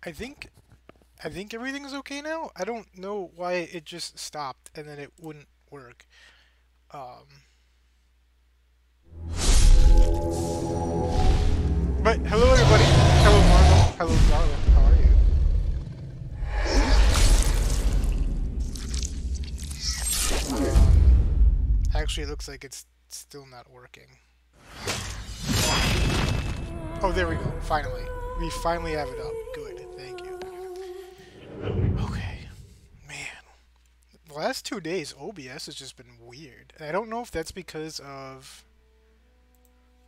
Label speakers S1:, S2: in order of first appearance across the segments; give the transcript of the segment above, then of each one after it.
S1: I think I think everything's okay now. I don't know why it just stopped and then it wouldn't work. Um, but hello everybody. Hello Marvel. Hello Darla. How are you? Actually, it looks like it's still not working. Oh, there we go. Finally. We finally have it up. Good. Thank you. Okay. Man. The last 2 days, OBS has just been weird. And I don't know if that's because of...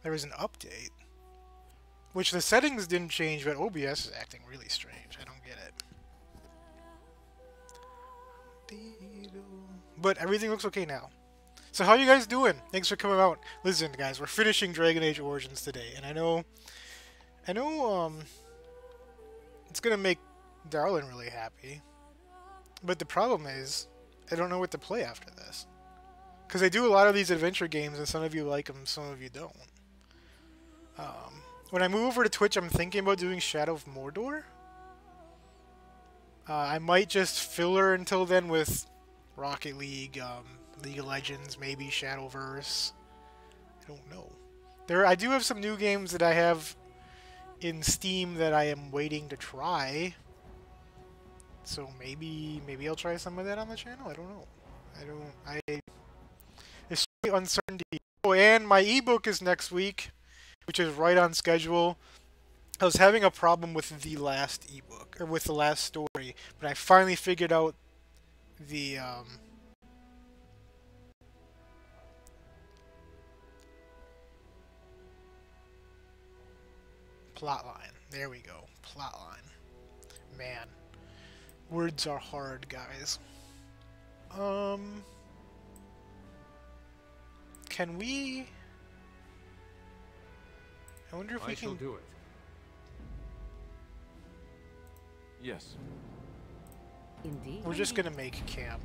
S1: There was an update. Which the settings didn't change, but OBS is acting really strange. I don't get it. But everything looks okay now. So how you guys doing? Thanks for coming out. Listen, guys, we're finishing Dragon Age Origins today, and I know, it's gonna make Darlin really happy. But the problem is, I don't know what to play after this. Because I do a lot of these adventure games, and some of you like them, some of you don't. When I move over to Twitch, I'm thinking about doing Shadow of Mordor. I might just filler until then with Rocket League, League of Legends, maybe Shadowverse. I don't know. I do have some new games that I have in Steam that I am waiting to try. So maybe I'll try some of that on the channel. I don't know. It's really uncertainty. Oh, and my ebook is next week, which is right on schedule. I was having a problem with the last ebook, or with the last story, but I finally figured out the plot line. There we go. Plot line. Man. Words are hard, guys. Can we... I wonder if we can...
S2: I shall do it. Yes.
S3: Indeed.
S1: We're just gonna make camp.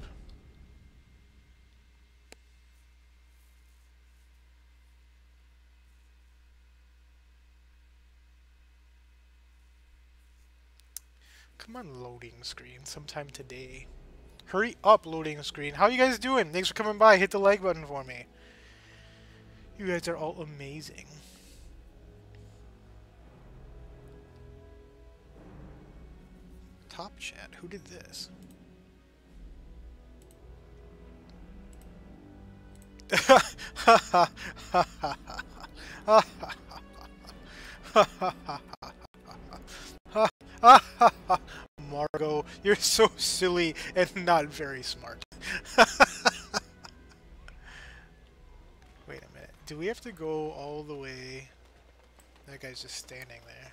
S1: Come on, loading screen, sometime today. Hurry up, loading screen. How you guys doing? Thanks for coming by. Hit the like button for me. You guys are all amazing. Top chat. Who did this? Margot, you're so silly and not very smart. Wait a minute. Do we have to go all the way? That guy's just standing there.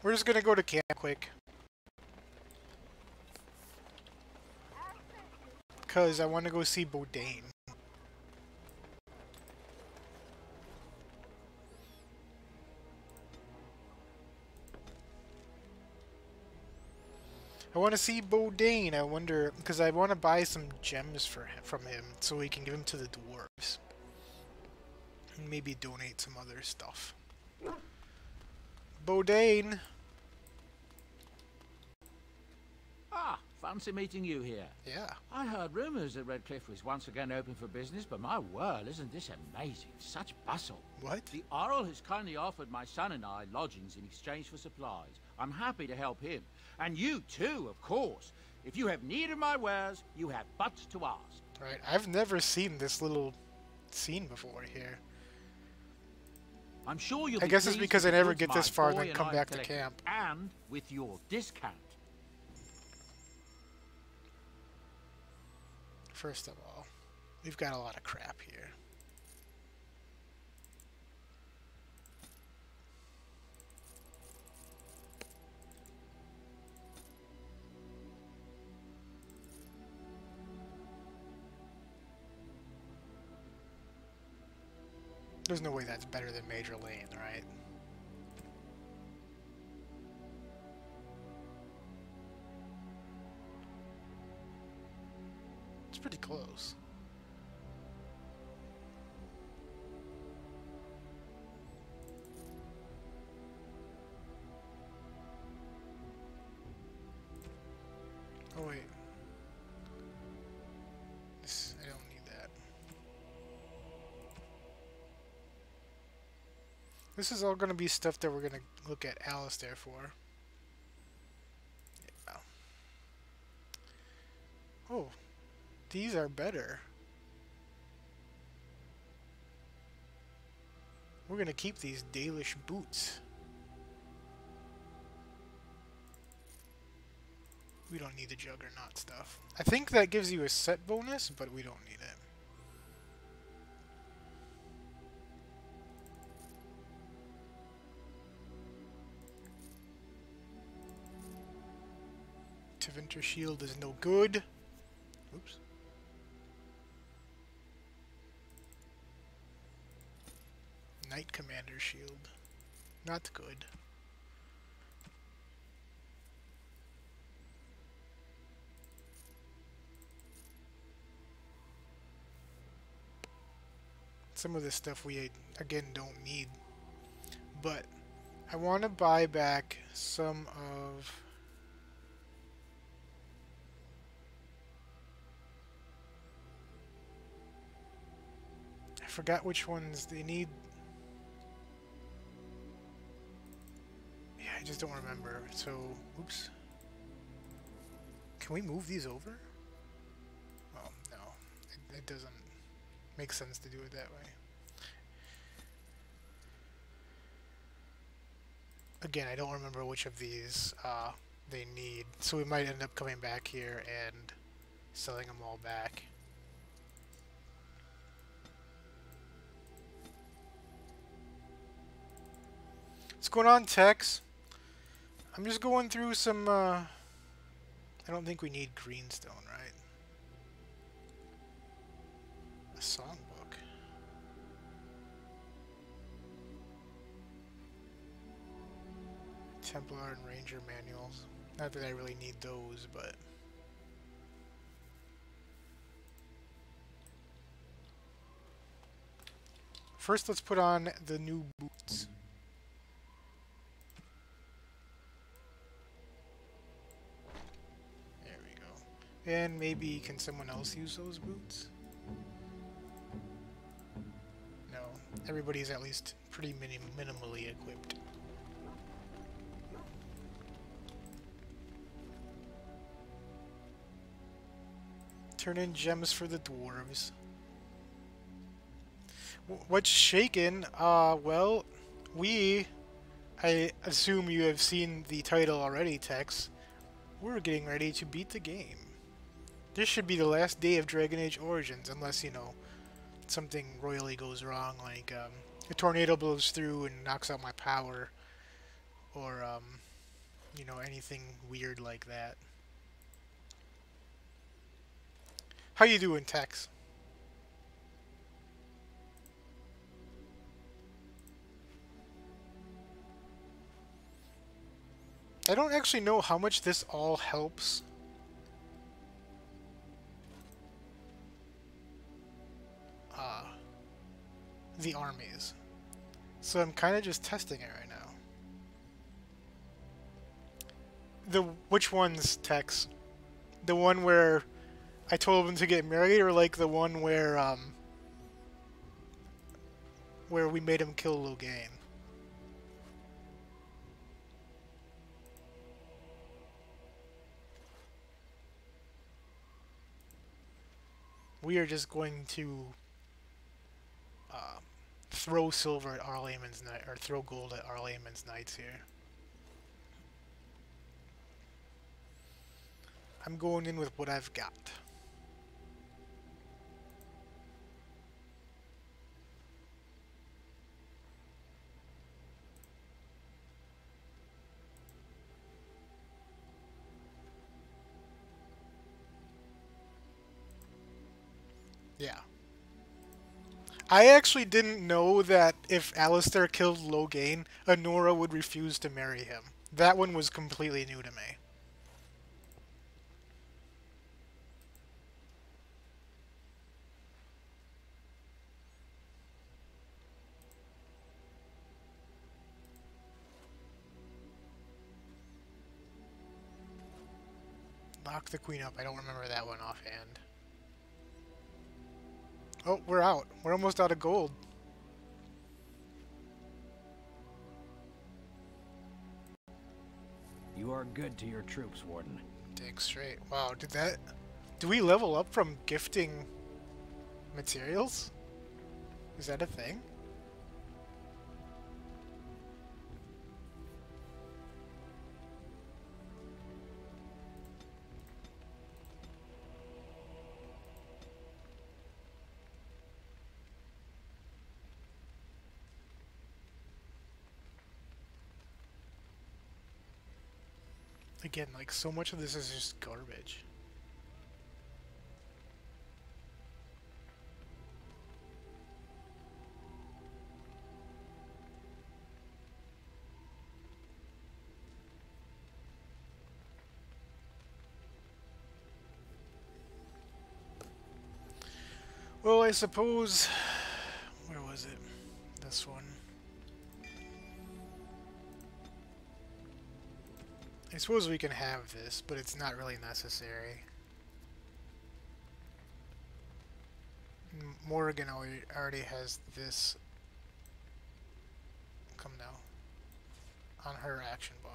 S1: We're just gonna go to camp quick. Because I want to go see Bodane. I want to see Bodane. I wonder, because I want to buy some gems from him so we can give them to the dwarves. And maybe donate some other stuff. Bodane!
S4: Ah, fancy meeting you here.
S1: Yeah.
S4: I heard rumours that Redcliffe was once again open for business, but my word, isn't this amazing? Such bustle.
S1: What?
S4: The Earl has kindly offered my son and I lodgings in exchange for supplies. I'm happy to help him. And you too, of course. If you have need of my wares, you have but to ask.
S1: Right, I've never seen this little scene before here.
S4: I'm sure you'll
S1: I
S4: be
S1: guess it's
S4: pleased
S1: because
S4: with
S1: I
S4: the
S1: never
S4: goods
S1: get
S4: my
S1: this far and
S4: boy
S1: then
S4: and
S1: come
S4: I
S1: back to
S4: collected,
S1: camp.
S4: And with your discount.
S1: First of all, we've got a lot of crap here. There's no way that's better than Major Lane, right? It's pretty close. This is all going to be stuff that we're going to look at Alistair for. Yeah. Oh, these are better. We're going to keep these Dalish boots. We don't need the Juggernaut stuff. I think that gives you a set bonus, but we don't need it. Tevinter Shield is no good. Oops. Knight Commander Shield. Not good. Some of this stuff we, again, don't need. But I want to buy back some of... I forgot which ones they need. Yeah, I just don't remember. So, oops. Can we move these over? Oh, no. It doesn't make sense to do it that way. Again, I don't remember which of these they need. So we might end up coming back here and selling them all back. What's going on, Tex? I'm just going through some, I don't think we need greenstone, right? A songbook. Templar and Ranger manuals. Not that I really need those, but... First, let's put on the new boots. And maybe, can someone else use those boots? No. Everybody's at least pretty minimally equipped. Turn in gems for the dwarves. What's shaken? Well, I assume you have seen the title already, Tex. We're getting ready to beat the game. This should be the last day of Dragon Age Origins, unless, you know, something royally goes wrong, like a tornado blows through and knocks out my power, or, you know, anything weird like that. How you doing, Tex? I don't actually know how much this all helps. The armies. So I'm kind of just testing it right now. Which one's, Tex? The one where I told him to get married, or like the one where we made him kill Logain? We are just going to throw silver at Arlayman's knight, or throw gold at Arlayman's knights here. I'm going in with what I've got. Yeah. I actually didn't know that if Alistair killed Logain, Anora would refuse to marry him. That one was completely new to me. Lock the queen up. I don't remember that one offhand. Oh, we're out. We're almost out of gold.
S5: You are good to your troops, Warden.
S1: Dang straight. Wow, do we level up from gifting materials? Is that a thing? Again, like, so much of this is just garbage. Well, I suppose... Where was it? This one. I suppose we can have this, but it's not really necessary. Morgan already has this. Come now. On her action bar.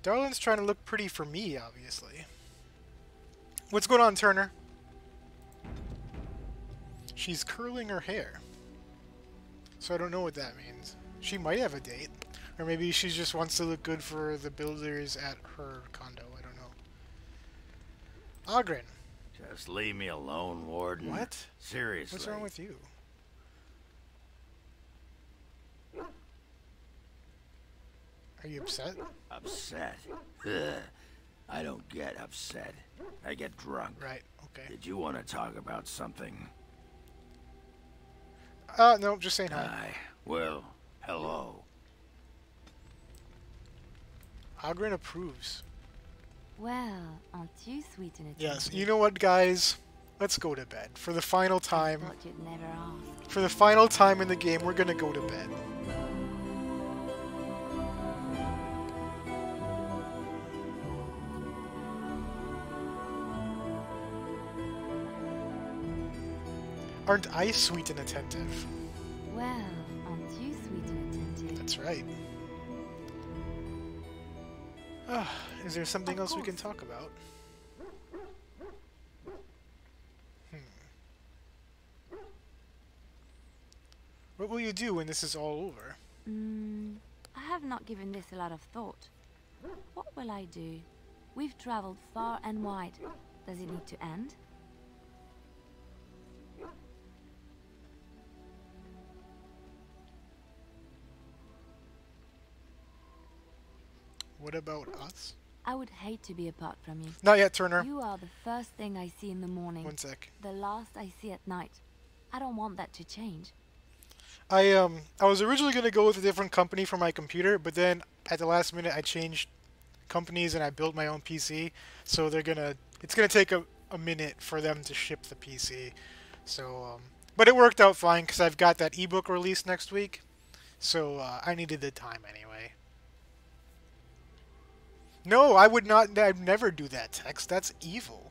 S1: Darlin's trying to look pretty for me, obviously. What's going on, Turner? She's curling her hair. So I don't know what that means. She might have a date. Or maybe she just wants to look good for the builders at her condo. I don't know. Ogren.
S6: Just leave me alone, Warden.
S1: What?
S6: Seriously.
S1: What's wrong with you? Are you upset?
S6: Upset? Ugh. I don't get upset. I get drunk.
S1: Right, okay.
S6: Did you want to talk about something?
S1: No, just saying hi.
S6: Hi. Well, hello.
S1: Ogren approves.
S3: Well, aren't you sweet and attentive?
S1: Yes, you know what, guys? Let's go to bed. For the final time.
S3: I thought you'd never ask.
S1: For the final time in the game, we're gonna go to bed. Aren't I sweet and attentive?
S3: Well, aren't you sweet and attentive?
S1: That's right. Is there something else we can talk about? What will you do when this is all over?
S3: I have not given this a lot of thought. What will I do? We've traveled far and wide. Does it need to end?
S1: What about us?
S3: I would hate to be apart from you.
S1: Not yet, Turner.
S3: You are the first thing I see in the morning.
S1: One sec.
S3: The last I see at night. I don't want that to change.
S1: I was originally gonna go with a different company for my computer, but then at the last minute I changed companies and I built my own PC. So it's gonna take a minute for them to ship the PC. So, but it worked out fine because I've got that ebook release next week. So I needed the time anyway. No, I would not. I'd never do that, Tex. That's evil.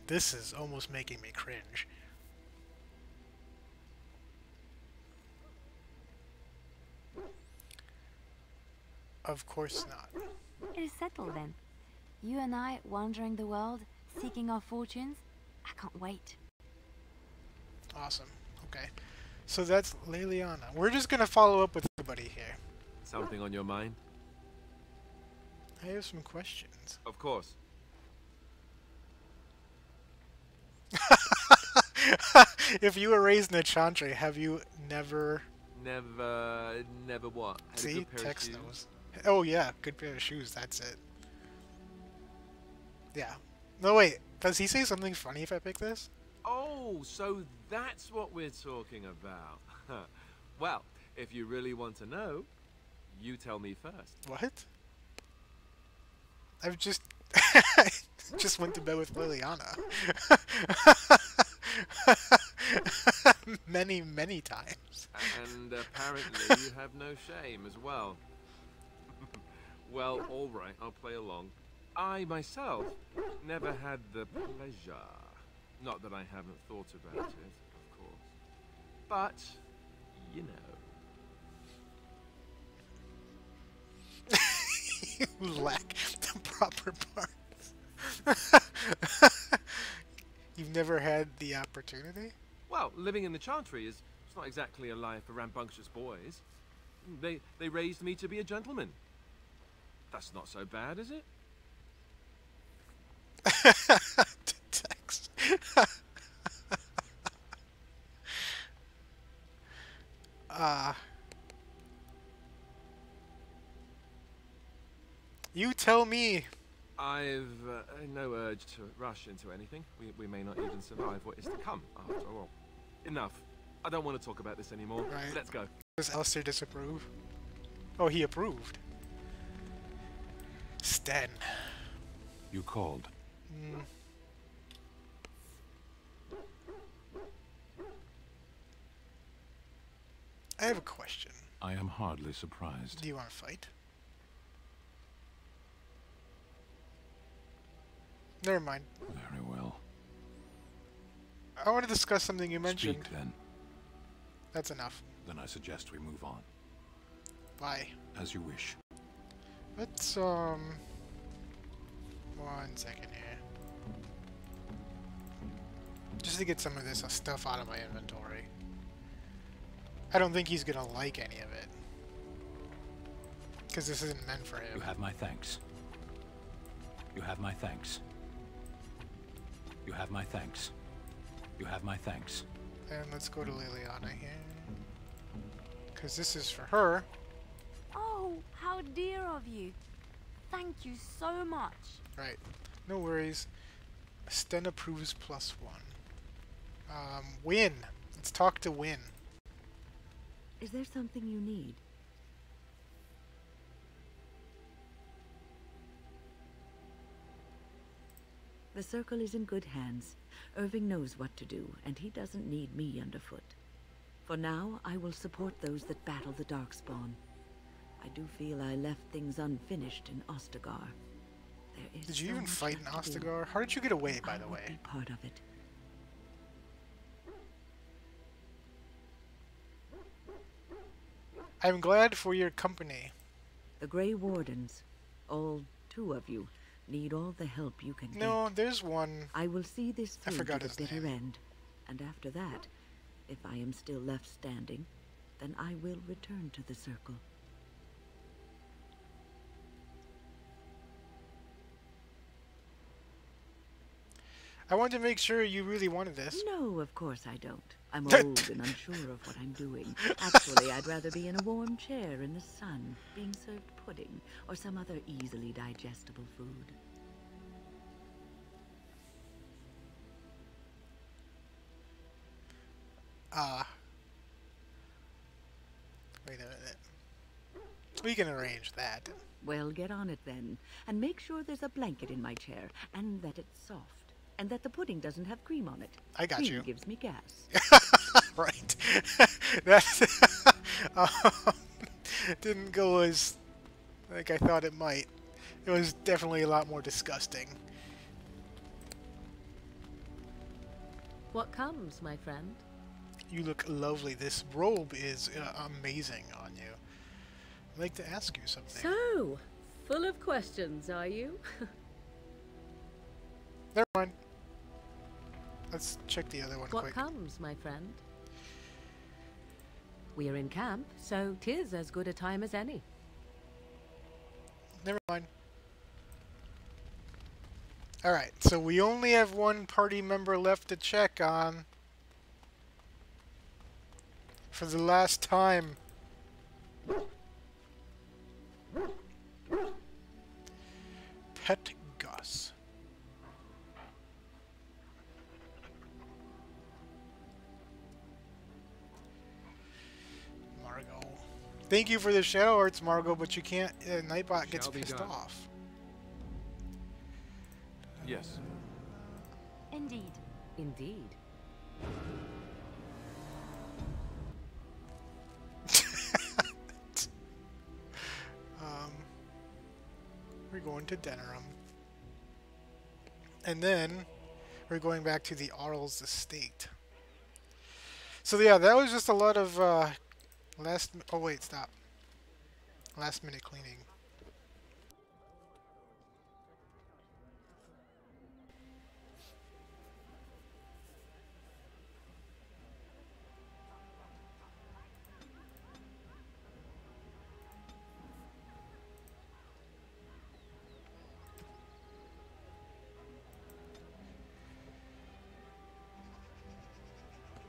S1: This is almost making me cringe. Of course not.
S3: It is settled then. You and I wandering the world, seeking our fortunes. I can't wait.
S1: Awesome. Okay. So that's Leliana. We're just gonna follow up with everybody here.
S2: Something on your mind?
S1: I have some questions.
S2: Of course.
S1: If you were raised in a chantry, have you never...
S2: Never what? Had a
S1: See?
S2: good pair of
S1: Text
S2: shoes?
S1: knows. Oh yeah, good pair of shoes, that's it. Yeah. No wait, does he say something funny if I pick this?
S2: Oh, so that's what we're talking about. Well, if you really want to know, you tell me first.
S1: What? I've just... just went to bed with Liliana. many, many times.
S2: And apparently you have no shame as well. Well, all right, I'll play along. I myself never had the pleasure. Not that I haven't thought about it, of course. But, you know.
S1: You lack the proper parts. You've never had the opportunity?
S2: Well, living in the Chantry is it's not exactly a life for rambunctious boys. They raised me to be a gentleman. That's not so bad, is it?
S1: Text. You tell me.
S2: I've no urge to rush into anything. We may not even survive what is to come, after all. Enough. I don't want to talk about this anymore.
S1: Right.
S2: Let's go.
S1: Does Alistair disapprove? Oh, he approved. Sten.
S7: You called.
S1: I have a question.
S7: I am hardly surprised.
S1: Do you want to fight? Never mind.
S7: Very well.
S1: I want to discuss something you mentioned.
S7: Speak then.
S1: That's enough.
S7: Then I suggest we move on.
S1: Bye.
S7: As you wish.
S1: Let's, 1 second here. Just to get some of this stuff out of my inventory. I don't think he's gonna like any of it. Because this isn't meant for him.
S7: You have my thanks. You have my thanks. You have my thanks. You have my thanks.
S1: And let's go to Liliana here. Because this is for her.
S3: Oh, how dear of you. Thank you so much.
S1: Right. No worries. Sten approves +1. Win. Let's talk to Win.
S8: Is there something you need? The Circle is in good hands. Irving knows what to do, and he doesn't need me underfoot. For now, I will support those that battle the Darkspawn. I do feel I left things unfinished in Ostagar. There is
S1: Did you
S8: so
S1: even
S8: much
S1: fight in
S8: left to do.
S1: Ostagar? How did you get away, by the
S8: I would
S1: way?
S8: be part of it.
S1: I'm glad for your company.
S8: The Grey Wardens, all 2 of you, need all the help you can
S1: No,
S8: get.
S1: there's one.
S8: I will see this
S1: I
S8: through
S1: forgot
S8: to
S1: his
S8: the bitter
S1: name.
S8: end, and after that, if I am still left standing, then I will return to the Circle.
S1: I wanted to make sure you really wanted this.
S8: No, of course I don't. I'm old and unsure of what I'm doing. Actually, I'd rather be in a warm chair in the sun, being served pudding or some other easily digestible food.
S1: Wait a minute. We can arrange that.
S8: Well, get on it then, and make sure there's a blanket in my chair, and that it's soft, and that the pudding doesn't have cream on it.
S1: I got
S8: Cream
S1: you.
S8: gives me gas.
S1: Right. That didn't go as like I thought it might. It was definitely a lot more disgusting.
S9: What comes, my friend?
S1: You look lovely. This robe is amazing on you. I'd like to ask you something.
S9: So, full of questions, are you?
S1: Never mind. Let's check the other one
S9: What
S1: quick.
S9: comes, my friend? We're in camp, so 'tis as good a time as any.
S1: Never mind. Alright, so we only have one party member left to check on. For the last time. Pet Gus. Margot. Thank you for the shadow arts, Margot, but you can't. Nightbot gets
S2: Shall be
S1: pissed
S2: done.
S1: off.
S2: Yes.
S3: Indeed.
S9: Indeed.
S1: going to Denerim. And then we're going back to the Arl's estate. So yeah, that was just a lot of oh wait, stop. Last minute cleaning.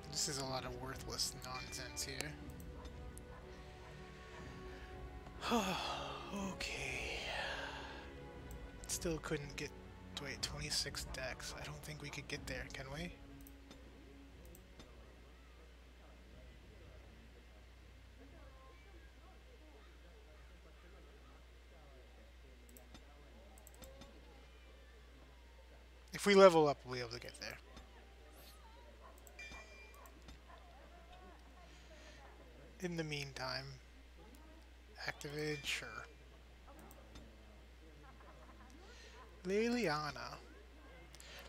S1: This is a lot of worthless nonsense here. Okay. Still couldn't get... Wait, 26 decks. I don't think we could get there, can we? If we level up, we'll be able to get there. In the meantime, activate, sure. Liliana.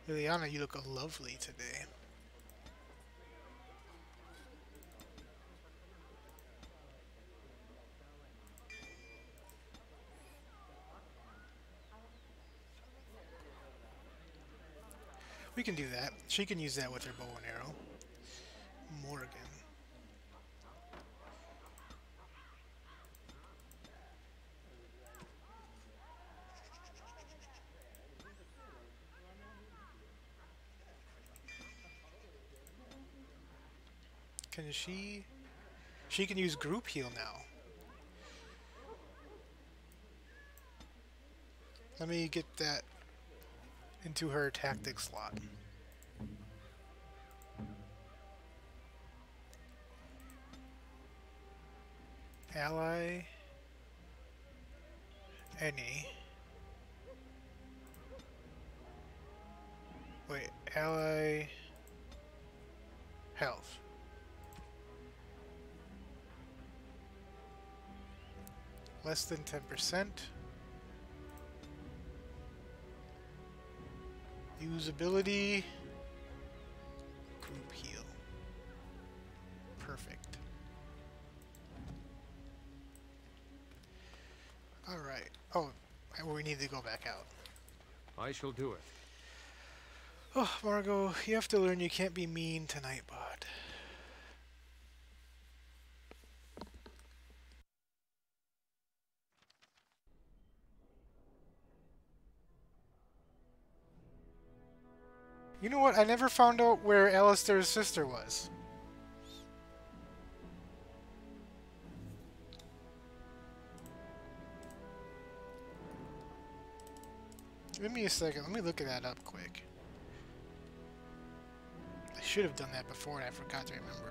S1: Liliana, you look lovely today. We can do that. She can use that with her bow and arrow. Morgan. Can she... She can use group heal now. Let me get that into her tactic slot. Ally... Any. Wait, ally... Health. Less than 10%. Usability. Group heal. Perfect. Alright. Oh, we need to go back out.
S10: I shall do it.
S1: Oh, Margot, you have to learn you can't be mean to Nightbot. You know what? I never found out where Alistair's sister was. Give me a second. Let me look at that up quick. I should have done that before and I forgot to remember.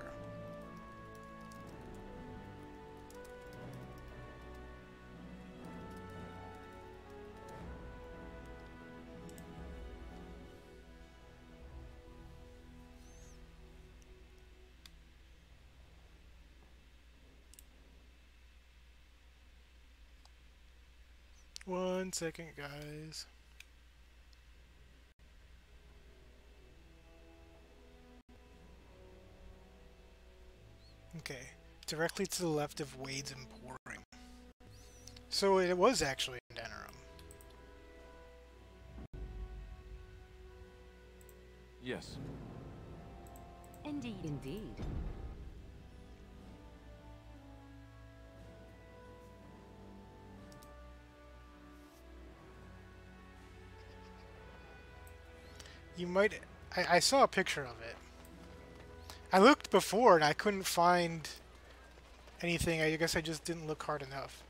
S1: One second, guys. Okay, directly to the left of Wade's Emporium. So it was actually in Denerim.
S2: Yes.
S3: Indeed.
S9: Indeed.
S1: You might... I saw a picture of it. I looked before and I couldn't find anything. I guess I just didn't look hard enough.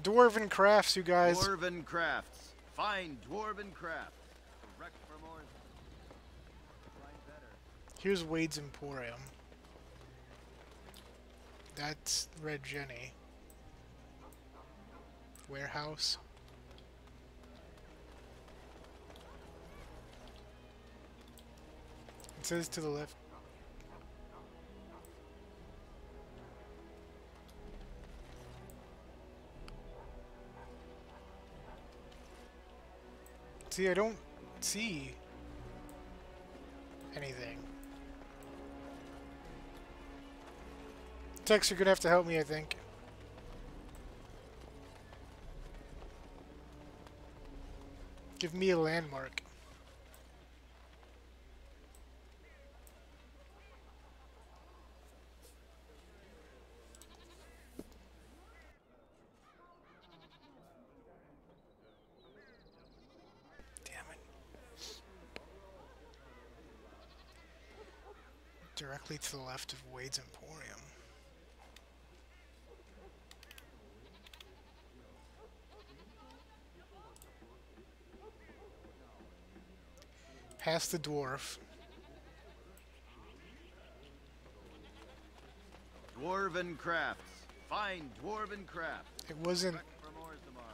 S1: Dwarven crafts, you guys.
S6: Dwarven crafts. Fine dwarven crafts. Correct for more. Find better.
S1: Here's Wade's Emporium. That's Red Jenny. Warehouse. It says to the left. See, I don't see anything. Tex, you're gonna have to help me, I think. Give me a landmark. Damn it. Directly to the left of Wade's Emporium. Past the dwarf.
S6: Dwarven crafts. Fine dwarven crafts.
S1: It wasn't...
S6: Direct from Orzammar.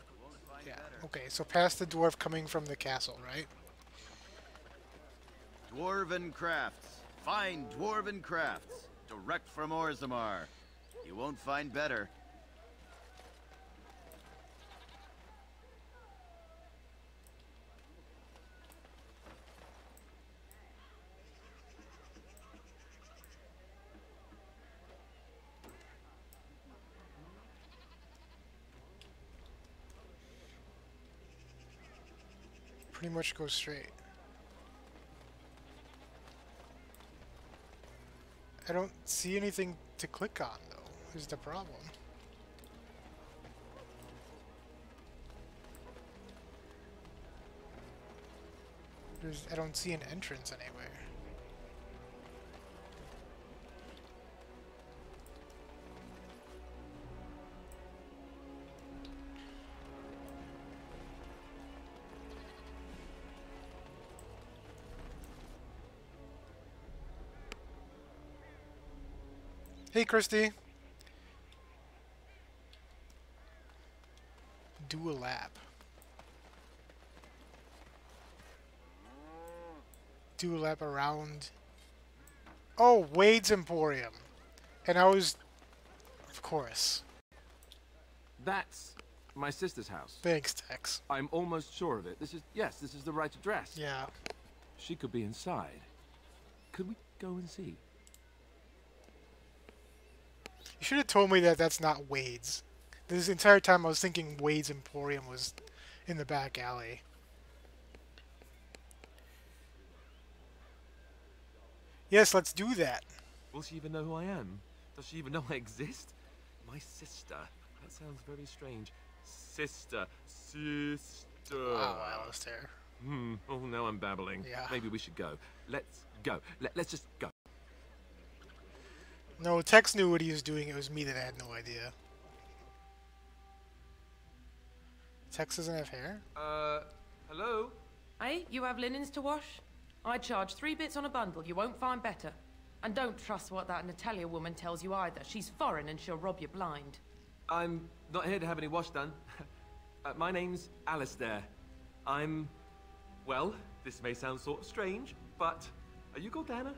S6: You won't find
S1: Yeah,
S6: better.
S1: okay, so past the dwarf coming from the castle, right?
S6: Dwarven crafts. Fine dwarven crafts. Direct from Orzammar. You won't find better.
S1: Pretty much go straight. I don't see anything to click on, though, is the problem. I don't see an entrance anywhere. Hey, Christy. Do a lap. Do a lap around. Oh, Wade's Emporium. And I was... Of course.
S2: That's my sister's house.
S1: Thanks, Tex.
S2: I'm almost sure of it. This is the right address.
S1: Yeah.
S2: She could be inside. Could we go and see?
S1: You should have told me that that's not Wade's. This entire time I was thinking Wade's Emporium was in the back alley. Yes, let's do that.
S2: Will she even know who I am? Does she even know I exist? My sister. That sounds very strange. Sister.
S1: Wow, Alistair.
S2: Oh, now I'm babbling.
S1: Yeah.
S2: Maybe we should go. Let's go. Let's just go.
S1: No, Tex knew what he was doing. It was me that had no idea. Tex doesn't have hair?
S2: Hello?
S11: Hey, you have linens to wash? I charge 3 bits on a bundle. You won't find better. And don't trust what that Natalia woman tells you either. She's foreign and she'll rob you blind.
S2: I'm not here to have any wash done. My name's Alistair. Well, this may sound sort of strange, but are you Gordana?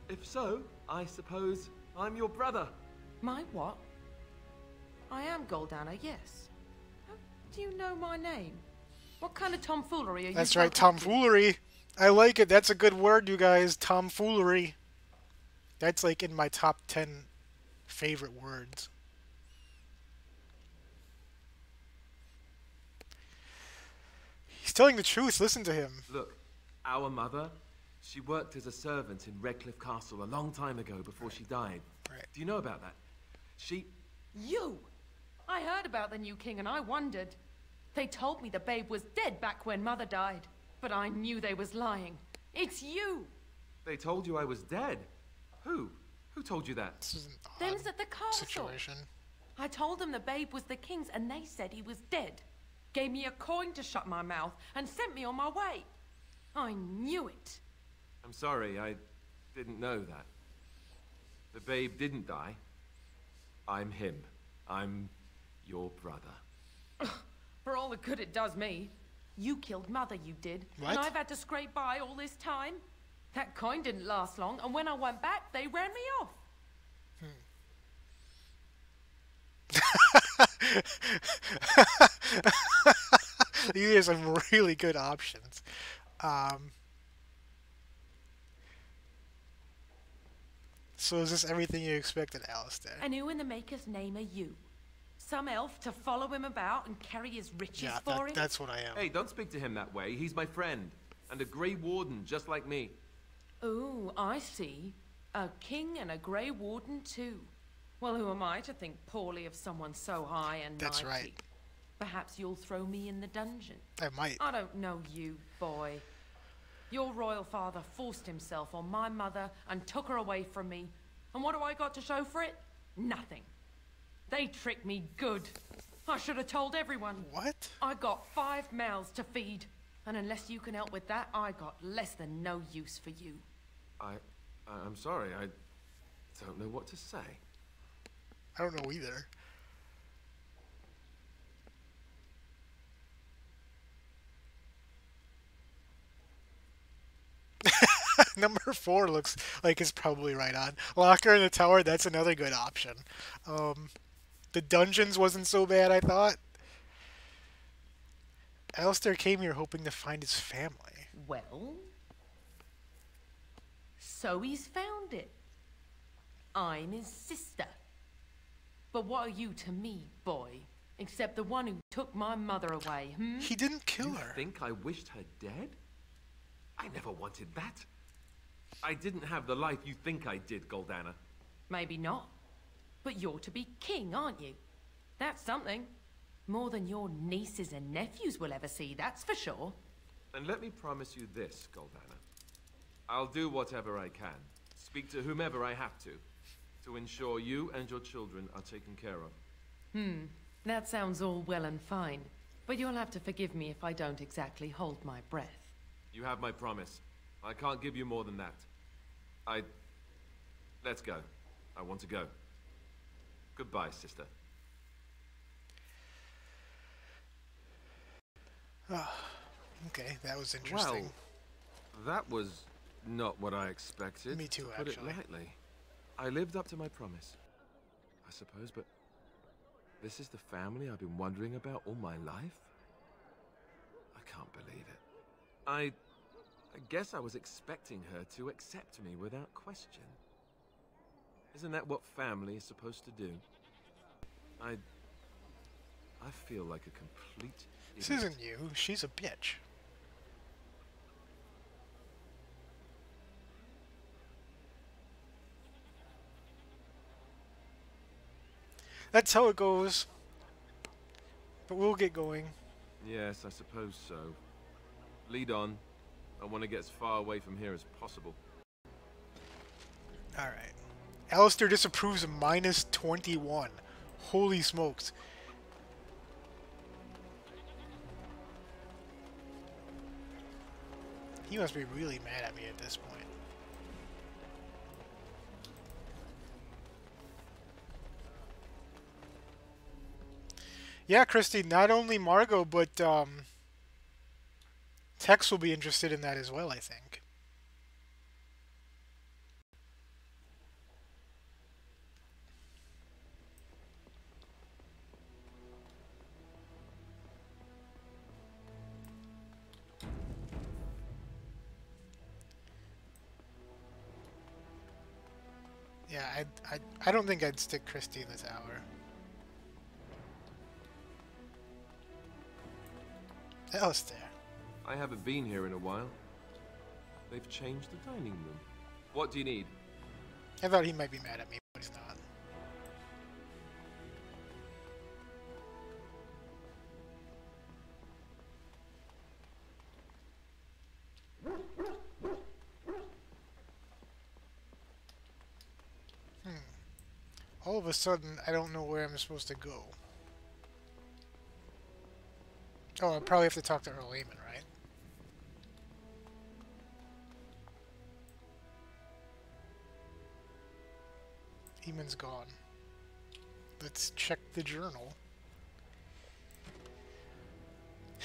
S2: If so, I suppose I'm your brother.
S11: My what? I am Goldana, yes. How do you know my name? What kind of tomfoolery are you...
S1: That's right, tomfoolery. I like it. That's a good word, you guys. Tomfoolery. That's like in my top 10 favorite words. He's telling the truth. Listen to him.
S2: Look, our mother, she worked as a servant in Redcliffe Castle a long time ago before she died.
S1: Right.
S2: Do you know about that?
S11: You! I heard about the new king and I wondered. They told me the babe was dead back when Mother died. But I knew they was lying. It's you!
S2: They told you I was dead? Who? Who told you that?
S1: This is an
S11: Them's
S1: odd
S11: at the castle.
S1: situation.
S11: I told them the babe was the king's and they said he was dead. Gave me a coin to shut my mouth and sent me on my way. I knew it.
S2: I'm sorry, I didn't know that. The babe didn't die. I'm him. I'm your brother.
S11: For all the good it does me. You killed Mother, you did.
S1: What?
S11: And I've had to scrape by all this time. That coin didn't last long, and when I went back, they ran me off.
S1: These are some really good options. Um, so is this everything you expected, Alistair?
S11: And who in the Maker's name are you? Some elf to follow him about and carry his riches for him?
S1: That's what I am.
S2: Hey, don't speak to him that way. He's my friend. And a Grey Warden, just like me.
S11: Oh, I see. A king and a Grey Warden, too. Well, who am I to think poorly of someone so high and
S1: That's
S11: mighty?
S1: right.
S11: Perhaps you'll throw me in the dungeon.
S1: I might.
S11: I don't know you, boy. Your royal father forced himself on my mother and took her away from me. And what do I got to show for it? Nothing. They tricked me good. I should have told everyone.
S1: What?
S11: I got 5 mouths to feed. And unless you can help with that, I got less than no use for you.
S2: I'm sorry. I don't know what to say.
S1: I don't know either. Number 4 looks like it's probably right on. Locker in the tower, that's another good option. The dungeons wasn't so bad, I thought. Alistair came here hoping to find his family.
S11: Well, so he's found it. I'm his sister. But what are you to me, boy? Except the one who took my mother away, hmm?
S1: He didn't kill her.
S2: You think I wished her dead? I never wanted that. I didn't have the life you think I did, Goldana.
S11: Maybe not. But you're to be king, aren't you? That's something. More than your nieces and nephews will ever see, that's for sure.
S2: And let me promise you this, Goldana. I'll do whatever I can. Speak to whomever I have to ensure you and your children are taken care of.
S11: That sounds all well and fine. But you'll have to forgive me if I don't exactly hold my breath.
S2: You have my promise. I can't give you more than that. Let's go. I want to go. Goodbye, sister.
S1: Okay, that was interesting.
S2: Well, that was not what I expected.
S1: Me too,
S2: to put
S1: actually.
S2: it lightly. I lived up to my promise, I suppose, but this is the family I've been wondering about all my life? I can't believe it. I guess I was expecting her to accept me without question. Isn't that what family is supposed to do? I feel like a complete
S1: This
S2: idiot.
S1: isn't you. She's a bitch. That's how it goes. But we'll get going.
S2: Yes, I suppose so. Lead on. I want to get as far away from here as possible.
S1: Alright. Alistair disapproves of minus 21. Holy smokes. He must be really mad at me at this point. Yeah, Christy, not only Margot, but Tex will be interested in that as well, I think. Yeah, I don't think I'd stick Christy in the tower. Alistair.
S2: I haven't been here in a while. They've changed the dining room. What do you need?
S1: I thought he might be mad at me, but he's not. All of a sudden, I don't know where I'm supposed to go. Oh, I probably have to talk to Earl Amon, right? Eamon's gone. Let's check the journal.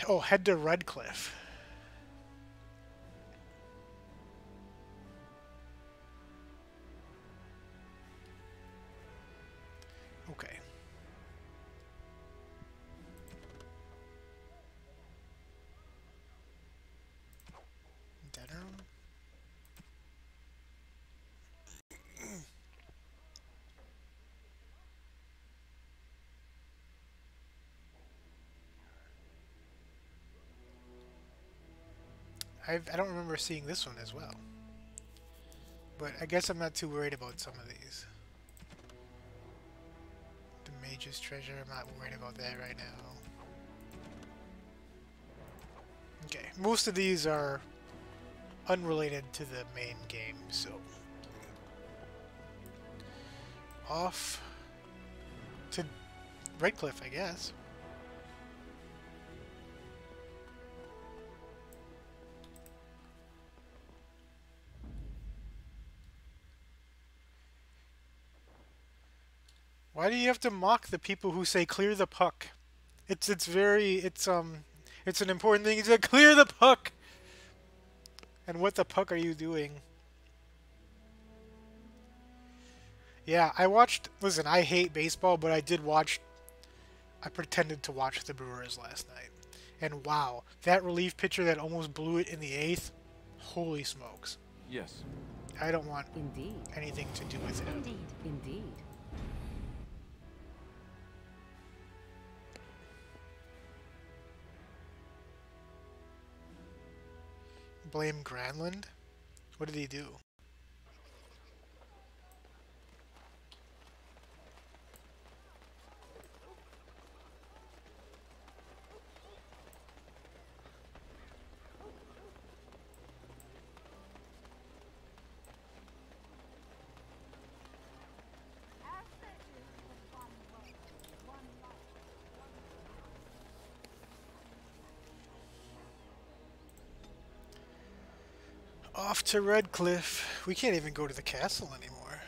S1: Oh, head to Redcliffe. Okay. I don't remember seeing this one as well. But I guess I'm not too worried about some of these. The Mage's Treasure, I'm not worried about that right now. Okay, most of these are unrelated to the main game, so... Off to Redcliffe, I guess. Why do you have to mock the people who say clear the puck? It's an important thing. It's to clear the puck. And what the puck are you doing? Yeah, I watched. Listen, I hate baseball, but I did watch. I pretended to watch the Brewers last night, and wow, that relief pitcher that almost blew it in the 8th. Holy smokes!
S2: Yes.
S1: I don't want
S9: Indeed.
S1: anything to do with it.
S3: Indeed.
S9: Indeed.
S1: Blame Granlund? What did he do? Off to Redcliffe. We can't even go to the castle anymore.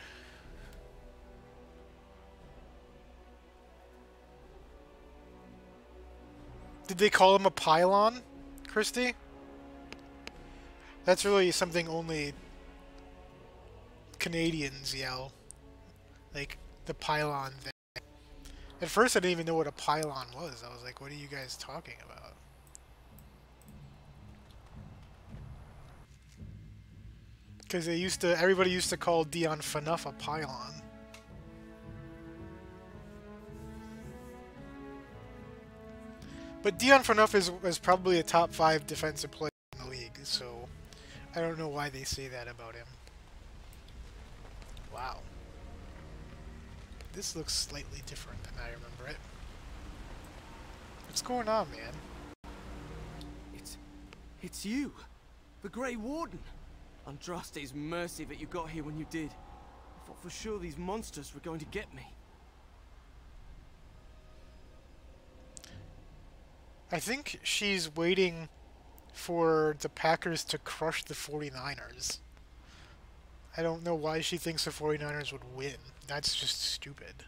S1: Did they call him a pylon, Christy? That's really something only Canadians yell. Like, the pylon thing. At first I didn't even know what a pylon was. I was like, what are you guys talking about? Because everybody used to call Dion Phaneuf a pylon. But Dion Phaneuf is probably a top 5 defensive player in the league, so I don't know why they say that about him. Wow. This looks slightly different than I remember it. What's going on, man?
S12: It's you, the Grey Warden. Andraste's mercy that you got here when you did. I thought for sure these monsters were going to get me.
S1: I think she's waiting for the Packers to crush the 49ers. I don't know why she thinks the 49ers would win. That's just stupid.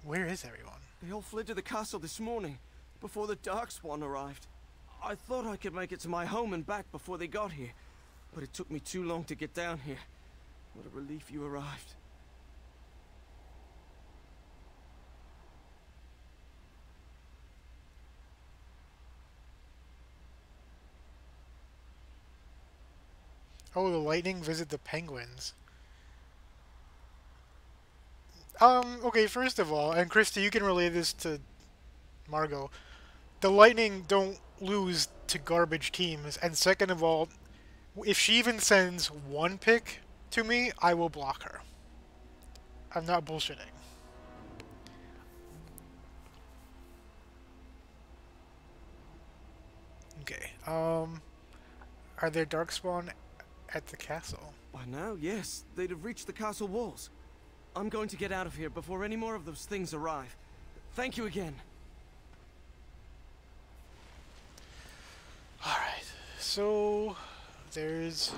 S1: Where is everyone?
S12: They all fled to the castle this morning, before the Darkspawn arrived. I thought I could make it to my home and back before they got here, but it took me too long to get down here. What a relief you arrived.
S1: Oh, the lightning visit the penguins. Okay, first of all, and Christy, you can relay this to Margot. The Lightning don't lose to garbage teams, and second of all, if she even sends one pick to me, I will block her. I'm not bullshitting. Okay, are there Darkspawn at the castle?
S12: By now, yes. They'd have reached the castle walls. I'm going to get out of here before any more of those things arrive. Thank you again.
S1: Alright, so there's...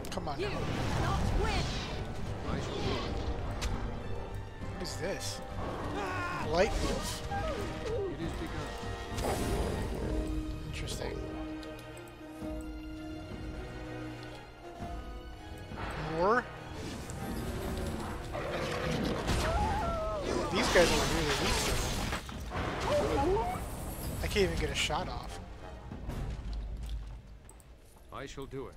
S1: Come on now. What is this? Light wolf.
S10: It is begun.
S1: Interesting. More? These guys are really weak though. can't even get a shot off.
S10: I shall do it.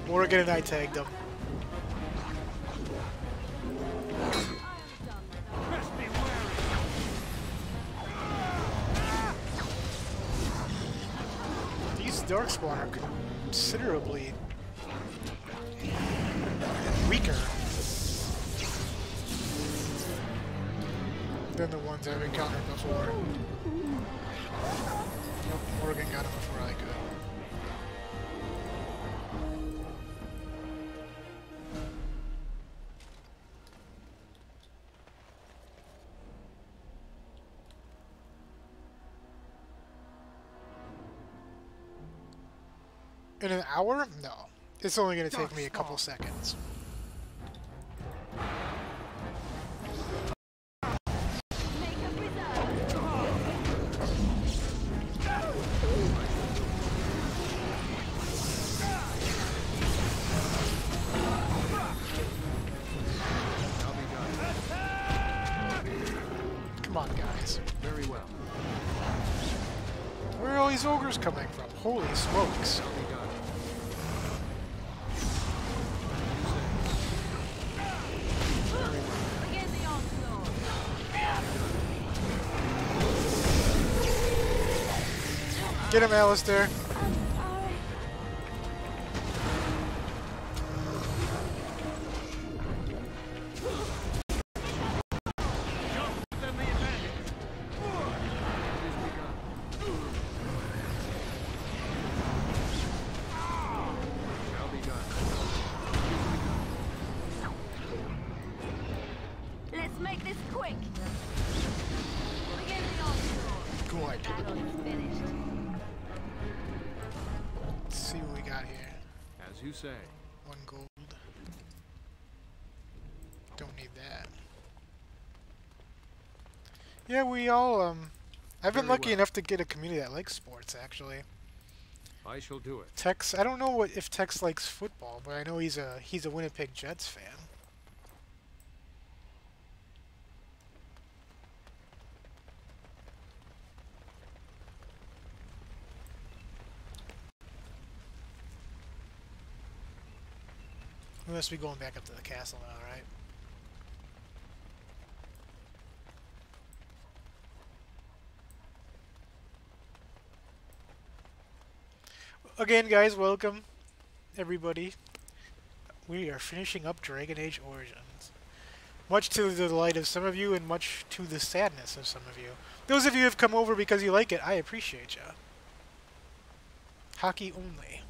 S1: Morgan and I tagged him. These Darkspawn are considerably weaker than the ones I've encountered before. Nope, Morgan got him before I could. In an hour? No. It's only going to take me a couple seconds. Come on, guys.
S10: Very well.
S1: Where are all these ogres coming from? Holy smokes. Get him, Alistair.
S3: Let's make this quick.
S1: Good.
S3: Battle is finished.
S1: Let's see what we got here.
S10: As you say.
S1: 1 gold. Don't need that. Yeah, we all, I've been lucky enough to get a community that likes sports, actually.
S10: I shall do it.
S1: Tex, I don't know if Tex likes football, but I know he's a Winnipeg Jets fan. We must be going back up to the castle now, right? Again, guys, welcome, everybody. We are finishing up Dragon Age Origins. Much to the delight of some of you, and much to the sadness of some of you. Those of you who have come over because you like it, I appreciate ya. Hockey only.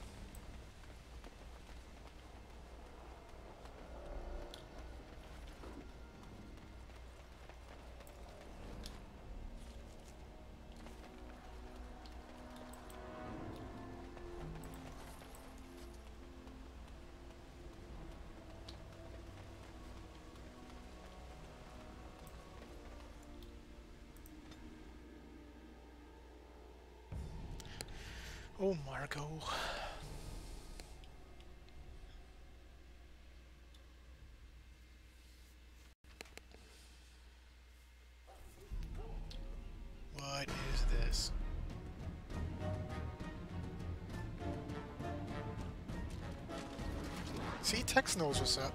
S1: Oh, Marco. What is this? See, Tex knows what's up.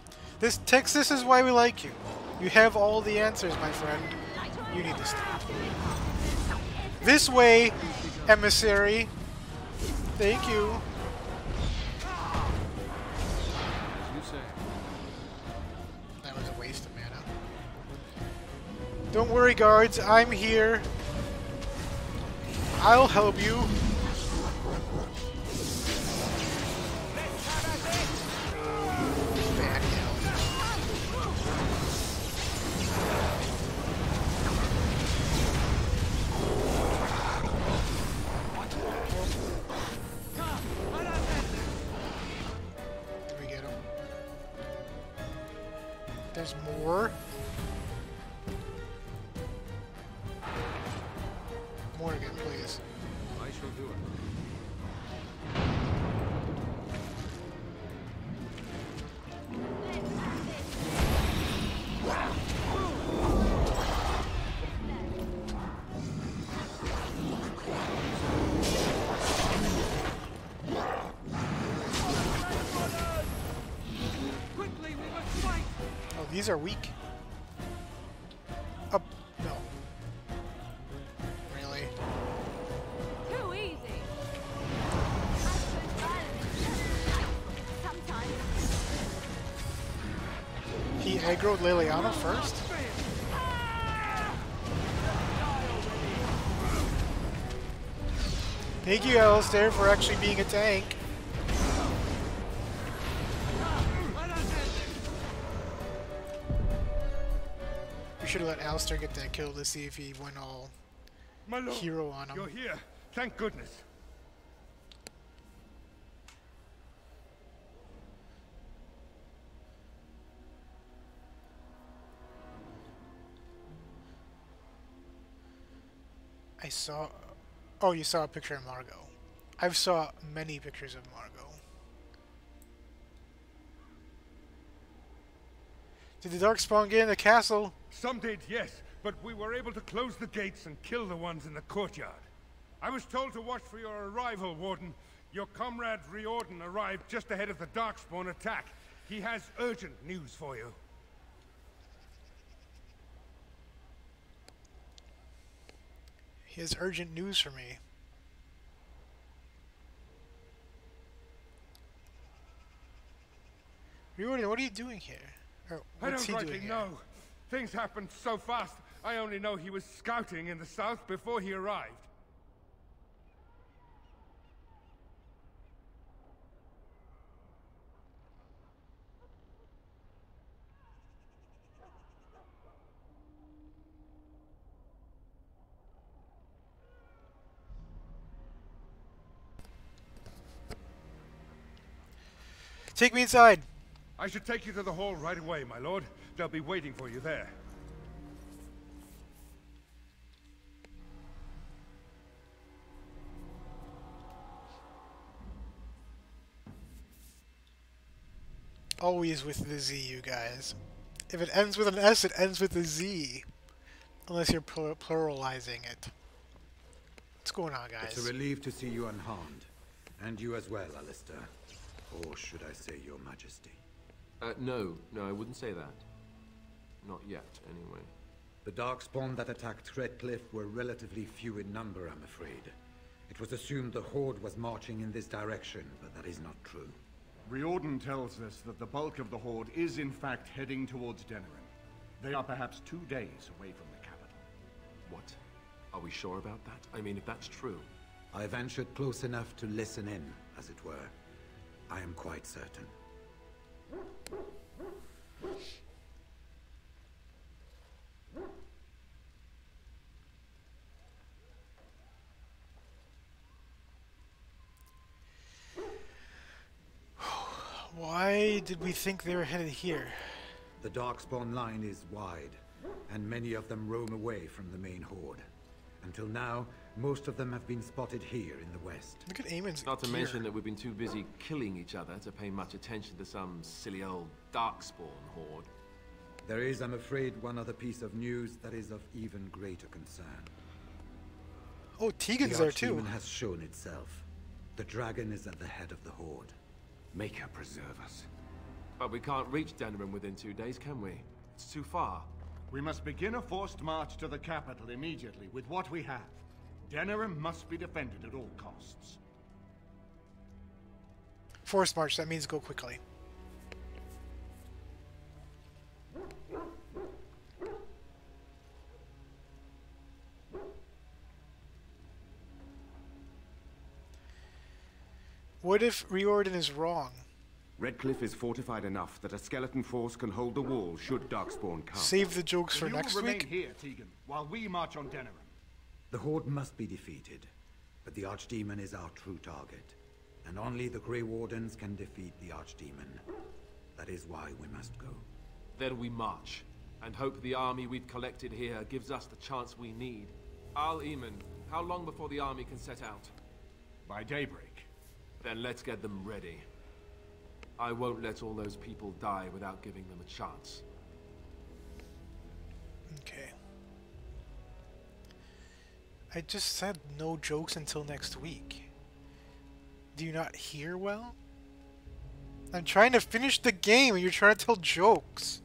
S1: Tex, this is why we like you. You have all the answers, my friend. You need to stop. This way, emissary. Thank you.
S10: As you say.
S1: That was a waste of mana. Don't worry, guards. I'm here. I'll help you. Bad kill. Did we get him? There's more. Morgan, please.
S10: I shall do it.
S1: These are weak. Up. No. Really?
S3: Too easy. Sometimes.
S1: He aggroed Liliana first? Thank you, Alistair, for actually being a tank. We should have let Alistair get that kill to see if he went all hero on him.
S13: You're here. Thank goodness.
S1: I saw... Oh, you saw a picture of Margot. I've saw many pictures of Margot. Did the Darkspawn get in the castle?
S13: Some did, yes, but we were able to close the gates and kill the ones in the courtyard. I was told to watch for your arrival, Warden. Your comrade Riordan arrived just ahead of the Darkspawn attack. He has urgent news for you.
S1: He has urgent news for me. Riordan, what are you doing here? Or what's he doing here?
S13: Know. Things happened so fast, I only know he was scouting in the south before he arrived.
S1: Take me inside.
S13: I should take you to the hall right away, my lord. They'll be waiting for you there.
S1: Always with the Z, you guys. If it ends with an S, it ends with a Z. Unless you're pluralizing it. What's going on, guys?
S7: It's a relief to see you unharmed. And you as well, Alistair. Or should I say your majesty?
S2: No, I wouldn't say that. Not yet, anyway.
S7: The Darkspawn that attacked Redcliffe were relatively few in number, I'm afraid. It was assumed the Horde was marching in this direction, but that is not true.
S6: Riordan tells us that the bulk of the Horde is in fact heading towards Denerim. They are perhaps 2 days away from the capital.
S2: What? Are we sure about that? I mean, if that's true...
S7: I ventured close enough to listen in, as it were. I am quite certain.
S1: Why did we think they were headed here?
S7: The Darkspawn line is wide, and many of them roam away from the main Horde. Until now, most of them have been spotted here in the west.
S1: Look at Eamon's
S2: Not to
S1: gear.
S2: mention that we've been too busy killing each other to pay much attention to some silly old Darkspawn horde.
S7: There is, I'm afraid, one other piece of news that is of even greater concern.
S1: Oh, Tegan's there too.
S7: The Archdemon has shown itself. The dragon is at the head of the Horde.
S6: Make her preserve us.
S2: But we can't reach Denerim within 2 days, can we? It's too far.
S6: We must begin a forced march to the capital immediately with what we have. Denerim must be defended at all costs.
S1: Forced march, that means go quickly. What if Riordan is wrong?
S14: Redcliffe is fortified enough that a skeleton force can hold the wall should Darkspawn come.
S1: Save the jokes for
S6: You
S1: next
S6: will remain
S1: week.
S6: here, Tegan, while we march on Denerim.
S7: The Horde must be defeated, but the Archdemon is our true target. And only the Grey Wardens can defeat the Archdemon. That is why we must go.
S2: Then we march, and hope the army we've collected here gives us the chance we need. Eamon, how long before the army can set out?
S6: By daybreak.
S2: Then let's get them ready. I won't let all those people die without giving them a chance.
S1: Okay. I just said no jokes until next week. Do you not hear well? I'm trying to finish the game and you're trying to tell jokes.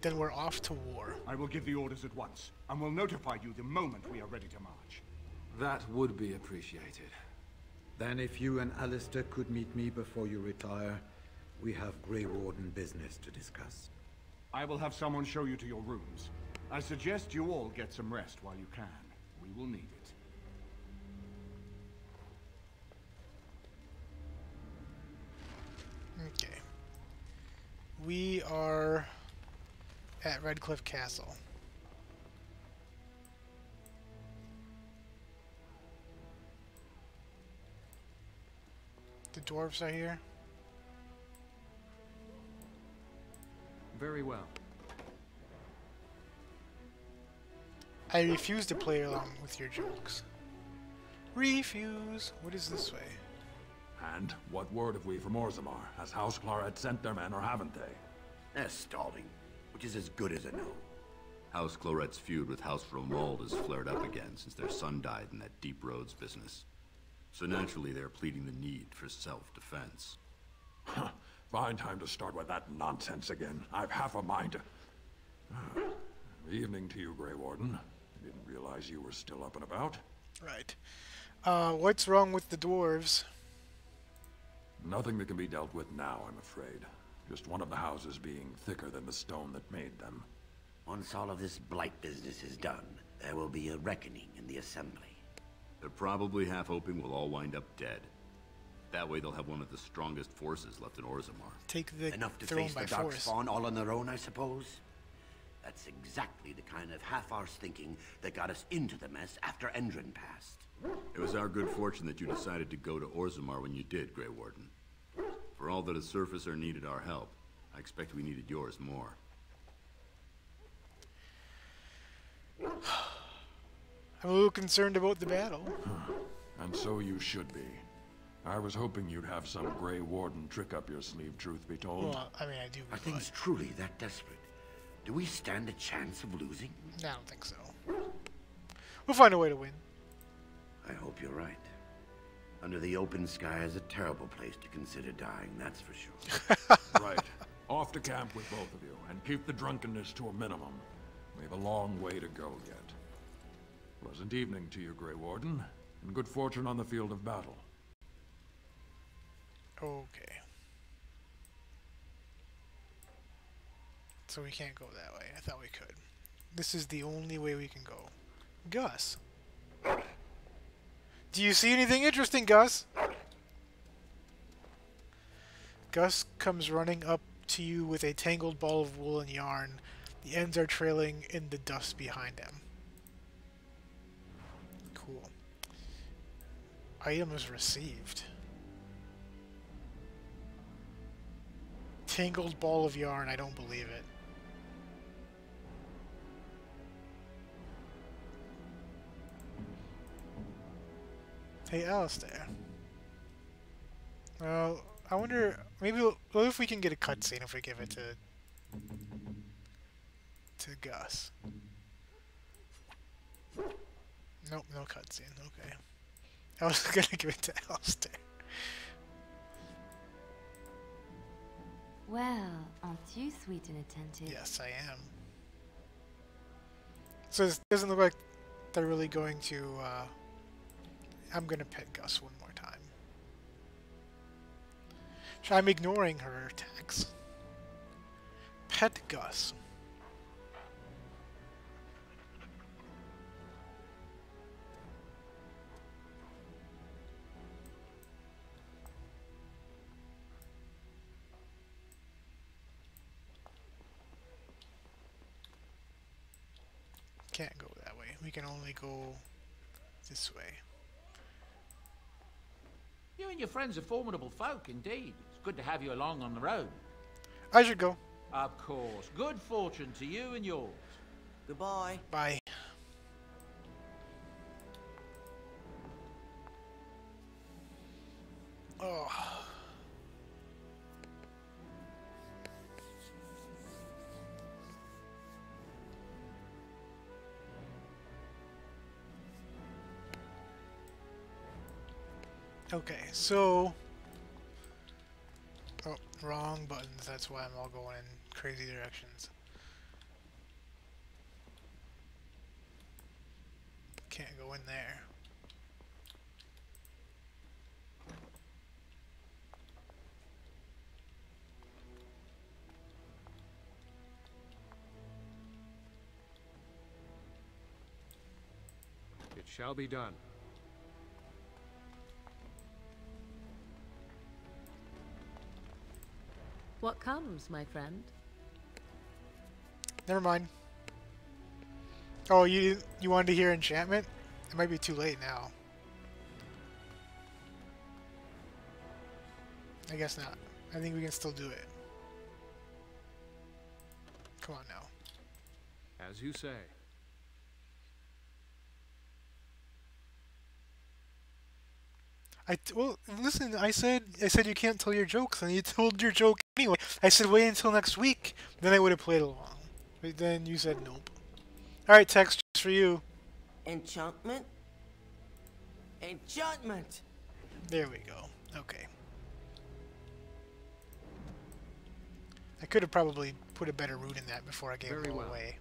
S1: Then we're off to war.
S6: I will give the orders at once, and will notify you the moment we are ready to march.
S2: That would be appreciated.
S7: Then if you and Alistair could meet me before you retire, we have Grey Warden business to discuss.
S6: I will have someone show you to your rooms. I suggest you all get some rest while you can. We will need it.
S1: Okay. We are at Redcliffe Castle. The dwarves are here.
S10: Very well.
S1: I refuse to play along with your jokes. Refuse. What is this way?
S15: And what word have we from Orzammar? Has House Claret sent their men, or haven't they?
S16: They're stalling, which is as good as a no. House Claret's feud with House Romuald has flared up again since their son died in that Deep Roads business. So naturally, they're pleading the need for self-defense.
S15: Fine time to start with that nonsense again. I've half a mind to... Evening to you, Grey Warden. I didn't realize you were still up and about.
S1: Right. What's wrong with the dwarves?
S15: Nothing that can be dealt with now, I'm afraid. Just one of the houses being thicker than the stone that made them.
S16: Once all of this blight business is done, there will be a reckoning in the Assembly. They're probably half hoping we'll all wind up dead. That way they'll have one of the strongest forces left in Orzammar.
S1: Take the
S16: Enough to
S1: throne
S16: face
S1: by
S16: the
S1: force.
S16: Darkspawn all on their own, I suppose? That's exactly the kind of half-arse thinking that got us into the mess after Endrin passed. It was our good fortune that you decided to go to Orzammar when you did, Grey Warden. For all that a surfacer needed our help, I expect we needed yours more.
S1: I'm a little concerned about the battle.
S15: And so you should be. I was hoping you'd have some Grey Warden trick up your sleeve, truth be told.
S1: Well, I mean, I do.
S16: Are things truly that desperate? Do we stand a chance of losing?
S1: I don't think so. We'll find a way to win.
S16: I hope you're right. Under the open sky is a terrible place to consider dying, that's for sure.
S15: Right. Off to camp with both of you, and keep the drunkenness to a minimum. We have a long way to go yet. Pleasant evening to you, Grey Warden, and good fortune on the field of battle.
S1: Okay. So we can't go that way. I thought we could. This is the only way we can go. Gus. Do you see anything interesting, Gus? Gus comes running up to you with a tangled ball of wool and yarn. The ends are trailing in the dust behind him. Cool. Item is received. Tangled ball of yarn, I don't believe it. Hey, Alistair. Well, I wonder, maybe, what if we can get a cutscene if we give it to Gus? Nope, no cutscene, okay. I was gonna give it to Alistair.
S3: Well, aren't you sweet and attentive?
S1: Yes, I am. So it doesn't look like they're really going to, I'm gonna pet Gus one more time. I'm ignoring her attacks. Pet Gus. Can't go that way. We can only go this way.
S4: You and your friends are formidable folk, indeed. It's good to have you along on the road.
S1: I should go.
S4: Of course. Good fortune to you and yours.
S12: Goodbye.
S1: Bye. Oh. Okay, so... Oh, Wrong buttons, that's why I'm all going in crazy directions. Can't go in there.
S10: It shall be done.
S9: What comes, my friend?
S1: Never mind. Oh, you wanted to hear enchantment? It might be too late now. I guess not. I think we can still do it. Come on now.
S10: As you say.
S1: Well, listen, I said you can't tell your jokes, and you told your joke anyway. I said wait until next week, then I would have played along. But then you said nope. Alright, text just for you.
S12: Enchantment? Enchantment!
S1: There we go. Okay. I could have probably put a better route in that before I gave it all away.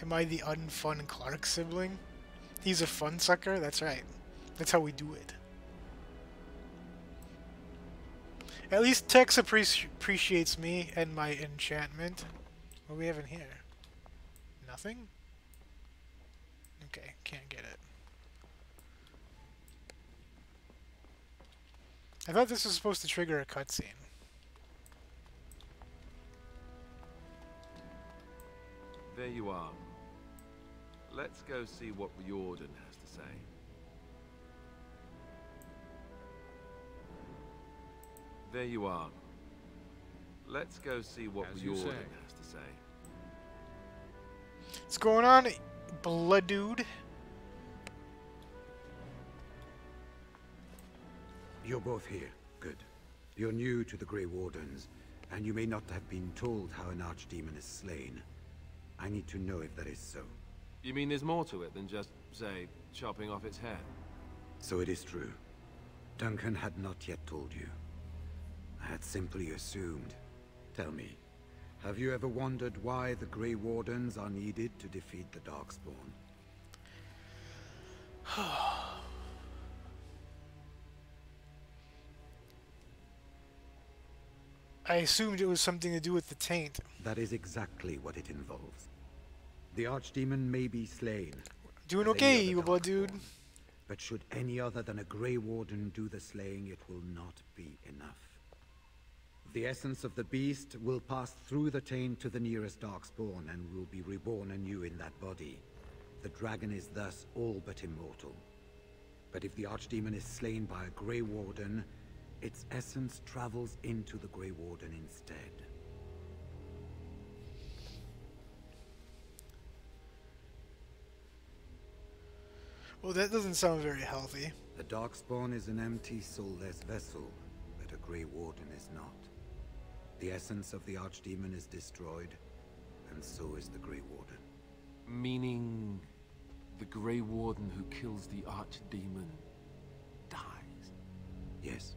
S1: Am I the unfun Clark sibling? He's a fun sucker? That's right. That's how we do it. At least Tex appreciates me and my enchantment. What do we have in here? Nothing? Okay, can't get it. I thought this was supposed to trigger a cutscene.
S2: There you are. Let's go see what Riordan has to say. There you are. Let's go see what Riordan has to say.
S1: What's going on, blood dude?
S7: You're both here. Good. You're new to the Grey Wardens, and you may not have been told how an archdemon is slain. I need to know if that is so.
S2: You mean there's more to it than just, say, chopping off its head?
S7: So it is true. Duncan had not yet told you. I had simply assumed. Tell me, have you ever wondered why the Grey Wardens are needed to defeat the Darkspawn?
S1: I assumed it was something to do with the taint.
S7: That is exactly what it involves. The archdemon may be slain.
S1: Doing okay, you blood dude.
S7: But should any other than a Grey Warden do the slaying, it will not be enough. The essence of the beast will pass through the taint to the nearest Darkspawn and will be reborn anew in that body. The dragon is thus all but immortal. But if the archdemon is slain by a Grey Warden, its essence travels into the Grey Warden instead.
S1: Well, that doesn't sound very healthy.
S7: The Darkspawn is an empty, soulless vessel, but a Grey Warden is not. The essence of the archdemon is destroyed, and so is the Grey Warden.
S2: Meaning the Grey Warden who kills the archdemon dies?
S7: Yes.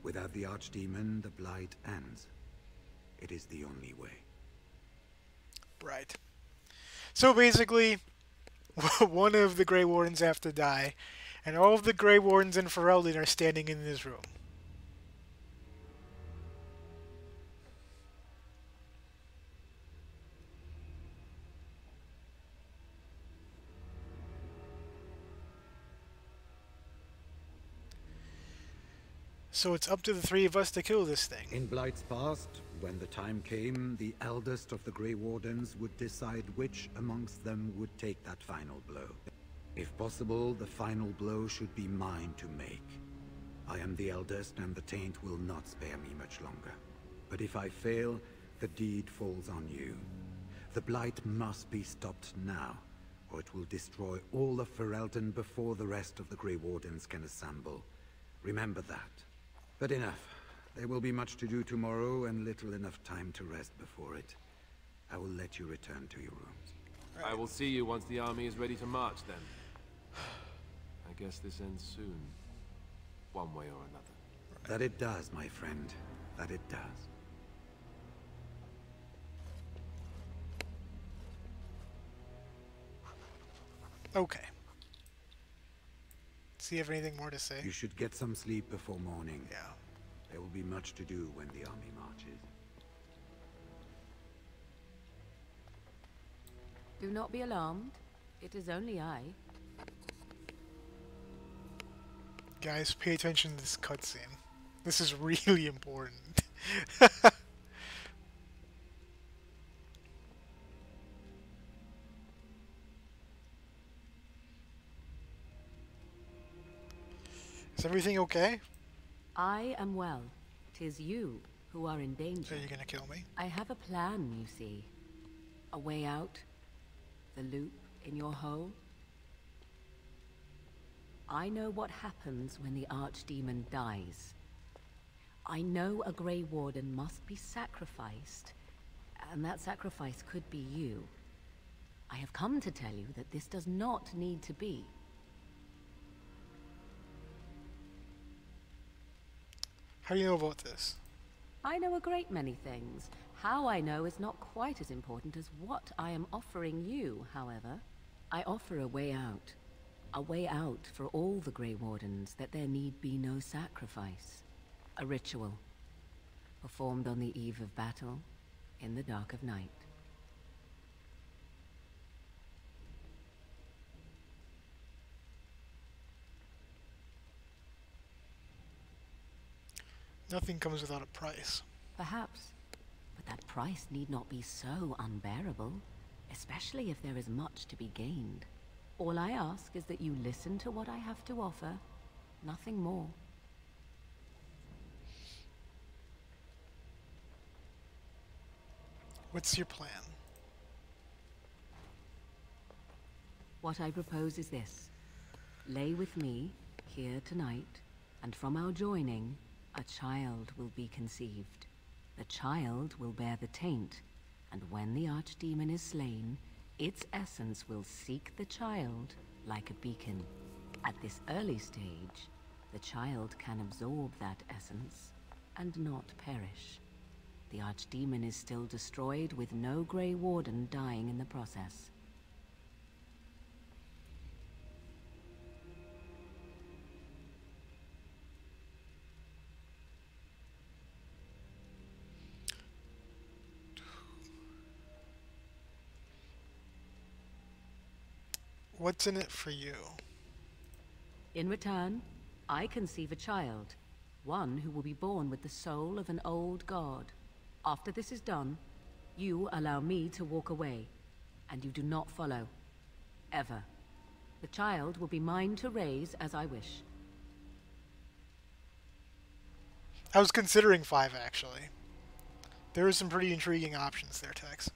S7: Without the archdemon, the blight ends. It is the only way.
S1: Right. So basically, one of the Grey Wardens have to die, and all of the Grey Wardens in Ferelden are standing in this room. So it's up to the three of us to kill this thing.
S7: In Blight's past, when the time came, the eldest of the Grey Wardens would decide which amongst them would take that final blow. If possible, the final blow should be mine to make. I am the eldest, and the taint will not spare me much longer. But if I fail, the deed falls on you. The Blight must be stopped now, or it will destroy all of Ferelden before the rest of the Grey Wardens can assemble. Remember that. But enough. There will be much to do tomorrow, and little enough time to rest before it. I will let you return to your rooms.
S2: I will see you once the army is ready to march, then. I guess this ends soon. One way or another.
S7: That it does, my friend. That it does.
S1: Okay. See if anything more to say.
S7: You should get some sleep before morning.
S1: Yeah.
S7: There will be much to do when the army marches.
S9: Do not be alarmed. It is only I.
S1: Guys, pay attention to this cutscene. This is really important. Is everything okay?
S9: I am well. 'Tis you who are in danger.
S1: So you're gonna kill me?
S9: I have a plan, you see. A way out. The loop in your hole. I know what happens when the Archdemon dies. I know a Grey Warden must be sacrificed, and that sacrifice could be you. I have come to tell you that this does not need to be.
S1: How do you know about this?
S9: I know a great many things. How I know is not quite as important as what I am offering you, however. I offer a way out. A way out for all the Grey Wardens, that there need be no sacrifice. A ritual, performed on the eve of battle, in the dark of night.
S1: Nothing comes without a price.
S9: Perhaps, but that price need not be so unbearable, especially if there is much to be gained. All I ask is that you listen to what I have to offer, nothing more.
S1: What's your plan?
S9: What I propose is this. Lay with me, here tonight, and from our joining, a child will be conceived. The child will bear the taint, and when the Archdemon is slain, its essence will seek the child like a beacon. At this early stage, the child can absorb that essence and not perish. The Archdemon is still destroyed with no Grey Warden dying in the process.
S1: What's in it for you?
S9: In return, I conceive a child, one who will be born with the soul of an old god. After this is done, you allow me to walk away, and you do not follow. Ever. The child will be mine to raise as I wish.
S1: I was considering 5, actually. There are some pretty intriguing options there, Tex.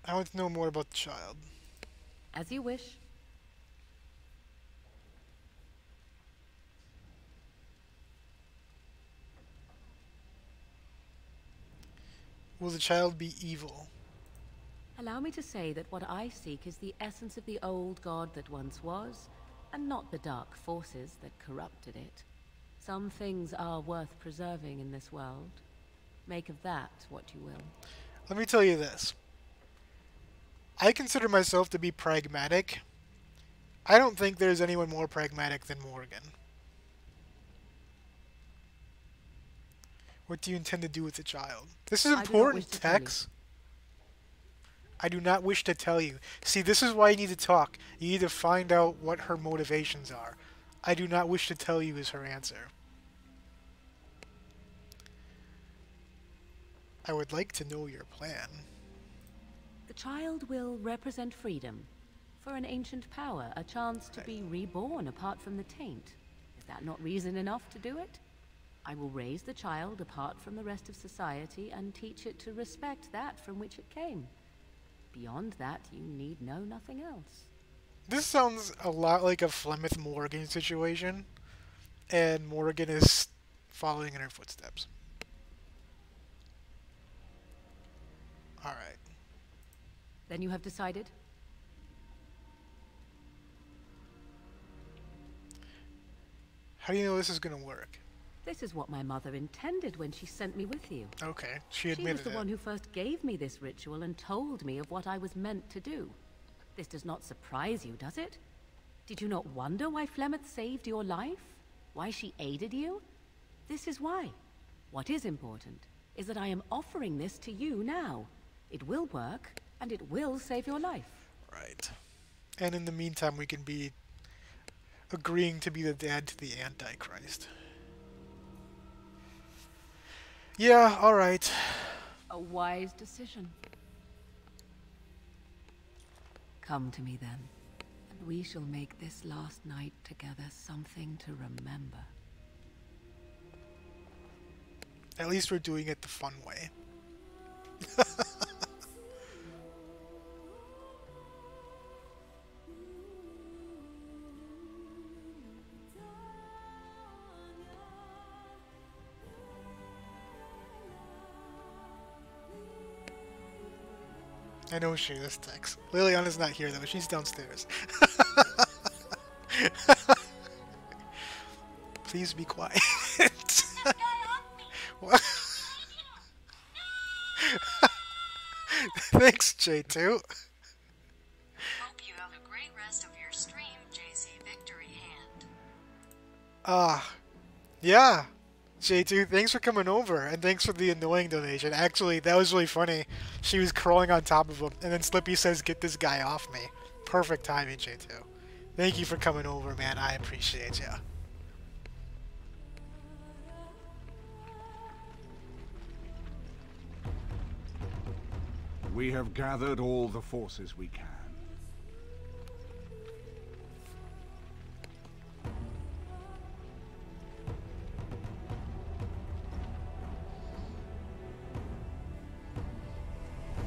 S1: I want to know more about the child.
S9: As you wish.
S1: Will the child be evil?
S9: Allow me to say that what I seek is the essence of the old god that once was, and not the dark forces that corrupted it. Some things are worth preserving in this world. Make of that what you will.
S1: Let me tell you this. I consider myself to be pragmatic. I don't think there's anyone more pragmatic than Morgan. What do you intend to do with the child? This is important, Tex. I do not wish to tell you. See, this is why you need to talk. You need to find out what her motivations are. I do not wish to tell you is her answer. I would like to know your plan.
S9: The child will represent freedom. For an ancient power, a chance to be reborn apart from the taint. Is that not reason enough to do it? I will raise the child apart from the rest of society and teach it to respect that from which it came. Beyond that, you need know nothing else.
S1: This sounds a lot like a Flemeth Morgan situation, and Morgan is following in her footsteps. Alright.
S9: Then you have decided?
S1: How do you know this is going to work?
S9: This is what my mother intended when she sent me with you.
S1: Okay, she admitted
S9: She was the one who first gave me this ritual and told me of what I was meant to do. This does not surprise you, does it? Did you not wonder why Flemeth saved your life? Why she aided you? This is why. What is important is that I am offering this to you now. It will work, and it will save your life.
S1: Right. And in the meantime, we can be agreeing to be the dad to the Antichrist. Yeah, alright.
S9: A wise decision. Come to me then, and we shall make this last night together something to remember.
S1: At least we're doing it the fun way. I know she is text. Liliana's not here though, she's downstairs. Please be quiet. Thanks, J2.
S17: Hope you have a great rest of your stream, JC Victory Hand.
S1: Yeah. J2, thanks for coming over, and thanks for the annoying donation. Actually, that was really funny. She was crawling on top of him, and then Slippy says, "Get this guy off me." Perfect timing, J2. Thank you for coming over, man. I appreciate ya.
S6: We have gathered all the forces we can.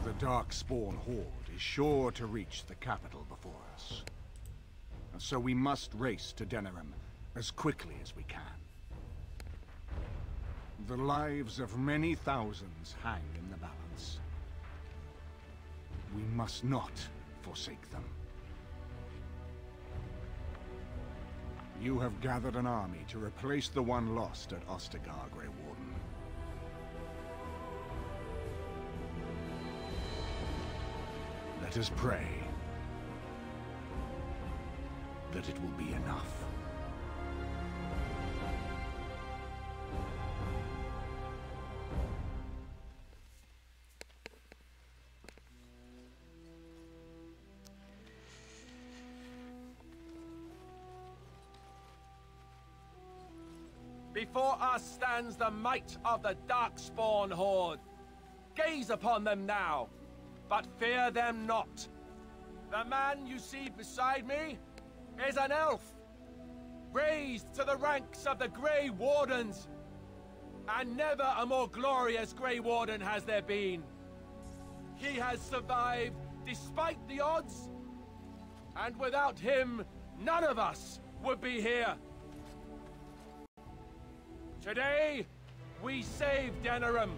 S6: The Darkspawn Horde is sure to reach the capital before us. And so we must race to Denerim as quickly as we can. The lives of many thousands hang in the balance. We must not forsake them. You have gathered an army to replace the one lost at Ostagar, Grey Warden. Let us pray that it will be enough.
S18: Before us stands the might of the Darkspawn Horde. Gaze upon them now, but fear them not. The man you see beside me is an elf, raised to the ranks of the Grey Wardens. And never a more glorious Grey Warden has there been. He has survived despite the odds, and without him, none of us would be here. Today, we save Denerim.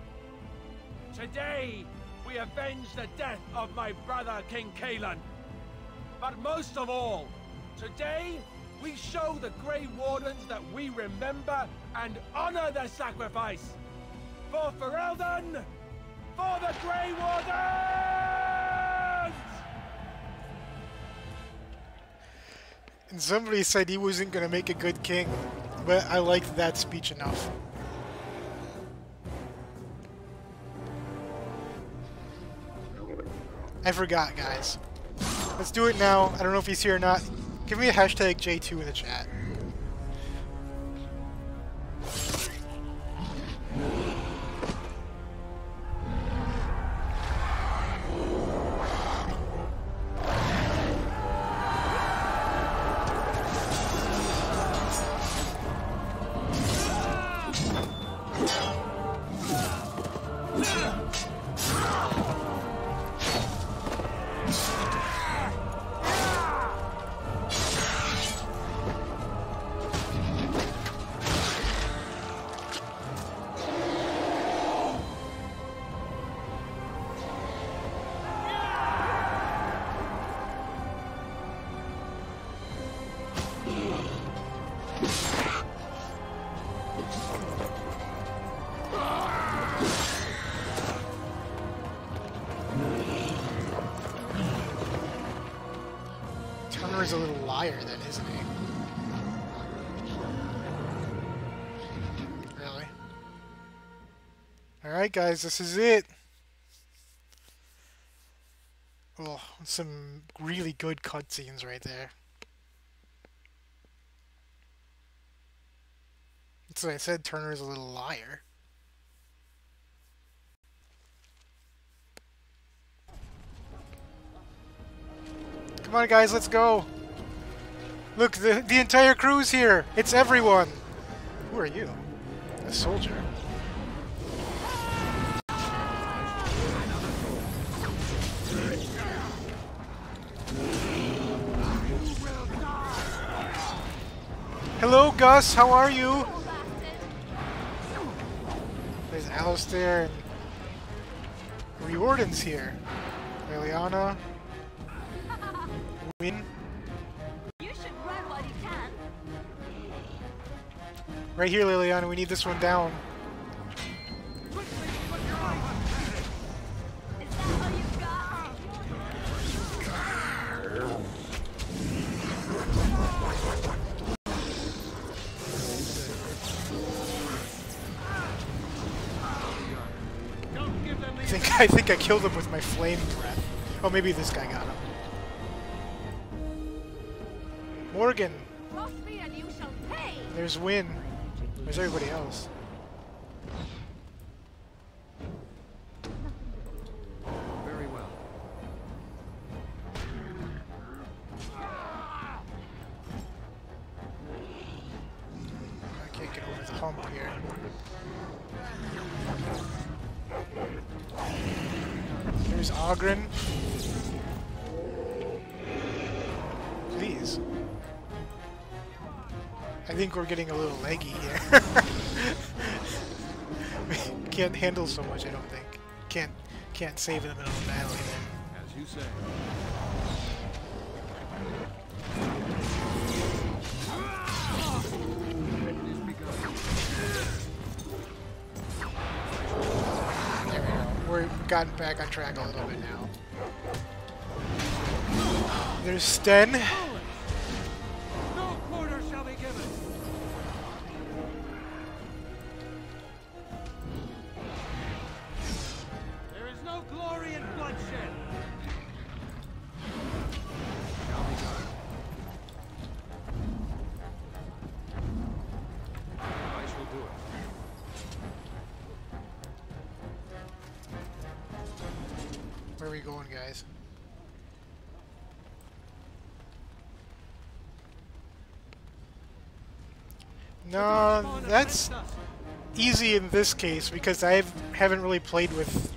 S18: Today, we avenge the death of my brother, King Kaelan. But most of all, today, we show the Grey Wardens that we remember and honor their sacrifice. For Ferelden, for the Grey Wardens!
S1: And somebody said he wasn't going to make a good king, but I liked that speech enough. I forgot, guys. Let's do it now. I don't know if he's here or not. Give me a hashtag J2 in the chat. Turner's a little liar then, isn't he? Really? Alright guys, this is it. Oh, some really good cutscenes right there. That's what I said, Turner's a little liar. Come on guys, let's go! Look, the entire crew's here! It's everyone! Who are you? A soldier. Hello Gus, how are you? There's Alistair and Riordan's here. Liliana. Win.
S3: You should run while you can.
S1: Right here, Liliana, we need this one down. I think I killed him with my flame breath. Oh, maybe this guy got him. Morgan.
S3: Cross me and you shall pay.
S1: There's Win. Where's everybody else?
S10: Very well.
S1: I can't get over the hump here. There's Ogren. Please. I think we're getting a little leggy here. We can't handle so much, I don't think. Can't save in the middle of the battle either.
S10: As you say.
S1: There we go. We've gotten back on track a little bit now. There's Sten.
S4: No quarter shall be given. There is no glory in bloodshed.
S10: I shall do it.
S1: Where are we going, guys? No, that's easy in this case because I haven't really played with.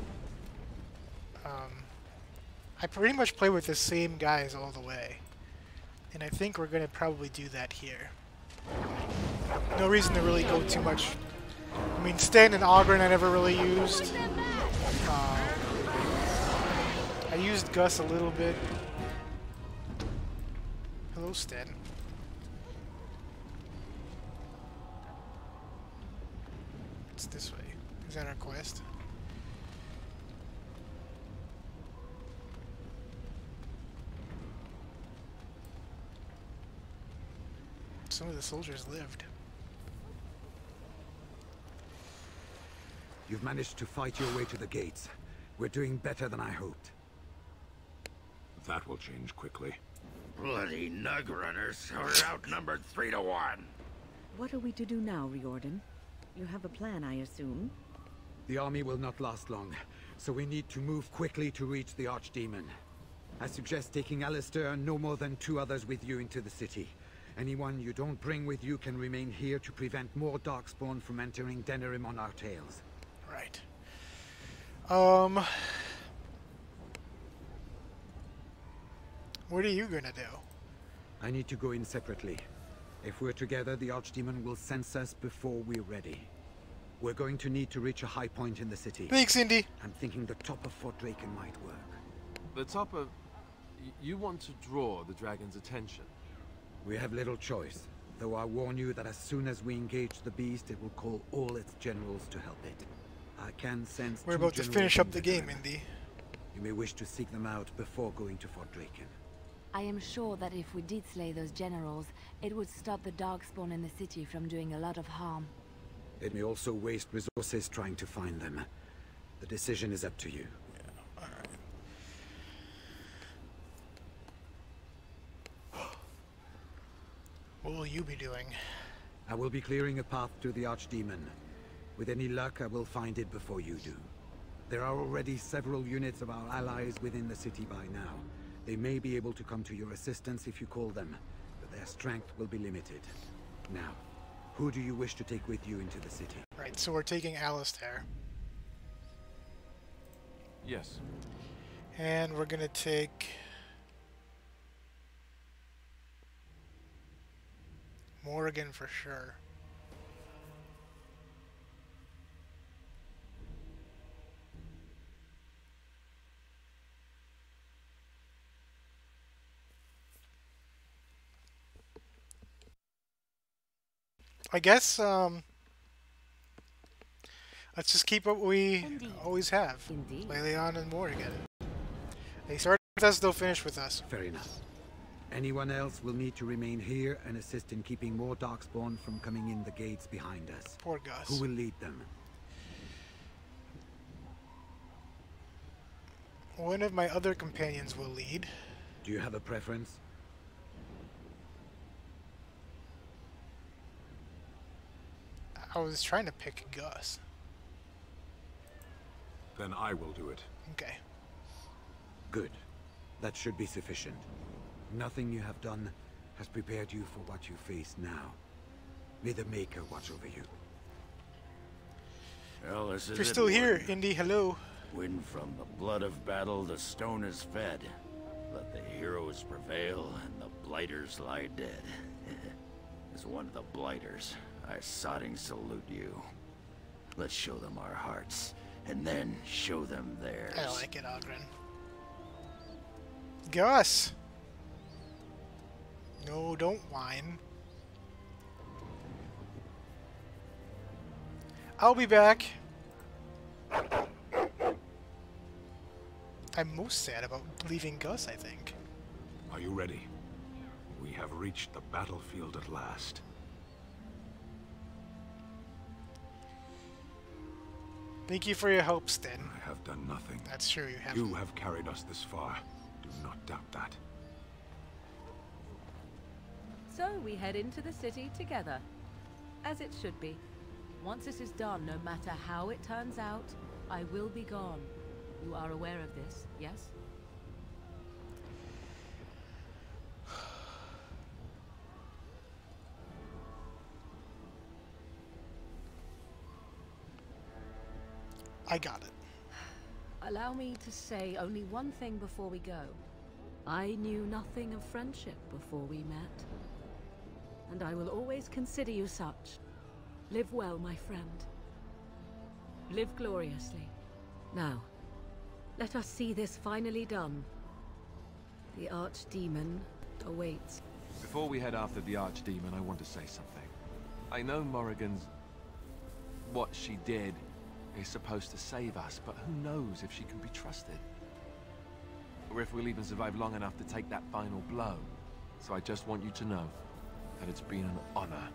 S1: I pretty much play with the same guys all the way, and I think we're gonna probably do that here. No reason to really go too much. I mean, Sten and Ogren I never really used. I used Gus a little bit. Hello, Sten. It's this way. Is that our quest? Some of the soldiers lived.
S7: You've managed to fight your way to the gates. We're doing better than I hoped.
S15: That will change quickly.
S16: Bloody nug runners. We're outnumbered 3 to 1.
S8: What are we to do now, Riordan? You have a plan, I assume?
S7: The army will not last long, so we need to move quickly to reach the Archdemon. I suggest taking Alistair and no more than 2 others with you into the city. Anyone you don't bring with you can remain here to prevent more Darkspawn from entering Denerim on our tails.
S1: Right. What are you gonna do?
S7: I need to go in separately. If we're together, the Archdemon will sense us before we're ready. We're going to need to reach a high point in the city.
S1: Thanks, Indy.
S7: I'm thinking the top of Fort Draken might work.
S2: The top of... You want to draw the dragon's attention?
S7: We have little choice, though I warn you that as soon as we engage the beast, it will call all its generals to help it. I can sense
S1: we're
S7: 2
S1: about to
S7: generals
S1: finish up
S7: in
S1: the game, Indy.
S7: You may wish to seek them out before going to Fort Draken.
S3: I am sure that if we did slay those generals, it would stop the Darkspawn in the city from doing a lot of harm.
S7: It may also waste resources trying to find them. The decision is up to you.
S1: Yeah, alright. What will you be doing?
S7: I will be clearing a path to the Archdemon. With any luck, I will find it before you do. There are already several units of our allies within the city by now. They may be able to come to your assistance if you call them, but their strength will be limited. Now, who do you wish to take with you into the city?
S1: Right, so we're taking Alistair.
S2: Yes.
S1: And we're gonna take... Morrigan for sure. I guess, let's just keep what we always have. Play Leon and Morrigan. They started with us, they'll finish with us.
S7: Fair enough. Anyone else will need to remain here and assist in keeping more Darkspawn from coming in the gates behind us.
S1: Poor Gus.
S7: Who will lead them?
S1: One of my other companions will lead.
S7: Do you have a preference?
S1: I was trying to pick Gus.
S15: Then I will do it.
S1: Okay.
S7: Good. That should be sufficient. Nothing you have done has prepared you for what you face now. May the Maker watch over you.
S19: Well, this is
S1: if you're still here, Indy, hello.
S19: When from the blood of battle the stone is fed, let the heroes prevail and the blighters lie dead. As one of the blighters, I sodding salute you. Let's show them our hearts, and then show them theirs.
S1: I like it, Ogren. Gus! No, don't whine. I'll be back. I'm most sad about leaving Gus, I think.
S15: Are you ready? We have reached the battlefield at last.
S1: Thank you for your help, Sten.
S15: I have done nothing.
S1: That's true, you have.
S15: You have carried us this far. Do not doubt that.
S9: So we head into the city together, as it should be. Once this is done, no matter how it turns out, I will be gone. You are aware of this, yes?
S1: I got it.
S9: Allow me to say only one thing before we go. I knew nothing of friendship before we met, and I will always consider you such. Live well, my friend. Live gloriously. Now, let us see this finally done. The Archdemon awaits.
S2: Before we head after the Archdemon, I want to say something. I know Morrigan's... what she did is supposed to save us, but who knows if she can be trusted? Or if we'll even survive long enough to take that final blow. So I just want you to know that it's been an honor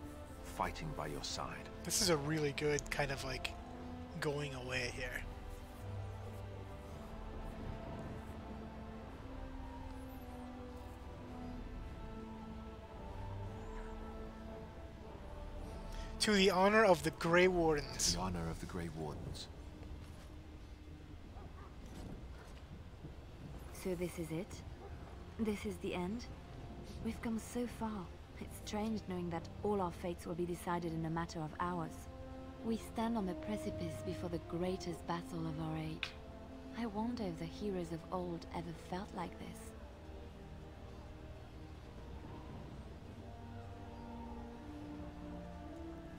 S2: fighting by your side.
S1: This is a really good kind of like going away here. To the honor of the Grey Wardens.
S2: To the honor of the Grey Wardens.
S3: So this is it? This is the end? We've come so far. It's strange knowing that all our fates will be decided in a matter of hours. We stand on the precipice before the greatest battle of our age. I wonder if the heroes of old ever felt like this.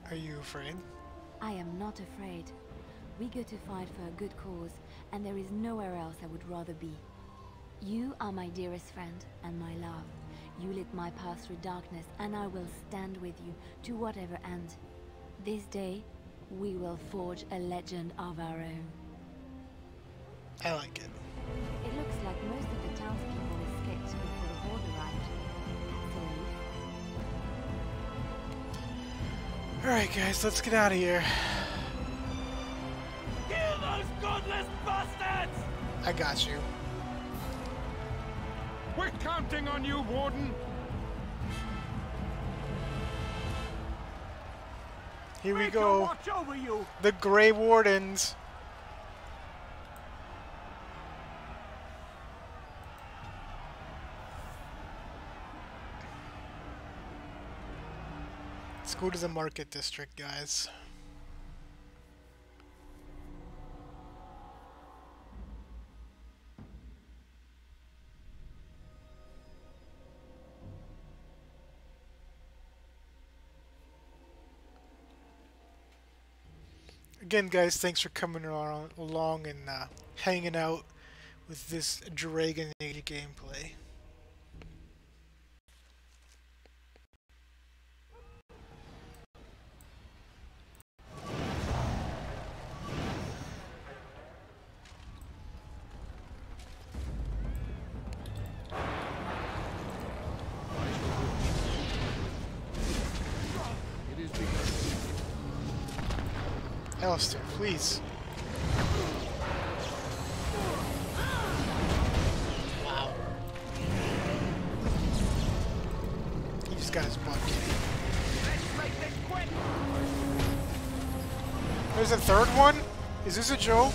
S1: Are you afraid?
S3: I am not afraid. We go to fight for a good cause, and there is nowhere else I would rather be. You are my dearest friend and my love. You lit my path through darkness, and I will stand with you to whatever end. This day, we will forge a legend of our own.
S1: I like it.
S3: It looks like most of the townspeople escaped before the Horde
S1: Alright guys, let's get out of here.
S18: Kill those godless bastards!
S1: I got you.
S13: We're counting on you, Warden.
S1: Here we go.
S4: Watch over you.
S1: The Grey Wardens. Let's go to the market district, guys. Again, guys, thanks for coming along and hanging out with this Dragon Age gameplay. Alistair, please. Wow. He just got his butt kicked. There's a third one? Is this a joke?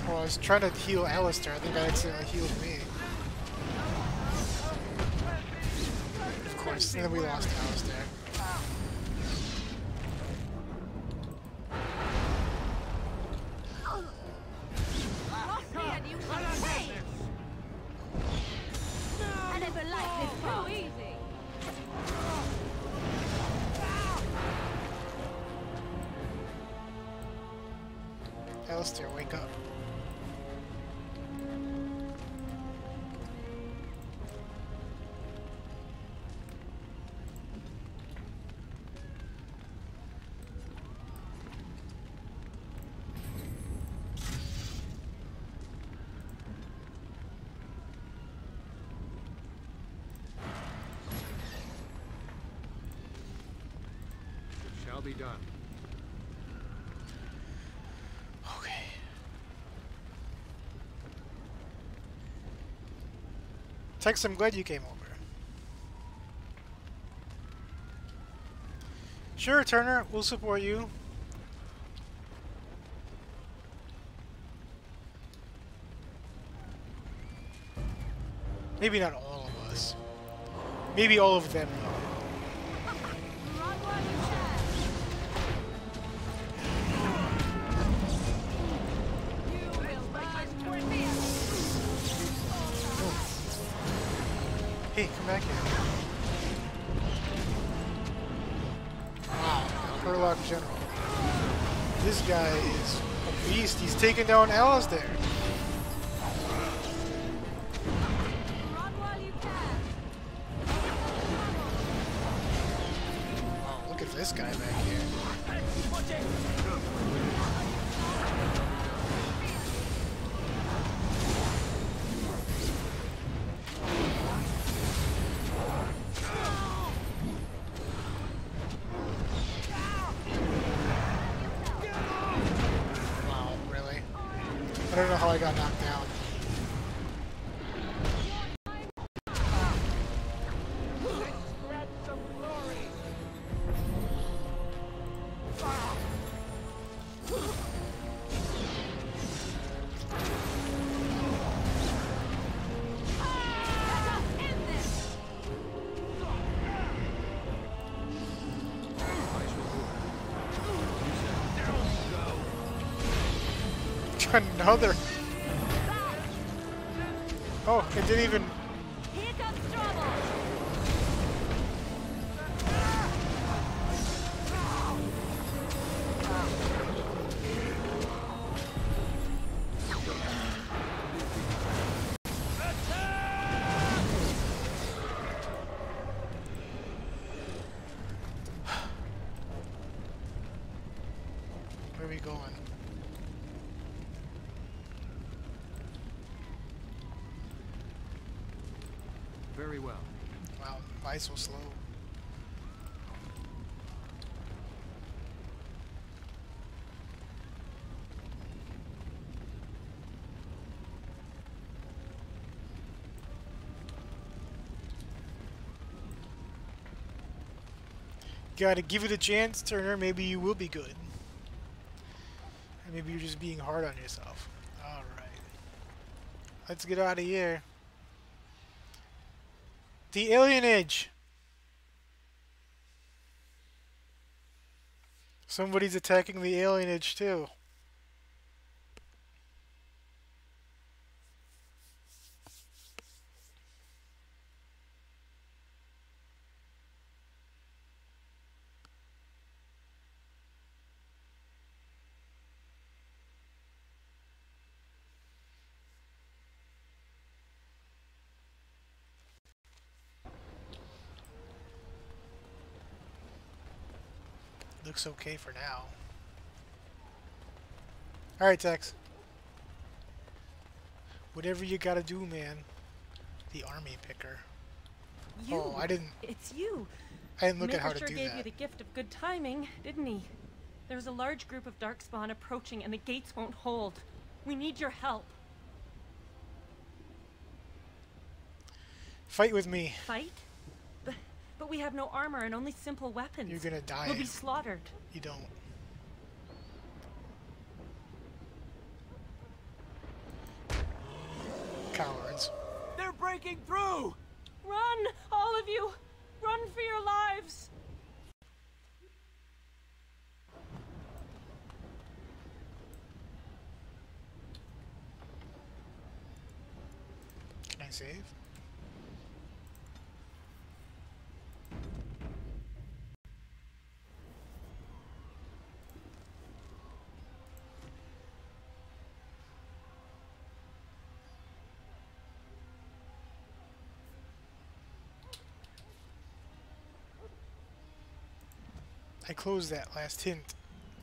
S1: I was trying to heal Alistair. I think I accidentally healed me. Of course, and then we lost Alistair.
S3: I never liked this so easy.
S1: Alistair, wake up.
S10: Shall be done.
S1: Okay. Tex, I'm glad you came over. Sure, Turner, we'll support you. Maybe not all of us. Maybe all of them, though. Hey, come back here. Wow, Kurlock General. This guy is a beast. He's taking down Alistair. Oh, look at this guy back here. I don't know how I got knocked down. Another. Oh, it didn't even.
S3: Here comes trouble.
S10: Very well.
S1: Wow, why so slow? Gotta give it a chance, Turner. Maybe you will be good. And maybe you're just being hard on yourself. Alright. Let's get out of here. The alienage! Somebody's attacking the alienage too. Looks okay for now. Alright, Tex. Whatever you gotta do, man. The army picker.
S20: You.
S1: Oh, I didn't.
S20: It's you.
S1: I didn't look at how to
S20: Maker
S1: do
S20: sure gave
S1: that.
S20: you the gift of good timing, didn't he? There's a large group of darkspawn approaching, and the gates won't hold. We need your help.
S1: Fight with me.
S20: Fight? But we have no armor and only simple weapons.
S1: You're gonna die.
S20: We'll be slaughtered.
S1: You don't. Cowards.
S18: They're breaking through!
S20: Run, all of you! Run for your lives!
S1: Can I save? I closed that last hint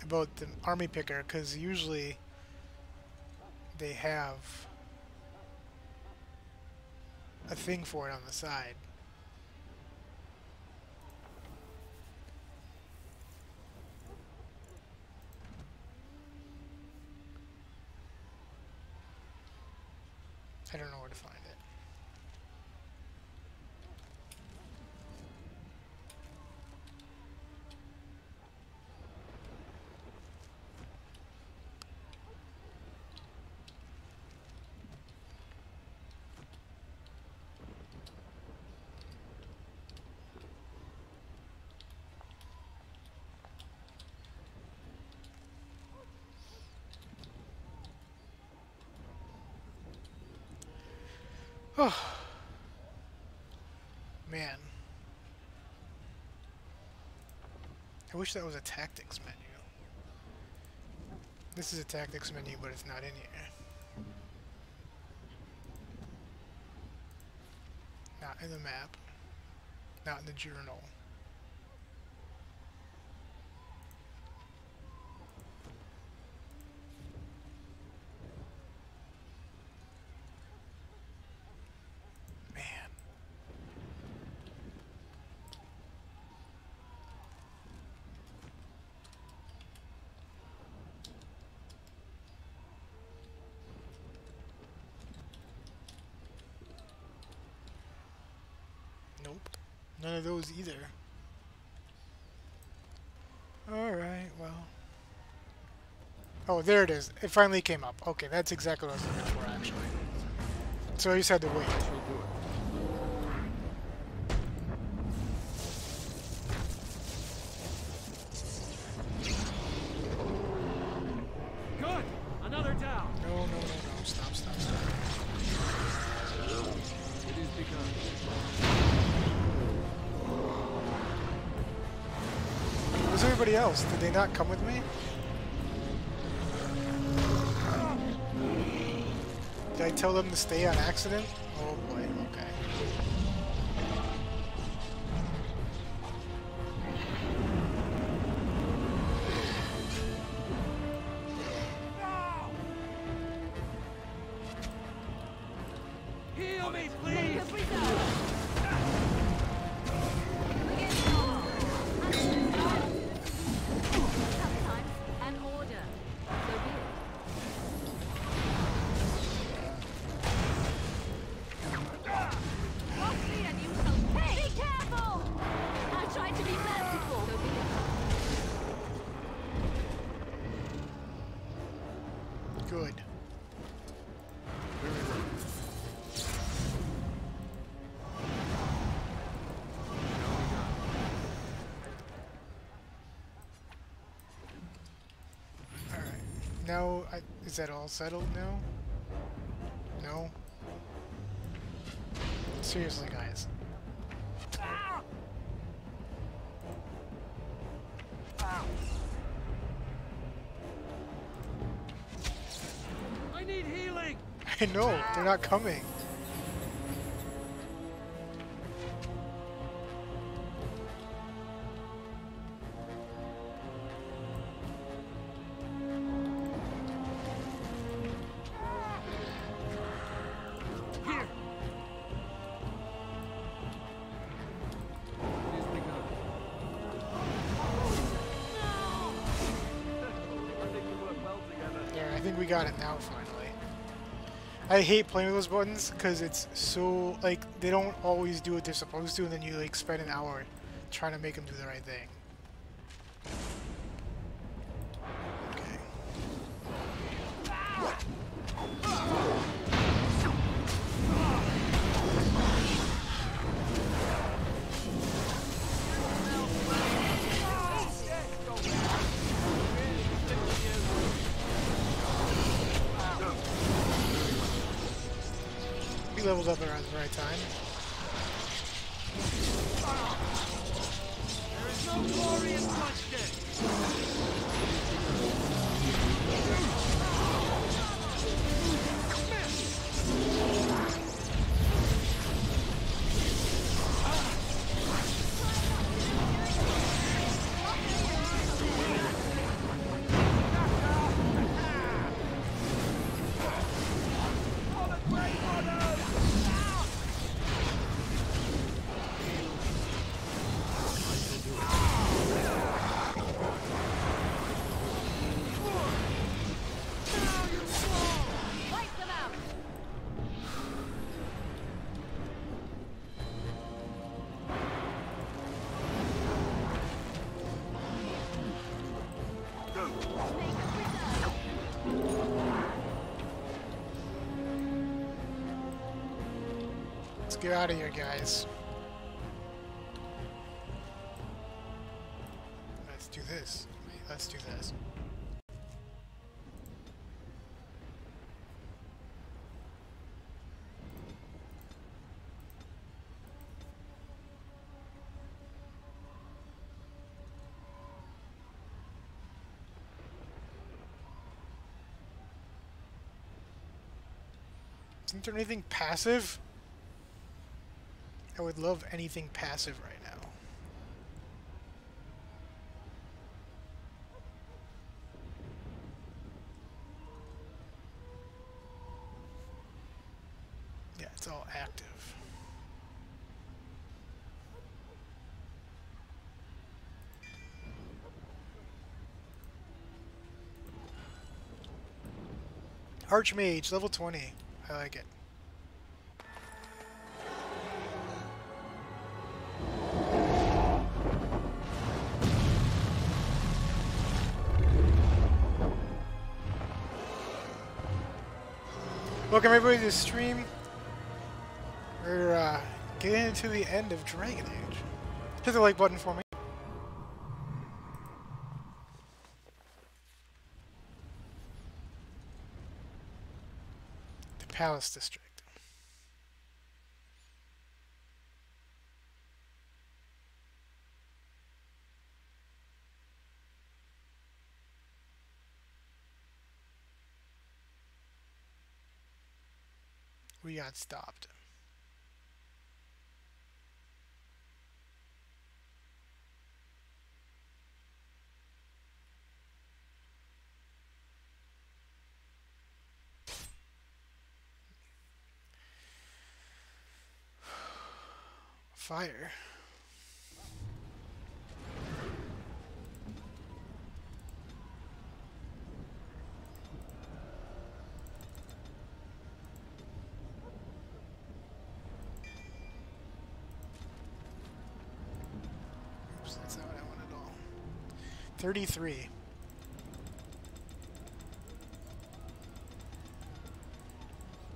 S1: about the army picker because usually they have a thing for it on the side. I don't know where to find it. Oh, man. I wish that was a tactics menu. This is a tactics menu, but it's not in here. Not in the map. Not in the journal. Nope. None of those either. Alright, well. Oh, there it is. It finally came up. Okay, that's exactly what I was looking for, actually. So I just had to wait.
S18: Good! Another down!
S1: No. Stop.
S10: It is begun.
S1: Where's everybody else? Did they not come with me? Did I tell them to stay on accident? Oh boy, okay.
S18: Heal me, please!
S1: Now, is that all settled now? No? Seriously, guys.
S18: I need healing!
S1: I know, they're not coming. I think we got it now, finally. I hate playing with those buttons because it's so, like, they don't always do what they're supposed to, and then you, like, spend an hour trying to make them do the right thing. He levels up around the right time.
S18: There is no glory in bloodshed!
S1: Let's get out of here, guys. Let's do this. Let's do this. Isn't there anything passive? I would love anything passive right now. Yeah, it's all active. Archmage, level 20. I like it. Welcome everybody to the stream. We're getting into the end of Dragon Age. Hit the like button for me. The Palace District. We got stopped. Fire. Oops, that's not what I wanted at all. 33.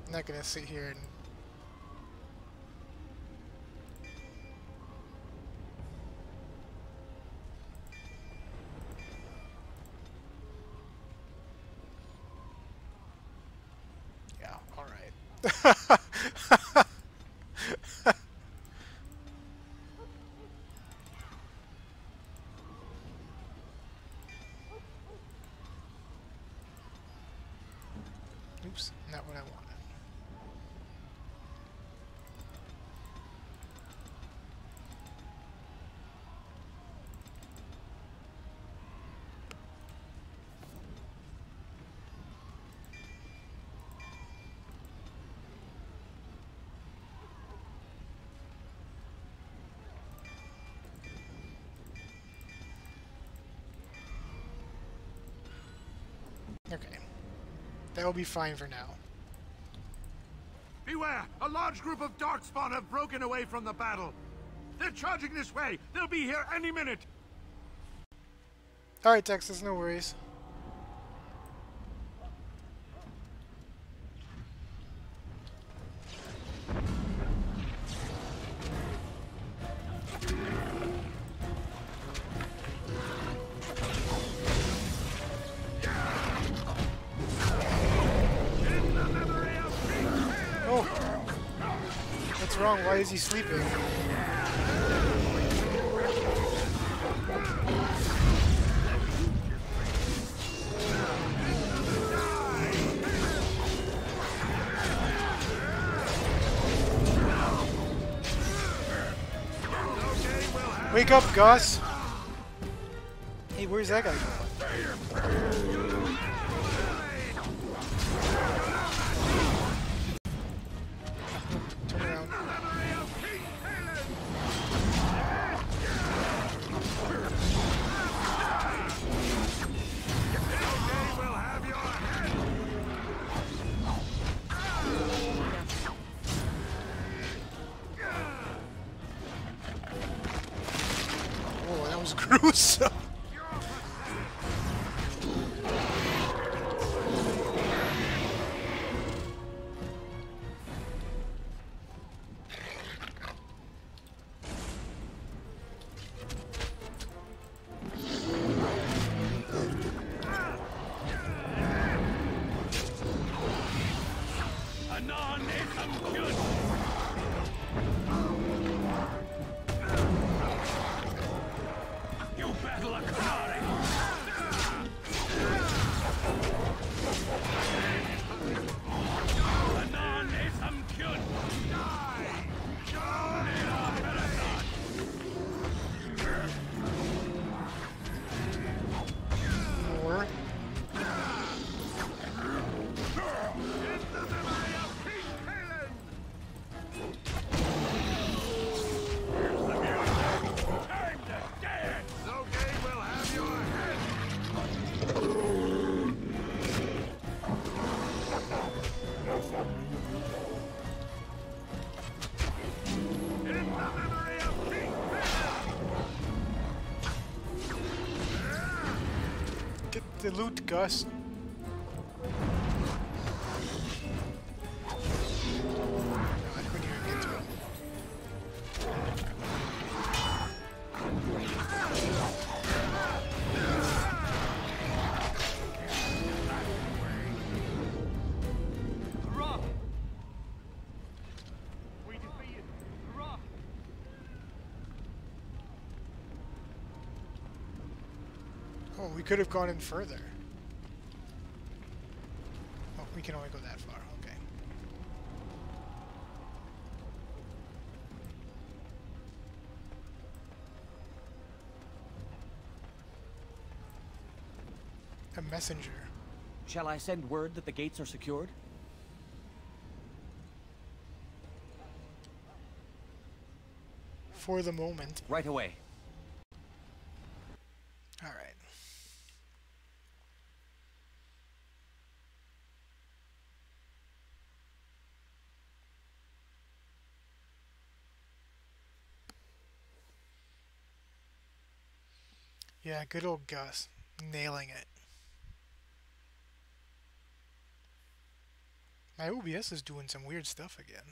S1: I'm not gonna sit here and Oops, not what I wanted. Okay. That will be fine for now.
S15: Beware! A large group of Darkspawn have broken away from the battle. They're charging this way. They'll be here any minute.
S1: Alright, Texas, no worries. Oh! What's wrong? Why is he sleeping? Wake up, Gus! Hey, where's that guy going? Turn around. Oh, that was gruesome. More. Get the loot, Gus. I couldn't even get to it.
S18: Hurrah! We defeated. Hurrah!
S1: Oh, we could have gone in further. Oh, we can only go that far. Okay. A messenger.
S21: Shall I send word that the gates are secured?
S1: For the moment.
S21: Right away.
S1: All right. Yeah, good old Gus. Nailing it. My OBS is doing some weird stuff again.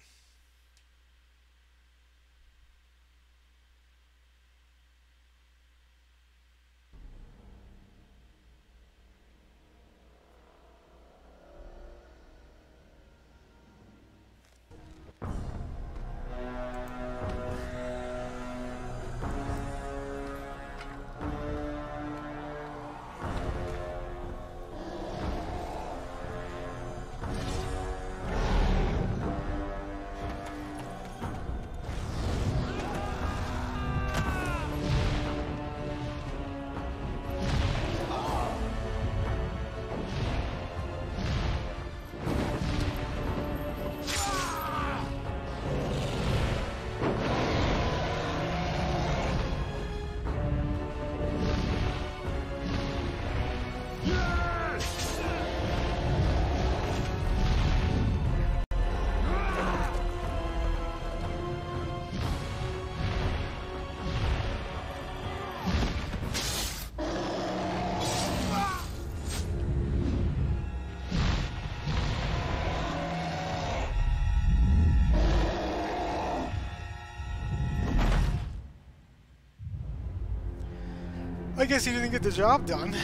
S1: I guess he didn't get the job done.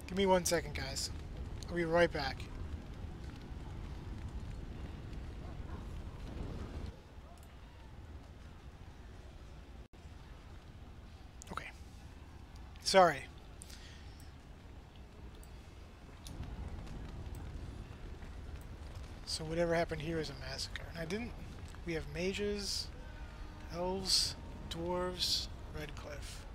S1: Give me 1 second, guys. I'll be right back. Okay. Sorry. So whatever happened here is a massacre. And I didn't... We have mages, elves, dwarves, Redcliffe.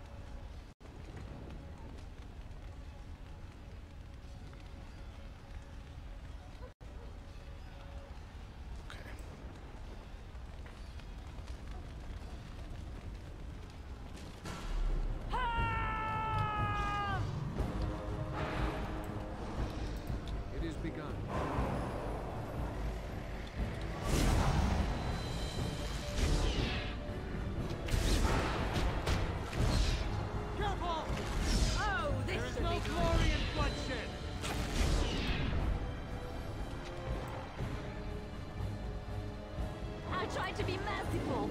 S3: To be merciful.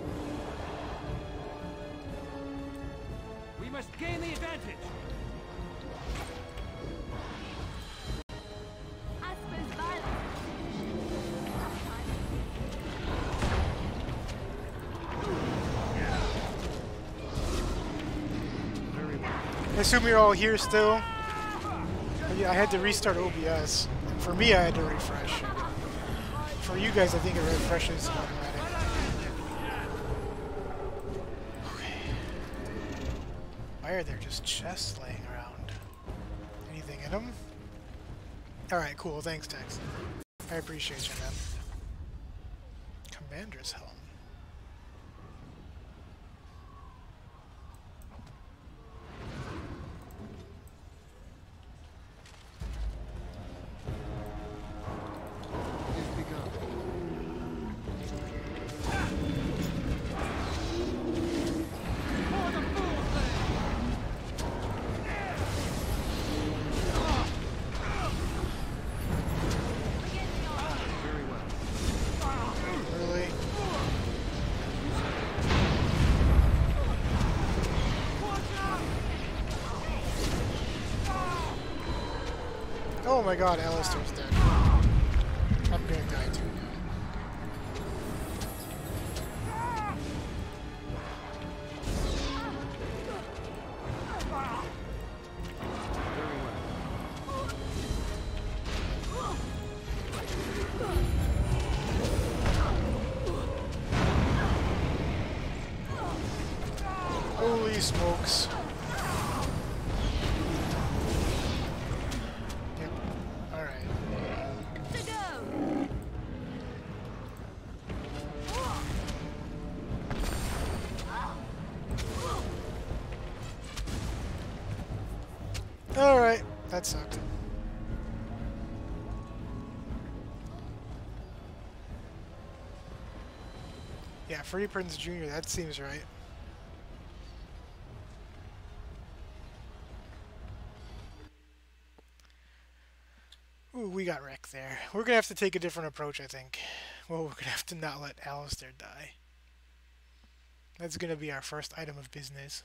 S18: We must gain the advantage.
S3: I suppose violence.
S1: I assume you're all here still. Yeah, I had to restart OBS. And for me, I had to refresh. For you guys, I think it refreshes automatically. Why are there just chests laying around? Anything in them? Alright, cool. Thanks, Tex. I appreciate you, man. Commander's helm. Oh my god, Alistair's dead. I'm gonna die too now. Holy smokes. Alright, that sucked. Yeah, Freddie Prinze Jr., that seems right. Ooh, we got wrecked there. We're gonna have to take a different approach, I think. Well, we're gonna have to not let Alistair die. That's gonna be our first item of business.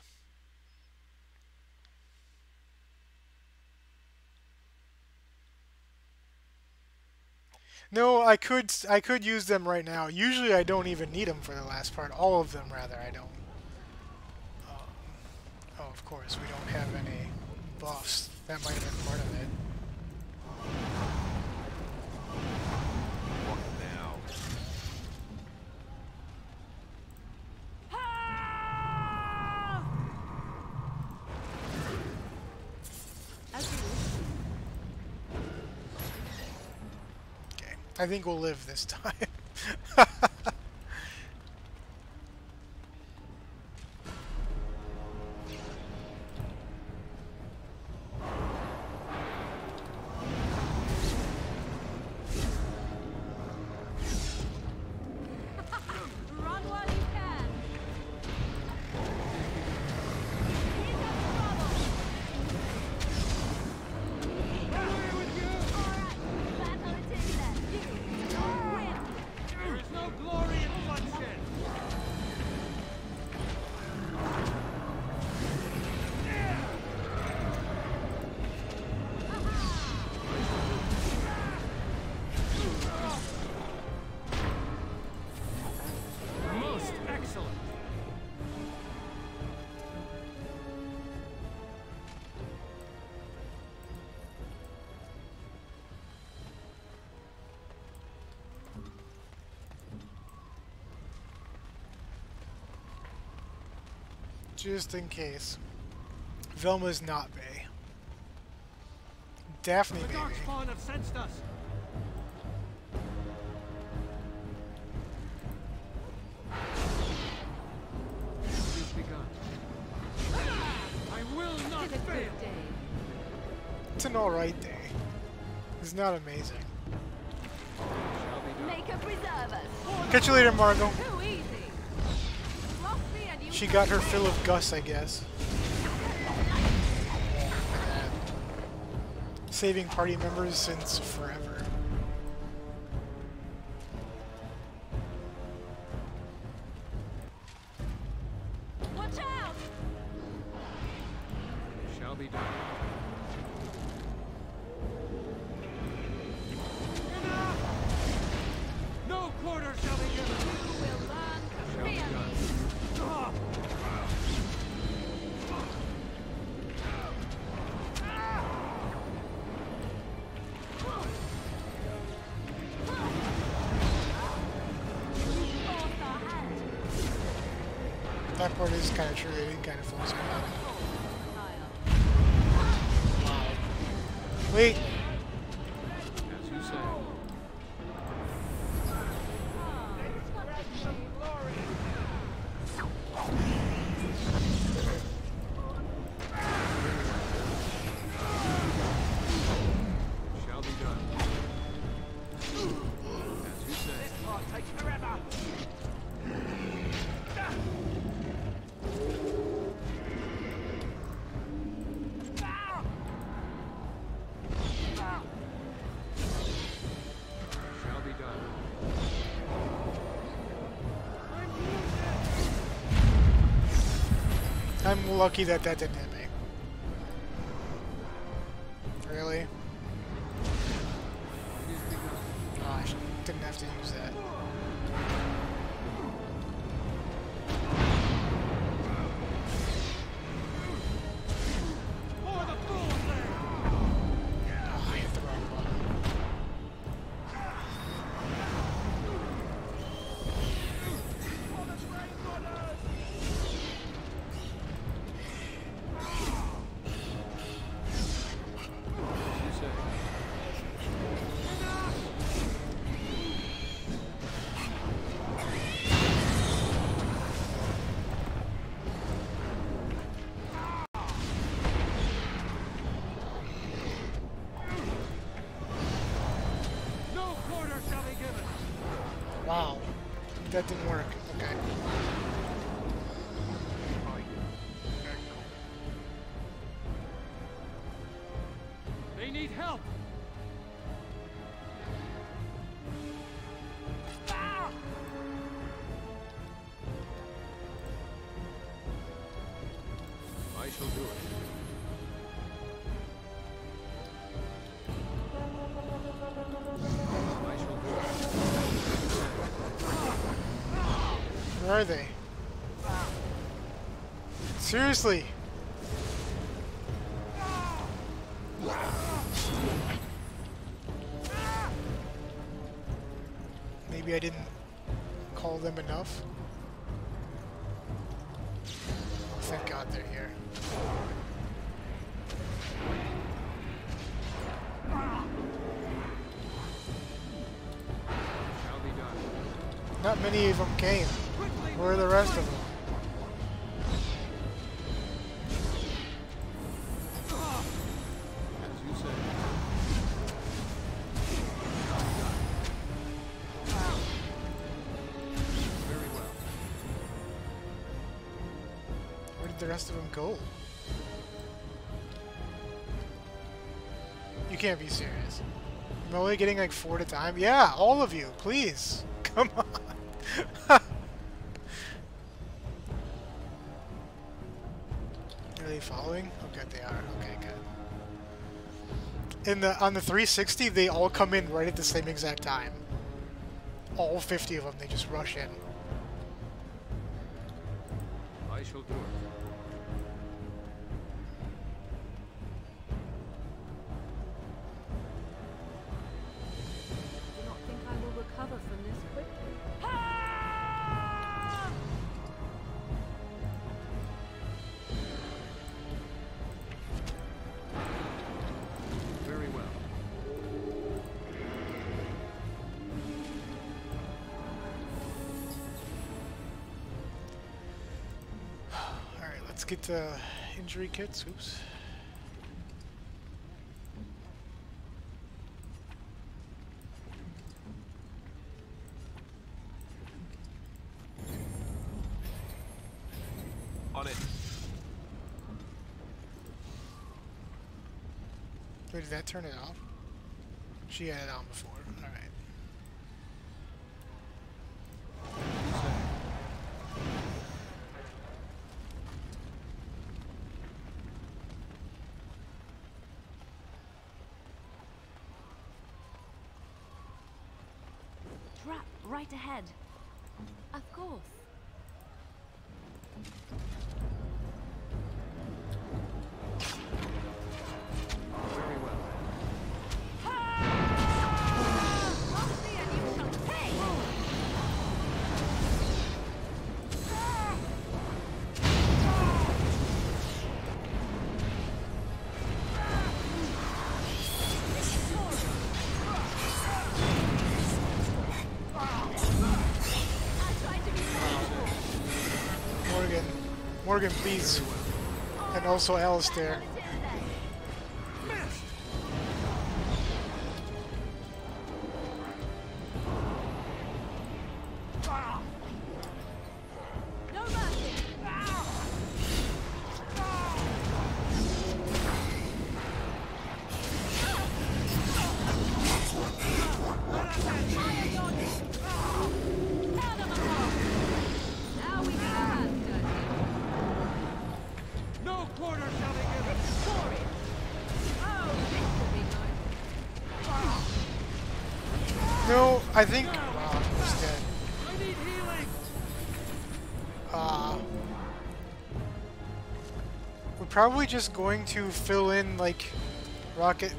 S1: No, I could use them right now. Usually I don't even need them for the last part. All of them, rather, I don't. Oh, of course, we don't have any buffs. That might have been part of it.
S2: What now?
S1: I think we'll live this time.
S3: Run while you can.
S1: Just in case. Velma's not Bay. Daphne
S4: The
S1: maybe.
S4: Darkspawn have sensed us.
S10: It's begun.
S4: I will not fail.
S1: It's an alright day. It's not amazing.
S3: Make a preserve us.
S1: Catch you later, Margot.
S3: Too easy. Fluffy and you
S1: She got her fill of Gus, I guess. Saving party members since forever.
S3: watch out.
S10: It shall be done.
S4: No quarter shall be given.
S3: You will learn Korean.
S1: That part is kind of true. They did kind of force me out. Wow. Wait.
S10: As you say. Shall be done. As you say.
S4: This part takes forever.
S10: Shall be done.
S1: I'm lucky that that didn't hit me. Really? Oh, I didn't have to use that. Oh, I hit the wrong button.
S10: As you say.
S4: No quarter shall be given.
S1: Wow. That didn't work. Okay.
S4: They need help.
S10: I shall do it. I shall do it.
S1: Where are they? Seriously? Maybe I didn't call them enough. Oh, thank God they're here.
S10: Shall be done.
S1: Not many of them came. Where are the rest of them?
S10: As you say. Very well.
S1: Where did the rest of them go? You can't be serious. I'm only getting like 4 at a time? Yeah, all of you, please. Come on. Are they following? Oh good, they are. Okay, good. On the 360, they all come in right at the same exact time. All 50 of them, they just rush in.
S10: I shall do it.
S8: I do not think I will recover from this quickly.
S1: Let's get the injury kits. Oops.
S2: On it.
S1: Wait, did that turn it off? She had it on before. Alright.
S3: Trap right ahead. Of course.
S10: Very well.
S1: Morgan, please. And also Alistair. No, I think he's dead. We're probably just going to fill in like Rocket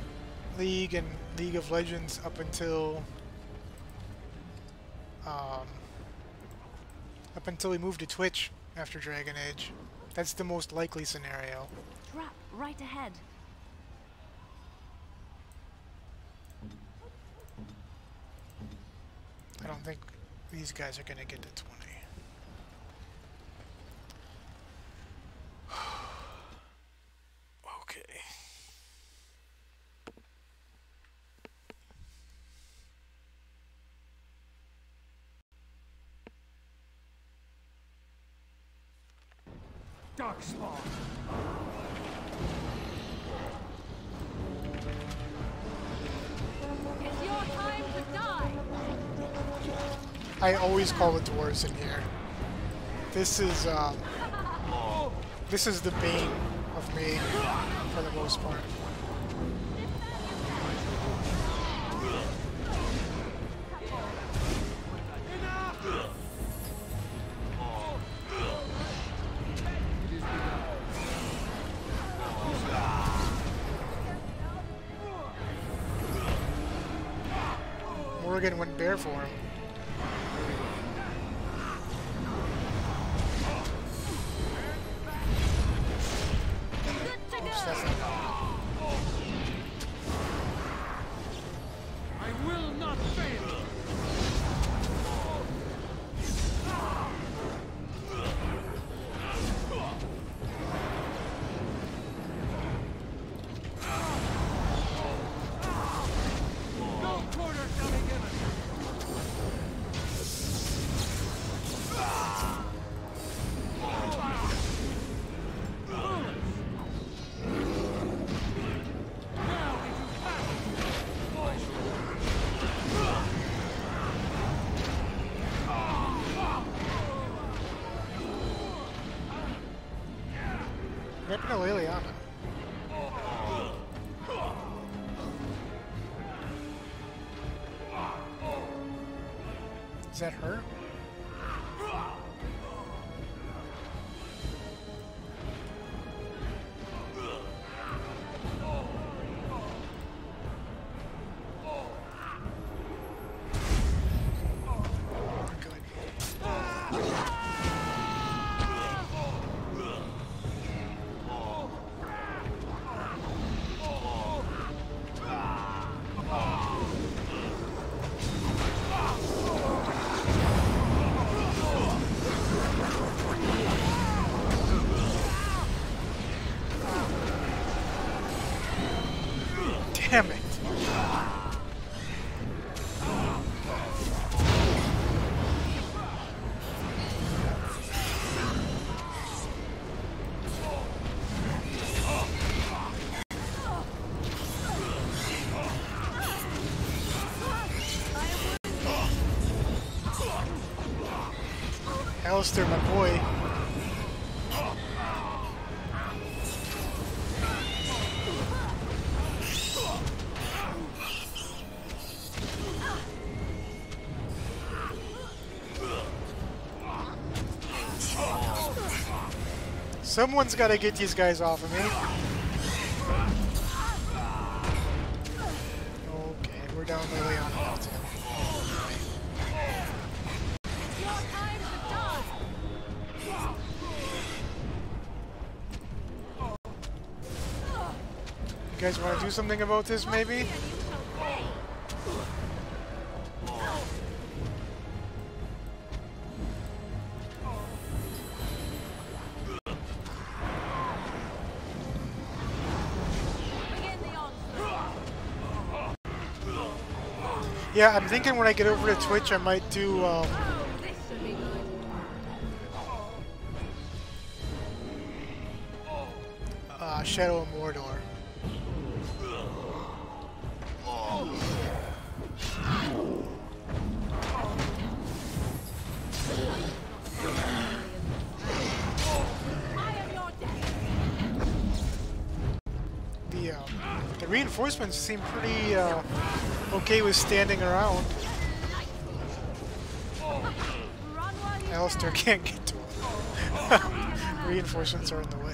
S1: League and League of Legends up until we move to Twitch after Dragon Age. That's the most likely scenario.
S3: Trap right ahead.
S1: I don't think these guys are gonna get to 20. Okay.
S13: Darkspawn.
S3: It's your time to die.
S1: I always call the dwarves in here. This is the bane of me for the most part. Morgan went bare for him. Oops, that's not
S13: I will not fail. No quarter shall be given.
S1: What happened to Liliana? Is that her? Damn it. Alistair, my boy. Someone's got to get these guys off of me. Okay, we're down the way on that. You guys want to do something about this, maybe? Yeah, I'm thinking when I get over to Twitch, I might do, Shadow of Mordor. The reinforcements seem pretty, okay with standing around. Alistair can't get to him. Reinforcements are in the way.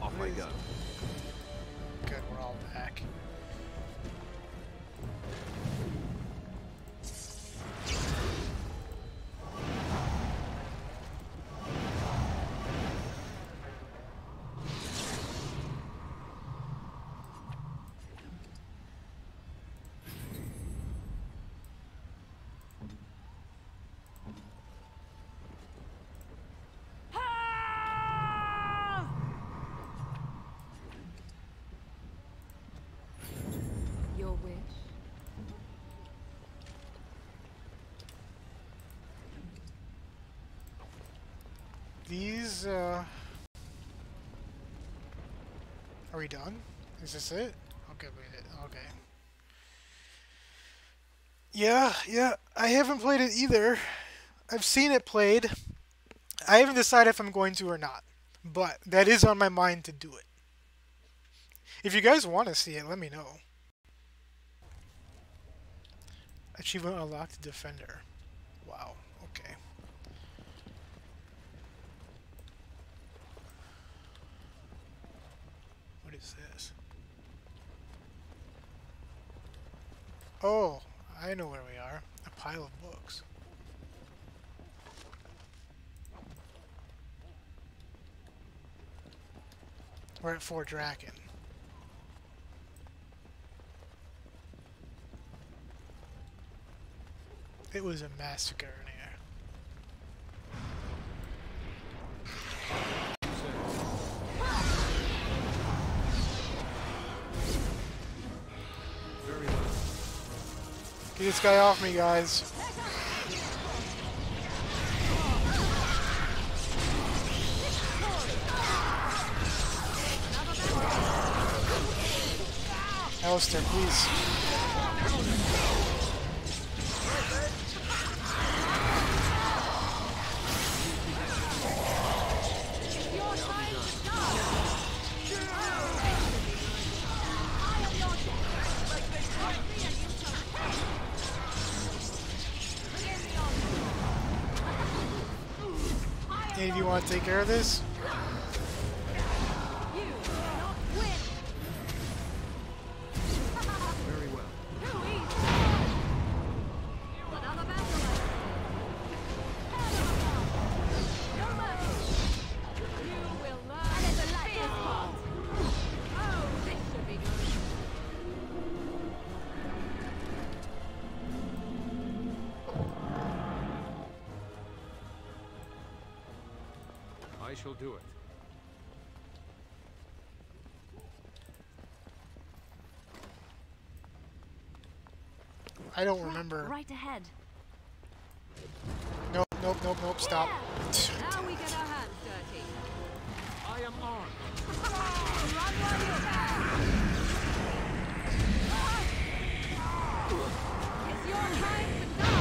S2: Off I go.
S1: Good, we're all back. These, are we done? Is this it? Okay, okay. Yeah, I haven't played it either. I've seen it played. I haven't decided if I'm going to or not, but that is on my mind to do it. If you guys want to see it, let me know. Achievement unlocked, Defender. Wow, okay. What is this? Oh, I know where we are. A pile of books. We're at Fort Draken. It was a massacre in here. Get this guy off me, guys. Alistair, please. Any of you want to take care of this?
S10: Very well. I shall do it.
S1: I don't remember.
S3: Right ahead.
S1: Nope, nope, nope, nope, stop.
S9: Now we get our hands dirty.
S18: I am armed.
S9: Run while you can. It's your time to die.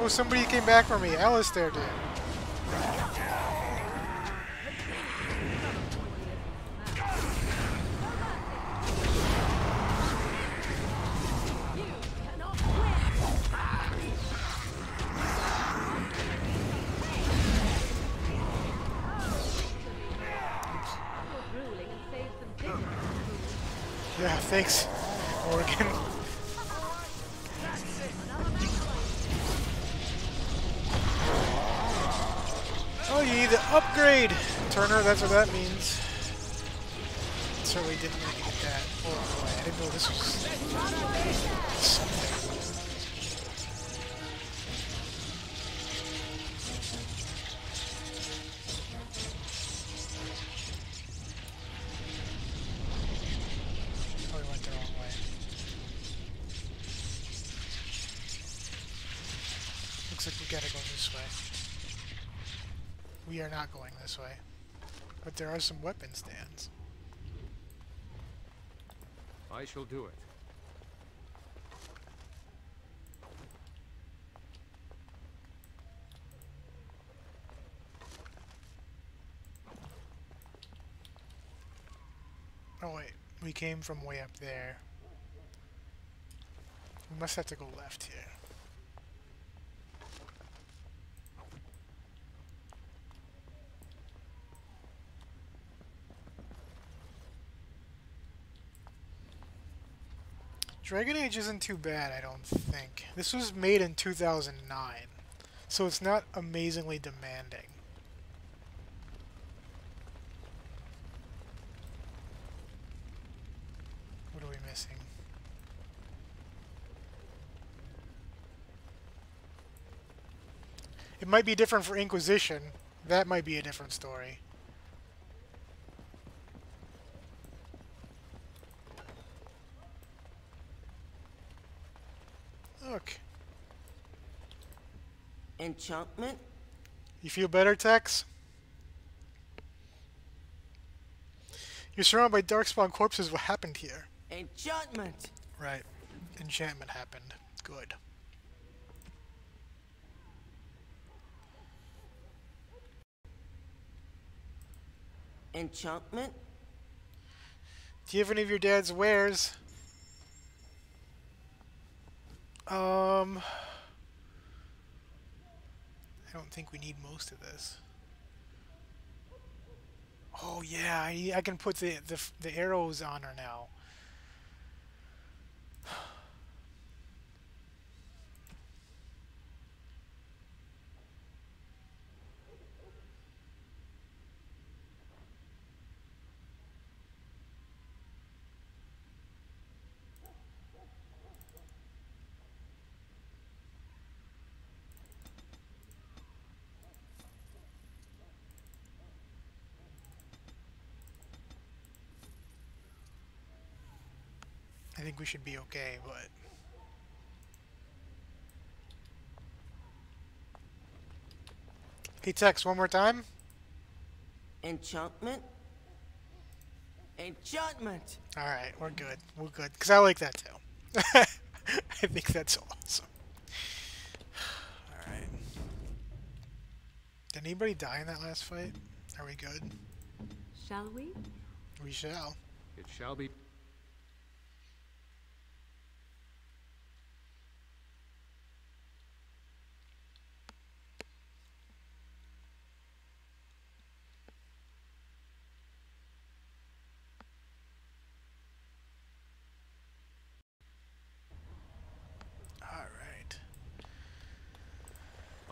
S1: Oh, somebody came back for me. Alistair did. Yeah, thanks, Morgan. Oh, you need to upgrade! Turner, that's what that means. Certainly didn't need to get that. Oh boy, I didn't know this was something. Oh, we went the wrong way. Looks like we gotta go this way. We are not going this way. But there are some weapon stands.
S10: I shall do it.
S1: Oh wait, we came from way up there. We must have to go left here. Dragon Age isn't too bad, I don't think. This was made in 2009, so it's not amazingly demanding. What are we missing? It might be different for Inquisition. That might be a different story. Look.
S12: Enchantment?
S1: You feel better, Tex? You're surrounded by darkspawn corpses. What happened here?
S12: Enchantment!
S1: Right. Enchantment happened. Good.
S12: Enchantment?
S1: Do you have any of your dad's wares? I don't think we need most of this. Oh yeah, I can put the arrows on her now. I think we should be okay, but... Hey, Tex, one more time.
S12: Enchantment? Enchantment!
S1: Alright, we're good. We're good. Because I like that too. I think that's awesome. Alright. Did anybody die in that last fight? Are we good?
S9: Shall we?
S1: We shall.
S10: It shall be.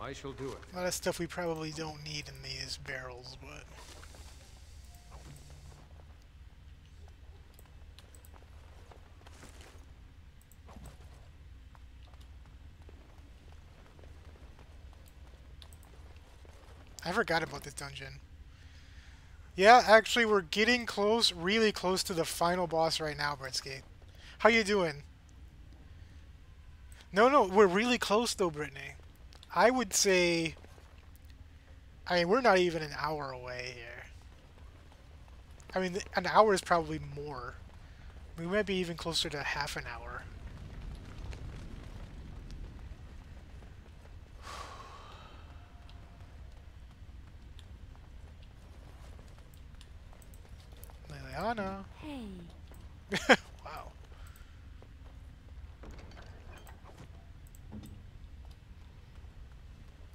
S10: I shall do it.
S1: A lot of stuff we probably don't need in these barrels, but... I forgot about this dungeon. Yeah, actually, we're getting close, really close to the final boss right now, Britsky. How you doing? No, we're really close though, Brittany. I would say... I mean, we're not even an hour away here. I mean, an hour is probably more. We might be even closer to half an hour. Liliana.
S3: Hey.
S1: Wow.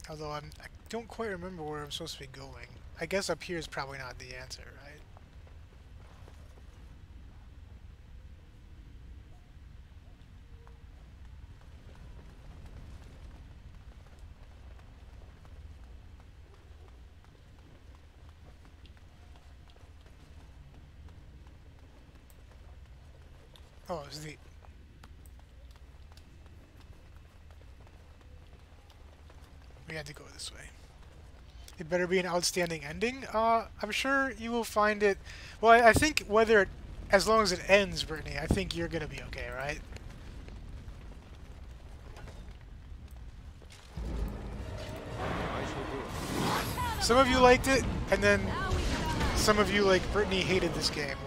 S1: Although I don't quite remember where I'm supposed to be going. I guess up here is probably not the answer, right? Oh, it's the... We had to go this way. It better be an outstanding ending. I'm sure you will find it... Well, I think whether it... As long as it ends, Brittany, I think you're gonna be okay, right? Some of you liked it, and then some of you, like Brittany, hated this game.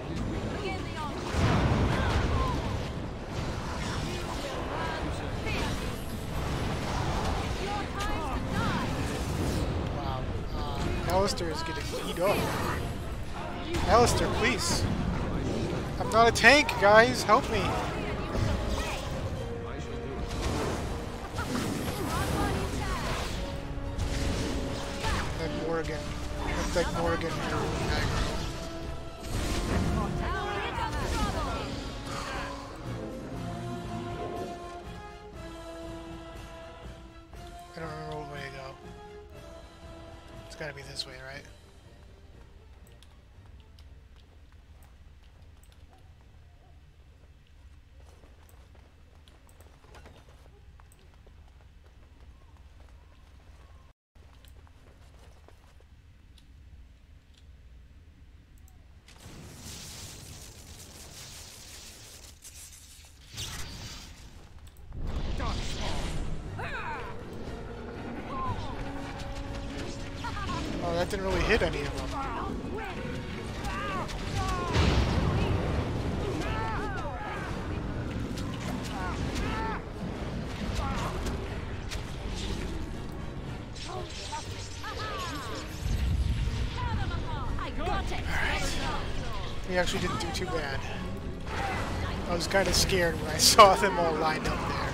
S1: Alistair is getting beat up. Alistair, please. I'm not a tank, guys. Help me. Like Morgan. Looks like Morgan. I don't remember what way to go. It's gotta be this way, right? Oh, that didn't really hit any of them. We actually didn't do too bad. I was kind of scared when I saw them all lined up there.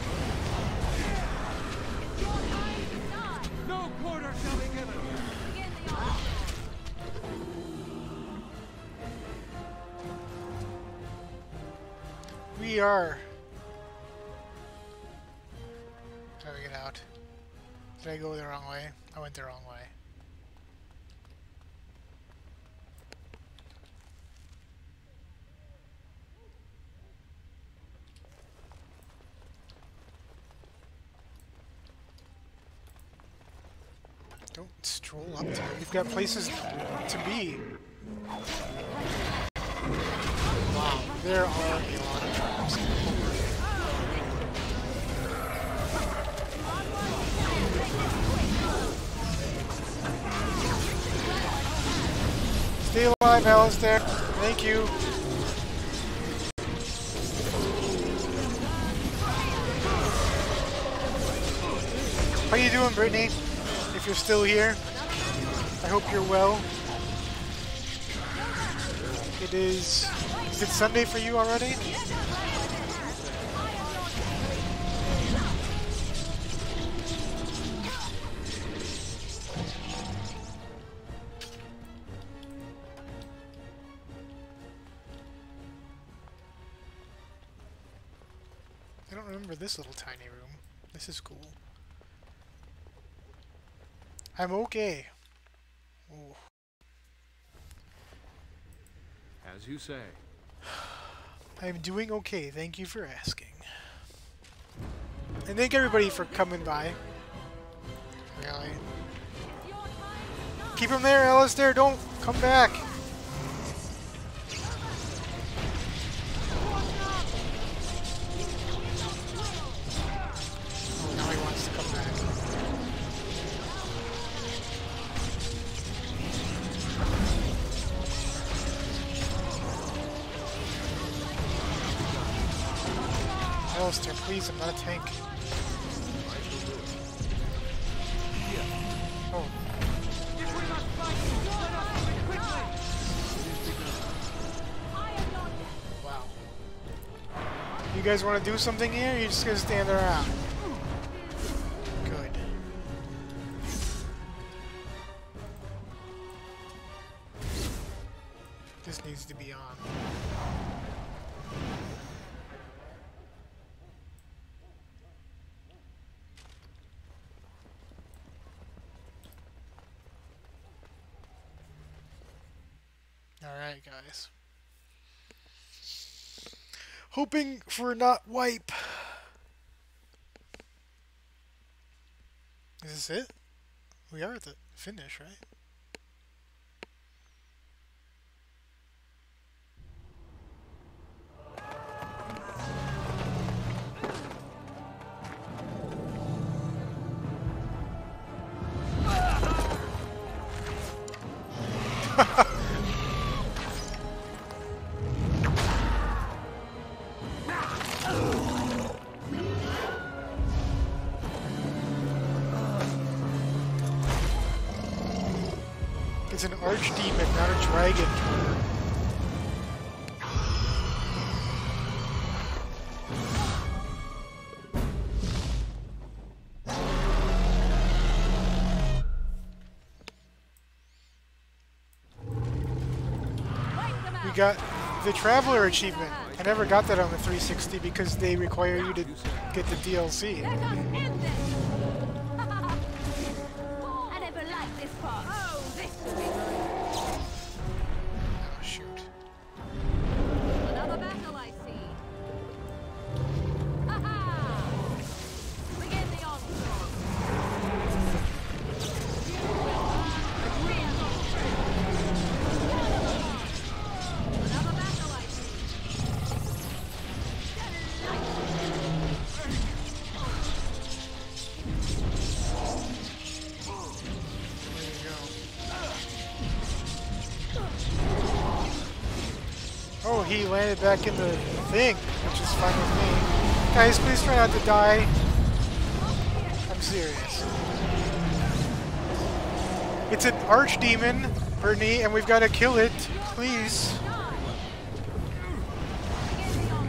S18: No quarter shall be given.
S1: We are. How do we get out? Did I go the wrong way? I went the wrong way. Don't stroll up to it. We've got places to be. Wow, there are a lot of traps. Stay alive, Alistair. Thank you. How you doing, Brittany? If you're still here, I hope you're well. Is it Sunday for you already? I don't remember this little tiny room. This is cool. I'm okay. Ooh.
S10: As you say.
S1: I'm doing okay. Thank you for asking. And thank everybody for coming by. Really. Keep him there, Alistair. Don't come back. Oh, now he wants to come back. Alistair, please, I'm not a tank. Oh. Wow. You guys want to do something here? You're just gonna stand around. Good. This needs to be on. Alright, guys. Hoping for not wipe. Is this it? We are at the finish, right? It's an archdemon, not a dragon. We got the Traveler achievement. I never got that on the 360 because they require you to get the DLC. Oh, he landed back in the thing, which is fine with me. Guys, please try not to die. I'm serious. It's an archdemon, Brittany, and we've got to kill it. Please.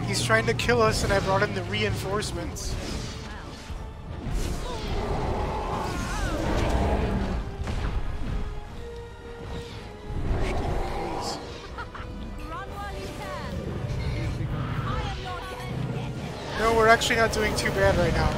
S1: He's trying to kill us, and I brought in the reinforcements. No, we're actually not doing too bad right now.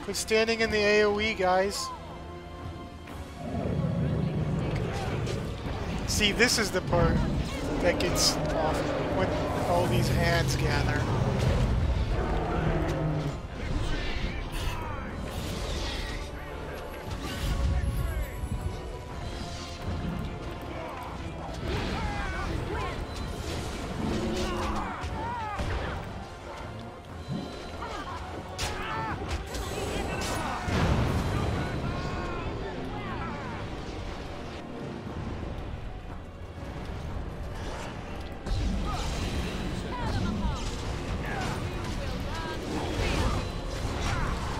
S1: Quit standing in the AoE, guys. See, this is the part that gets awful when all these ads gather.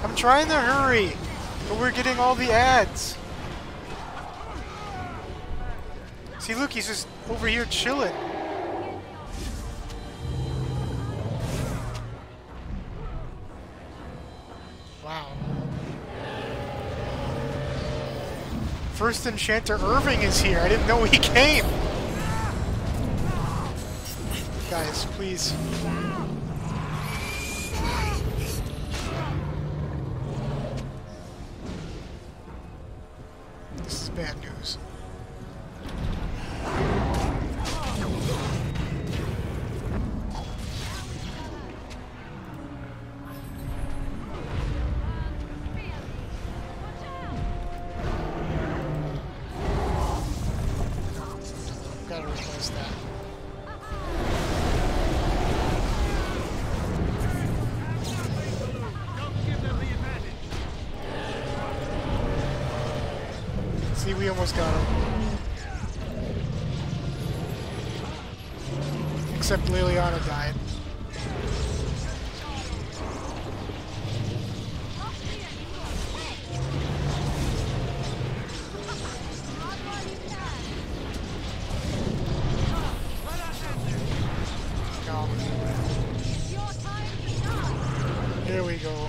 S1: I'm trying to hurry, but we're getting all the ads. See, look, he's just over here chilling. Wow. First Enchanter Irving is here. I didn't know he came. Guys, please. This is bad news. Gotta replace that. See, we almost got him. Except Liliana died. No. Here we go.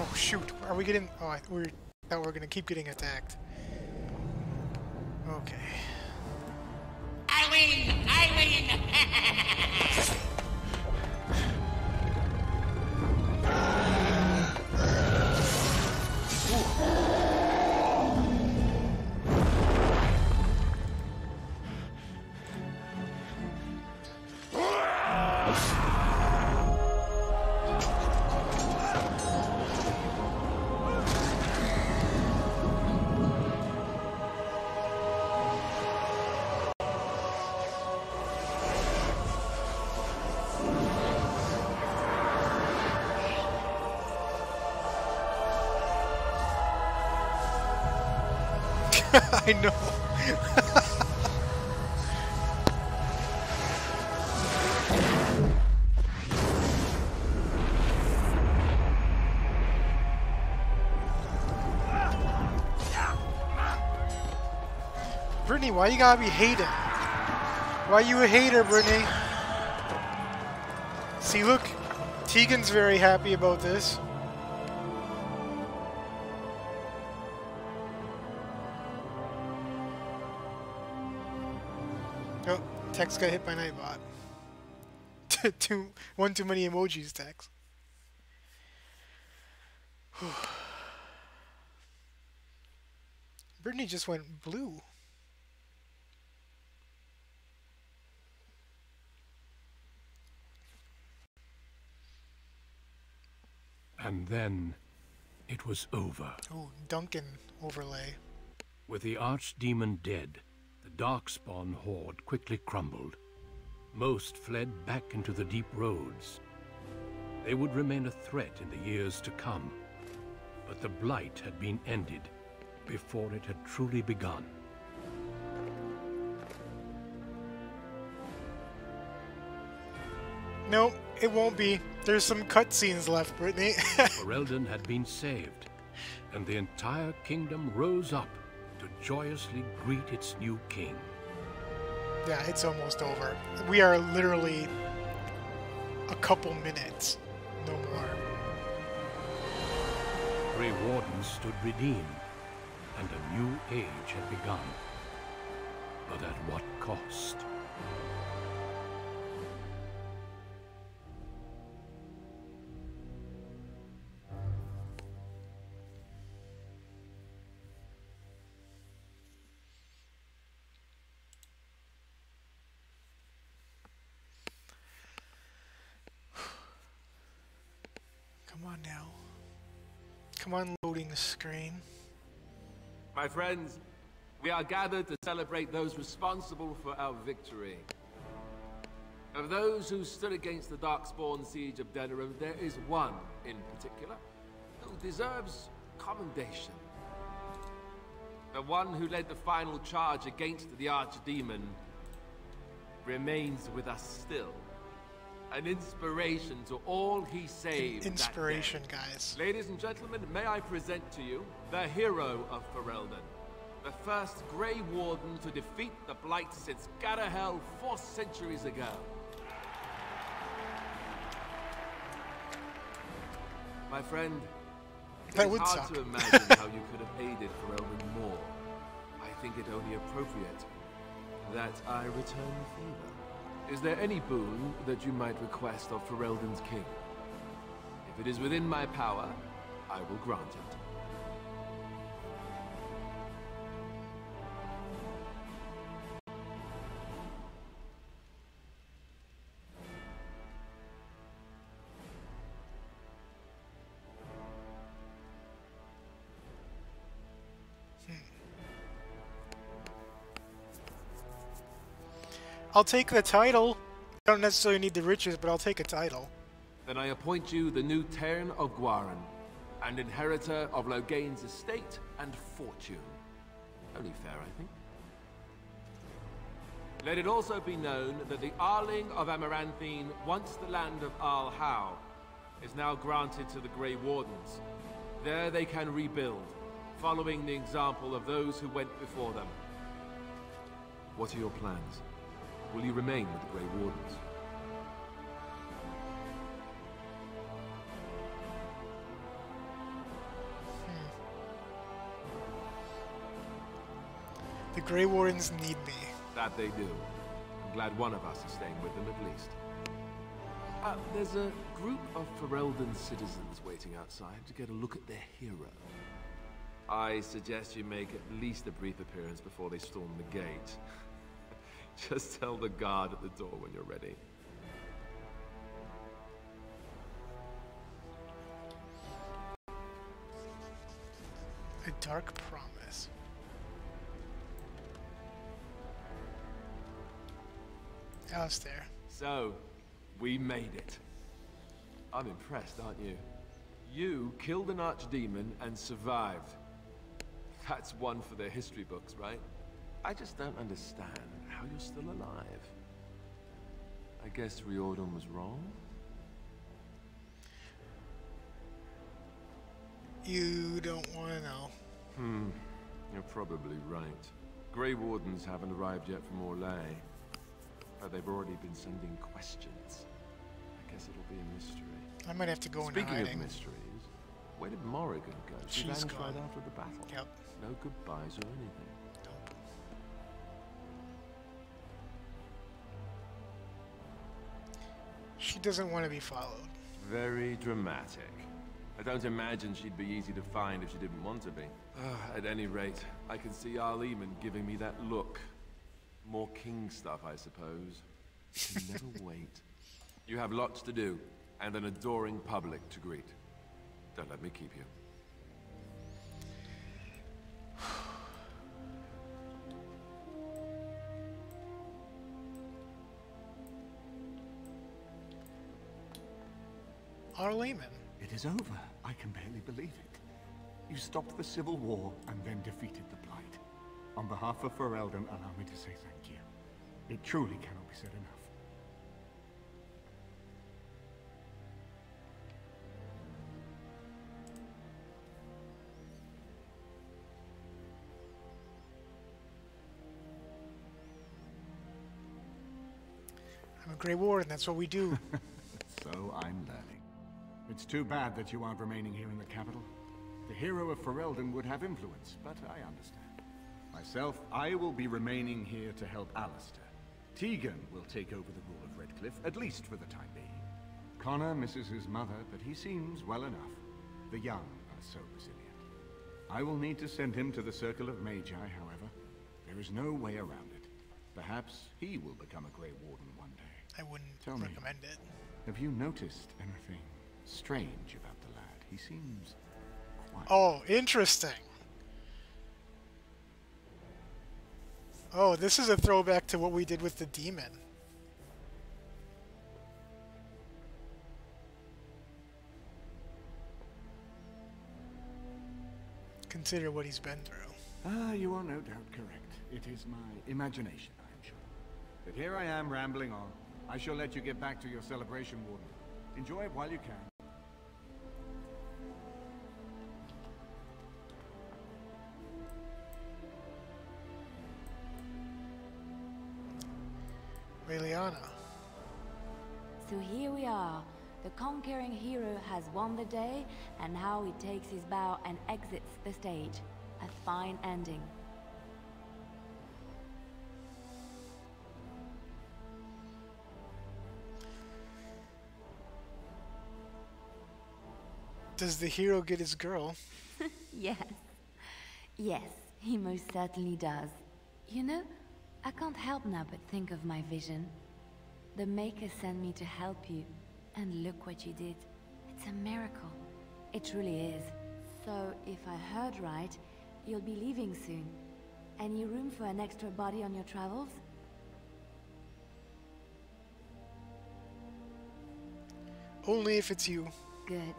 S1: Oh shoot, are we getting... Oh, we thought we were gonna keep getting attacked. Okay.
S5: I win! I win!
S1: I know. Brittany, why you gotta be hating? Why you a hater, Brittany? See, look, Tegan's very happy about this. Oh, Tex got hit by Nightbot. One too many emojis, Tex. Brittany just went blue.
S10: And then it was over.
S1: Oh, Duncan overlay.
S10: With the archdemon dead, the Darkspawn horde quickly crumbled. Most fled back into the deep roads. They would remain a threat in the years to come. But the blight had been ended before it had truly begun.
S1: No, it won't be. There's some cutscenes left, Brittany.
S10: Ferelden had been saved, and the entire kingdom rose up to joyously greet its new king.
S1: Yeah, it's almost over. We are literally a couple minutes, no more.
S10: Grey Wardens stood redeemed, and a new age had begun. But at what cost?
S1: Come on now. Come on, loading screen.
S2: My friends, we are gathered to celebrate those responsible for our victory. Of those who stood against the Darkspawn siege of Denerim, there is one in particular who deserves commendation. The one who led the final charge against the Archdemon remains with us still. An inspiration to all he saved.
S1: Inspiration,
S2: that day.
S1: guys.
S2: Ladies and gentlemen, may I present to you the hero of Ferelden, the first Grey Warden to defeat the Blight since Garahel 4 centuries ago. My friend,
S1: That
S2: it's
S1: would
S2: hard
S1: suck.
S2: to imagine how you could have aided Ferelden more. I think it only appropriate that I return the favor. Is there any boon that you might request of Ferelden's king? If it is within my power, I will grant it.
S1: I'll take the title. I don't necessarily need the riches, but I'll take a title.
S2: Then I appoint you the new Tairn of Gwaran, and inheritor of Logain's estate and fortune. Only fair, I think. Let it also be known that the Arling of Amaranthine, once the land of Arl Howe, is now granted to the Grey Wardens. There they can rebuild, following the example of those who went before them. What are your plans? Will you remain with the Grey Wardens?
S1: The Grey Wardens need me.
S2: That they do. I'm glad one of us is staying with them at least. There's a group of Ferelden citizens waiting outside to get a look at their hero. I suggest you make at least a brief appearance before they storm the gate. Just tell the guard at the door when you're ready.
S1: A dark promise. Alistair.
S2: So, we made it. I'm impressed, aren't you? You killed an archdemon and survived. That's one for their history books, right? I just don't understand how you're still alive. I guess Riordan was wrong?
S1: You don't want to know.
S2: You're probably right. Grey Wardens haven't arrived yet from Orlais. But they've already been sending questions. I guess it'll be a mystery.
S1: I might have to go into hiding.
S2: Speaking of mysteries, where did Morrigan go? She
S1: She's
S2: vanished
S1: gone.
S2: right after the battle.
S1: Yep.
S2: No goodbyes or anything.
S1: She doesn't want to be followed.
S2: Very dramatic. I don't imagine she'd be easy to find if she didn't want to be. At any rate, I can see Arleman giving me that look. More king stuff, I suppose. You can never wait. You have lots to do, and an adoring public to greet. Don't let me keep you.
S1: Arleman.
S6: It is over. I can barely believe it. You stopped the Civil War and then defeated the Blight. On behalf of Ferelden, allow me to say thank you. It truly cannot be said enough.
S1: I'm a Grey Warden, that's what we do.
S6: So I'm learning. It's too bad that you aren't remaining here in the capital. The hero of Ferelden would have influence, but I understand. Myself, I will be remaining here to help Alistair. Tegan will take over the rule of Redcliffe, at least for the time being. Connor misses his mother, but he seems well enough. The young are so resilient. I will need to send him to the Circle of Magi, however. There is no way around it. Perhaps he will become a Grey Warden one day.
S1: I wouldn't
S6: Tell me,
S1: recommend it.
S6: have you noticed anything strange about the lad? He seems quiet.
S1: Oh, interesting. Oh, this is a throwback to what we did with the demon. Consider what he's been through.
S6: Ah, you are no doubt correct. It is my imagination, I am sure. But here I am rambling on. I shall let you get back to your celebration, Warden. Enjoy it while you can.
S1: Raeliana.
S3: So here we are, The conquering hero has won the day, and now he takes his bow and exits the stage. A fine ending.
S1: Does the hero get his girl?
S3: Yes. Yes, he most certainly does. You know, I can't help now but think of my vision. The Maker sent me to help you, and look what you did. It's a miracle. It truly is. So, if I heard right, you'll be leaving soon. Any room for an extra body on your travels?
S1: Only if it's you.
S3: Good.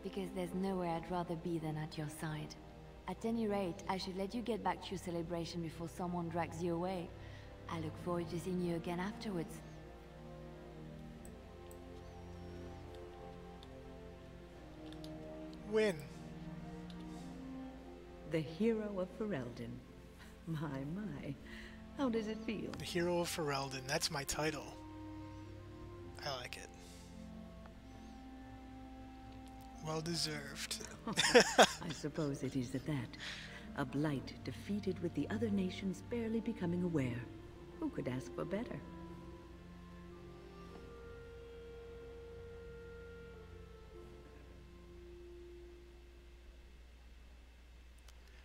S3: Because there's nowhere I'd rather be than at your side. At any rate, I should let you get back to your celebration before someone drags you away. I look forward to seeing you again afterwards.
S1: When?
S8: The hero of Ferelden. My. How does it feel?
S1: The hero of Ferelden. That's my title. I like it. Well deserved.
S8: I suppose it is at that. A blight defeated with the other nations barely becoming aware. Who could ask for better?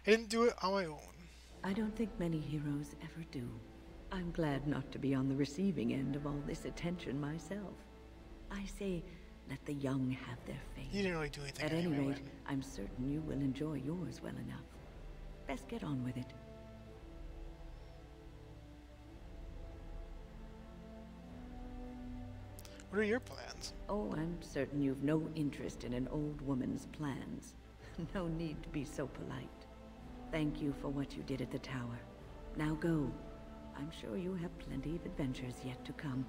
S1: I didn't do it on my own.
S8: I don't think many heroes ever do. I'm glad not to be on the receiving end of all this attention myself. I say, let the young have their fate.
S1: You didn't really do anything.
S8: At any
S1: anyway,
S8: rate, I'm certain you will enjoy yours well enough. Best get on with it.
S1: What are your plans?
S8: Oh, I'm certain you've no interest in an old woman's plans. No need to be so polite. Thank you for what you did at the tower. Now go. I'm sure you have plenty of adventures yet to come.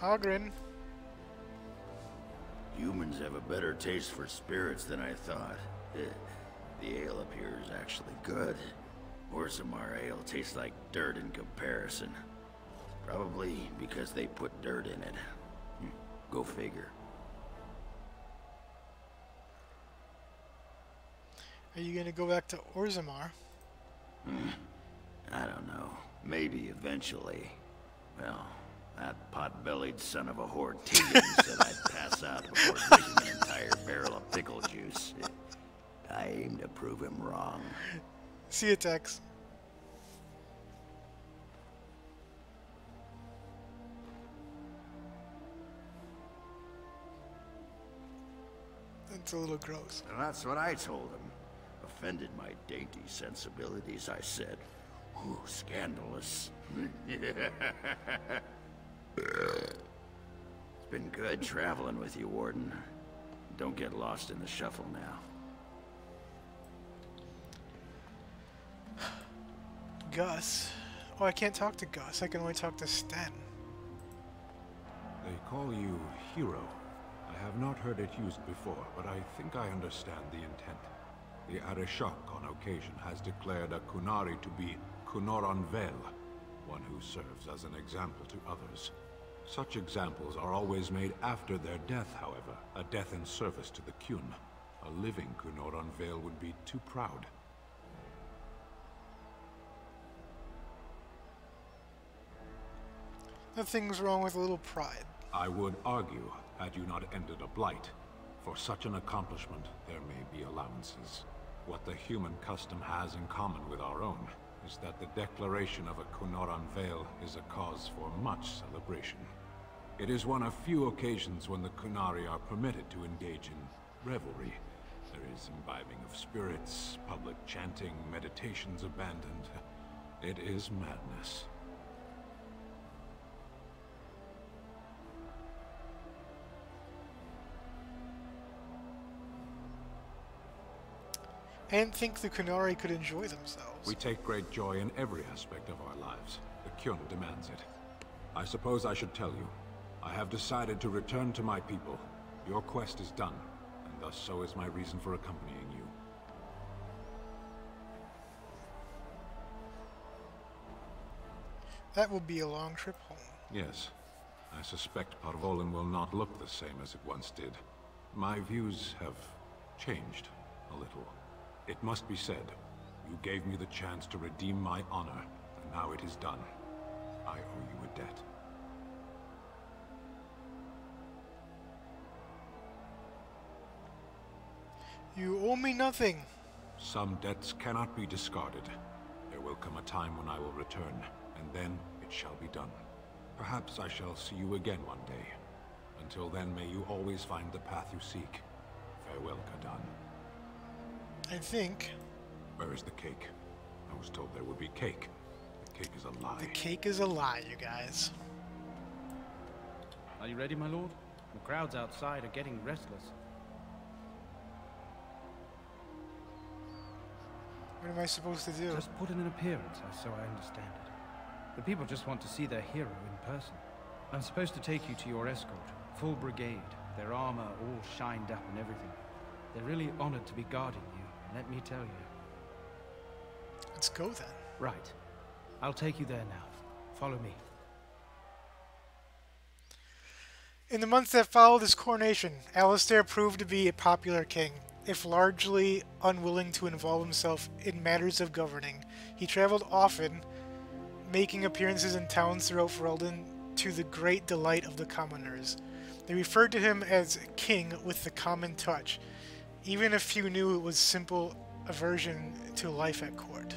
S1: Ogren.
S19: Humans have a better taste for spirits than I thought. The ale up here is actually good. Orzammar ale tastes like dirt in comparison. Probably because they put dirt in it. Go figure.
S1: Are you gonna go back to Orzammar?
S19: I don't know. Maybe eventually. Well, that pot-bellied son of a Hortigan said I'd pass out before drinking an entire barrel of pickle juice. I aim to prove him wrong.
S1: See you, Tex. That's a little gross.
S19: And that's what I told him. Offended my dainty sensibilities, I said. Ooh, scandalous. It's been good traveling with you, Warden. Don't get lost in the shuffle now.
S1: Gus. Oh, I can't talk to Gus. I can only talk to Sten.
S15: They call you Hero. I have not heard it used before, but I think I understand the intent. The Arishok on occasion has declared a Kunari to be Kunoran Vel, one who serves as an example to others. Such examples are always made after their death, however, a death in service to the Kyun. A living Kunoran Vel would be too proud.
S1: Nothing's wrong with a little pride.
S15: I would argue, had you not ended a blight. For such an accomplishment, there may be allowances. What the human custom has in common with our own is that the declaration of a Kunoran Vale is a cause for much celebration. It is one of few occasions when the Kunari are permitted to engage in revelry. There is imbibing of spirits, public chanting, meditations abandoned. It is madness.
S1: I didn't think the Kunari could enjoy themselves.
S15: We take great joy in every aspect of our lives. The Kyun demands it. I suppose I should tell you. I have decided to return to my people. Your quest is done, and thus so is my reason for accompanying you.
S1: That will be a long trip home.
S15: Yes. I suspect Parvolen will not look the same as it once did. My views have changed a little. It must be said, you gave me the chance to redeem my honor, and now it is done. I owe you a debt.
S1: You owe me nothing.
S15: Some debts cannot be discarded. There will come a time when I will return, and then it shall be done. Perhaps I shall see you again one day. Until then, may you always find the path you seek. Farewell, Kadan.
S1: I think...
S15: Where is the cake? I was told there would be cake. The cake is a lie.
S1: The cake is a lie, you guys.
S11: Are you ready, my lord? The crowds outside are getting restless.
S1: What am I supposed to do?
S11: Just put in an appearance, so I understand it. The people just want to see their hero in person. I'm supposed to take you to your escort, full brigade, their armor all shined up and everything. They're really honored to be guarding you, let me tell you.
S1: Let's go then.
S11: Right. I'll take you there now. Follow me.
S1: In the months that followed his coronation, Alistair proved to be a popular king. If largely unwilling to involve himself in matters of governing, he traveled often, making appearances in towns throughout Ferelden to the great delight of the commoners. They referred to him as King with the common touch, even if few knew it was simple aversion to life at court.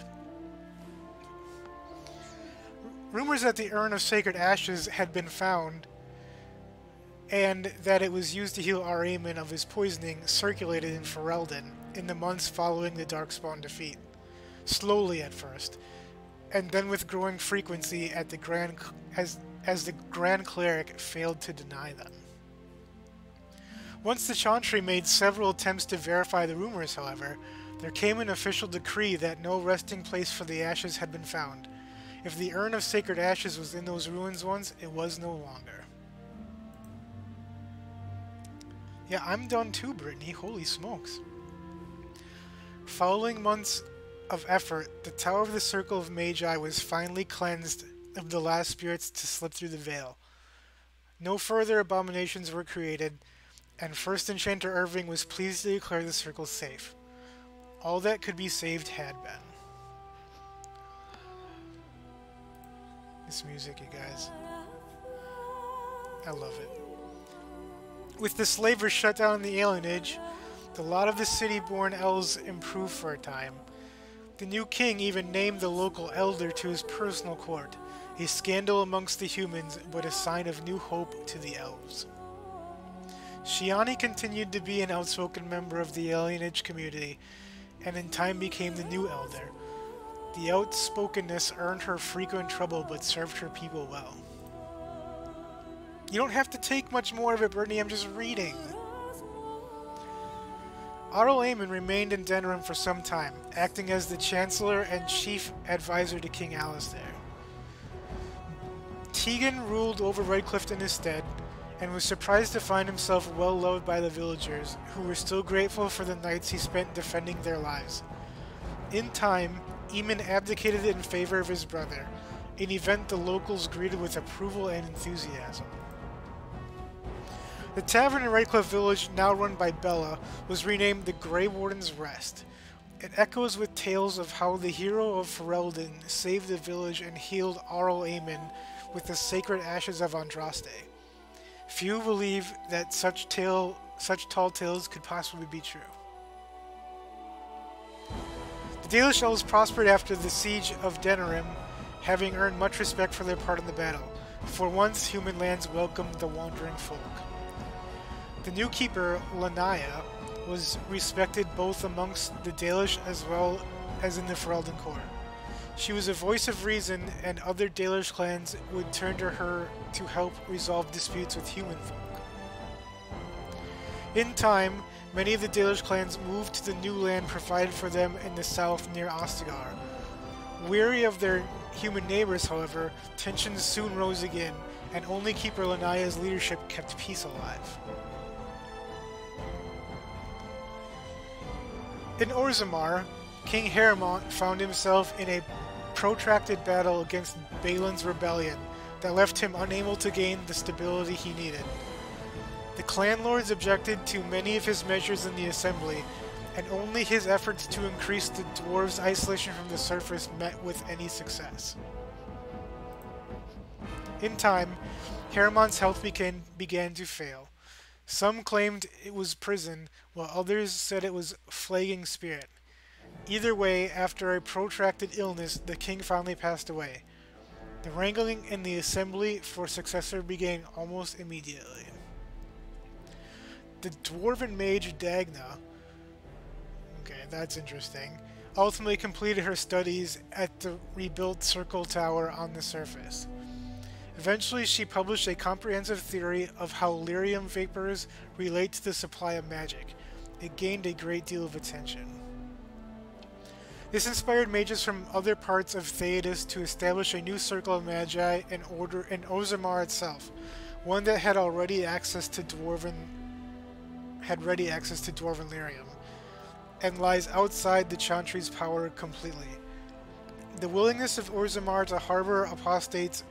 S1: Rumors that the Urn of Sacred Ashes had been found and that it was used to heal Araman of his poisoning circulated in Ferelden in the months following the Darkspawn defeat. Slowly at first, and then with growing frequency as the Grand Cleric failed to deny them. Once the Chantry made several attempts to verify the rumors, however, there came an official decree that no resting place for the ashes had been found. If the Urn of Sacred Ashes was in those ruins once, it was no longer. Yeah, I'm done too, Brittany. Holy smokes. Following months of effort, the Tower of the Circle of Magi was finally cleansed of the last spirits to slip through the veil. No further abominations were created, and First Enchanter Irving was pleased to declare the circle safe. All that could be saved had been. This music, you guys. I love it. With the slavers shut down in the alienage, the lot of the city-born elves improved for a time. The new king even named the local elder to his personal court, a scandal amongst the humans, but a sign of new hope to the elves. Shiani continued to be an outspoken member of the alienage community, and in time became the new elder. The outspokenness earned her frequent trouble, but served her people well. You don't have to take much more of it, Brittany, I'm just reading. Arl Aemon remained in Denerim for some time, acting as the Chancellor and Chief Advisor to King Alistair. Tegan ruled over Redcliffe in his stead, and was surprised to find himself well loved by the villagers, who were still grateful for the nights he spent defending their lives. In time, Aemon abdicated in favor of his brother, an event the locals greeted with approval and enthusiasm. The tavern in Redcliffe Village, now run by Bella, was renamed the Grey Warden's Rest. It echoes with tales of how the hero of Ferelden saved the village and healed Arl Aemon with the sacred ashes of Andraste. Few believe that such tall tales could possibly be true. The Dalish elves prospered after the siege of Denerim, having earned much respect for their part in the battle. For once, human lands welcomed the wandering folk. The new keeper, Lanaya, was respected both amongst the Dalish as well as in the Ferelden court. She was a voice of reason, and other Dalish clans would turn to her to help resolve disputes with human folk. In time, many of the Dalish clans moved to the new land provided for them in the south near Ostagar. Weary of their human neighbors, however, tensions soon rose again, and only Keeper Lanaya's leadership kept peace alive. In Orzammar, King Haremont found himself in a protracted battle against Balin's rebellion that left him unable to gain the stability he needed. The clan lords objected to many of his measures in the assembly, and only his efforts to increase the dwarves' isolation from the surface met with any success. In time, Haramon's health began to fail. Some claimed it was prison, while others said it was flagging spirit. Either way, after a protracted illness, the king finally passed away. The wrangling in the assembly for successor began almost immediately. The dwarven mage Dagna, okay, that's interesting, ultimately completed her studies at the rebuilt circle tower on the surface. Eventually, she published a comprehensive theory of how lyrium vapors relate to the supply of magic. It gained a great deal of attention. This inspired mages from other parts of Theodos to establish a new circle of magi and order in Orzammar itself, one that had ready access to dwarven lyrium, and lies outside the Chantry's power completely. The willingness of Orzammar to harbor apostates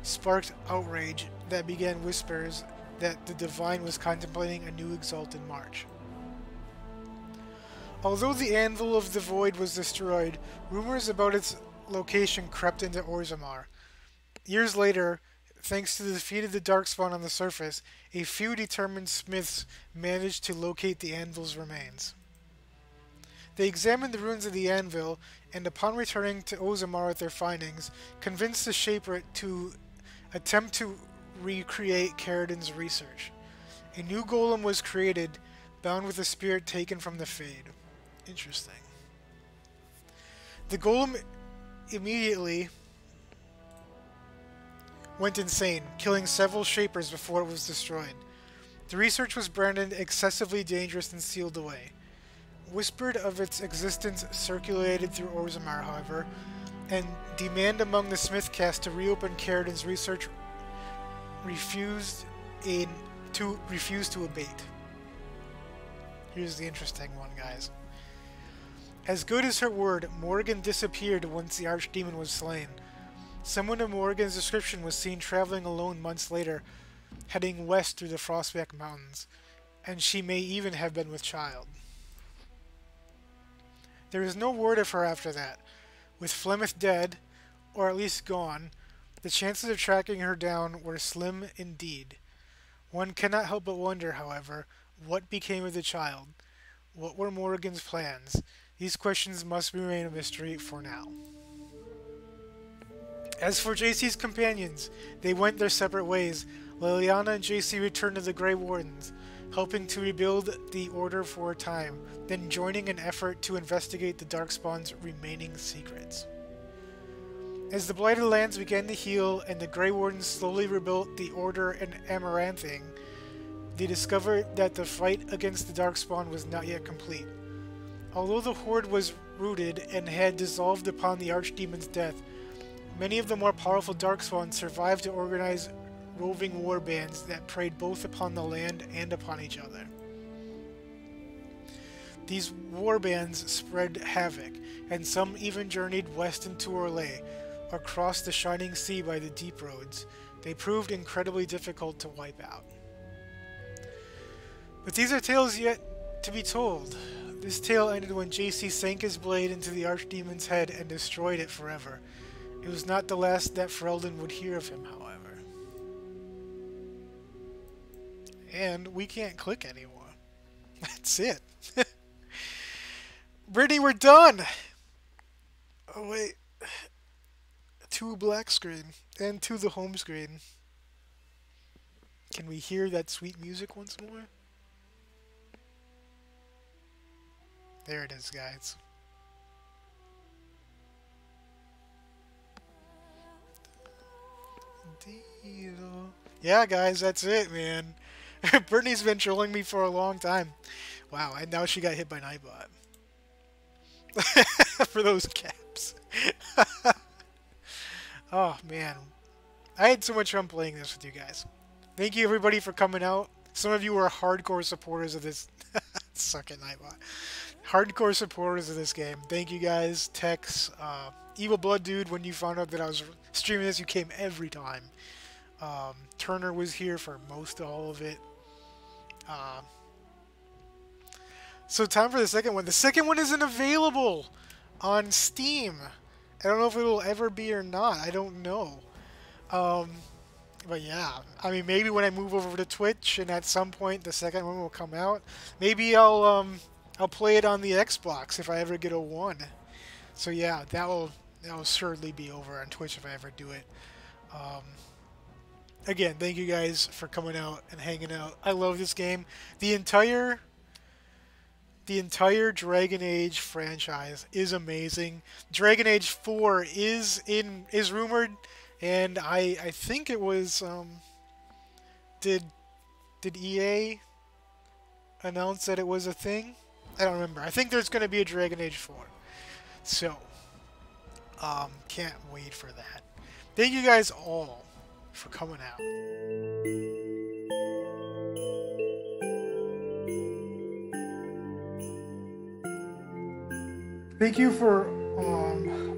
S1: sparked outrage that began whispers that the Divine was contemplating a new exalted march. Although the Anvil of the Void was destroyed, rumors about its location crept into Orzammar. Years later, thanks to the defeat of the Darkspawn on the surface, a few determined smiths managed to locate the Anvil's remains. They examined the ruins of the Anvil, and upon returning to Orzammar with their findings, convinced the Shaper to attempt to recreate Caridin's research. A new golem was created, bound with a spirit taken from the Fade. Interesting. The golem immediately went insane, killing several Shapers before it was destroyed. The research was branded excessively dangerous and sealed away. Whispered of its existence circulated through Orzammar, however, and demand among the Smith caste to reopen Caridin's research refused to abate. Here's the interesting one, guys. As good as her word, Morrigan disappeared once the Archdemon was slain. Someone of Morrigan's description was seen traveling alone months later, heading west through the Frostback Mountains, and she may even have been with child. There is no word of her after that. With Flemeth dead, or at least gone, the chances of tracking her down were slim indeed. One cannot help but wonder, however, what became of the child? What were Morrigan's plans? These questions must remain a mystery for now. As for JC's companions, they went their separate ways. Liliana and JC returned to the Grey Wardens, helping to rebuild the Order for a time, then joining an effort to investigate the Darkspawn's remaining secrets. As the Blighted Lands began to heal and the Grey Wardens slowly rebuilt the Order in Amaranthine, they discovered that the fight against the Darkspawn was not yet complete. Although the Horde was rooted and had dissolved upon the Archdemon's death, many of the more powerful Darkspawn survived to organize roving war bands that preyed both upon the land and upon each other. These war bands spread havoc, and some even journeyed west into Orlais, across the shining sea by the deep roads. They proved incredibly difficult to wipe out. But these are tales yet to be told. This tale ended when JC sank his blade into the Archdemon's head and destroyed it forever. It was not the last that Ferelden would hear of him, however. And we can't click anymore. That's it. Brittany, we're done! Oh wait. To black screen. And to the home screen. Can we hear that sweet music once more? There it is, guys. Yeah, guys, that's it, man. Brittany's been trolling me for a long time. Wow, and now she got hit by Nightbot. For those caps. Oh, man. I had so much fun playing this with you guys. Thank you, everybody, for coming out. Some of you are hardcore supporters of this. Suck it, Nightbot. hardcore supporters of this game. Thank you guys. Tex, Evil Blood Dude, when you found out that I was streaming this, you came every time. Turner was here for most all of it. So time for the second one. The second one isn't available on Steam. I don't know if it'll ever be or not. I don't know. But yeah, I mean, maybe when I move over to Twitch and at some point the second one will come out, maybe I'll play it on the Xbox if I ever get a one. So yeah, that will certainly be over on Twitch if I ever do it. Again, thank you guys for coming out and hanging out. I love this game. The entire Dragon Age franchise is amazing. Dragon Age 4 is rumored, and I think it was did EA announce that it was a thing? I don't remember. I think there's going to be a Dragon Age 4. So, can't wait for that. Thank you guys all for coming out. Thank you for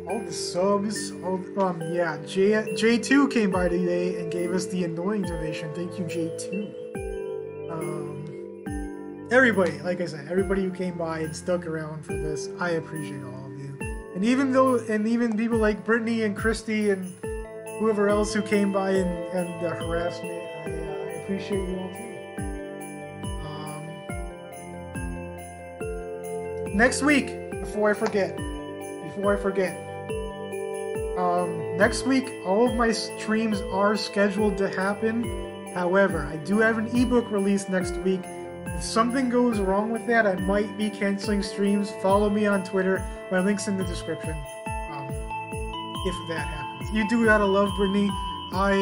S1: all the subs. Yeah, J2 came by today and gave us the annoying donation. Thank you, J2. Everybody, like I said, everybody who came by and stuck around for this, I appreciate all of you. And even people like Brittany and Christy and whoever else who came by and harassed me, I appreciate you all too. Next week, before I forget, next week all of my streams are scheduled to happen. However, I do have an ebook release next week. If something goes wrong with that, I might be canceling streams. Follow me on Twitter. My link's in the description. If that happens. You do gotta love Brittany. I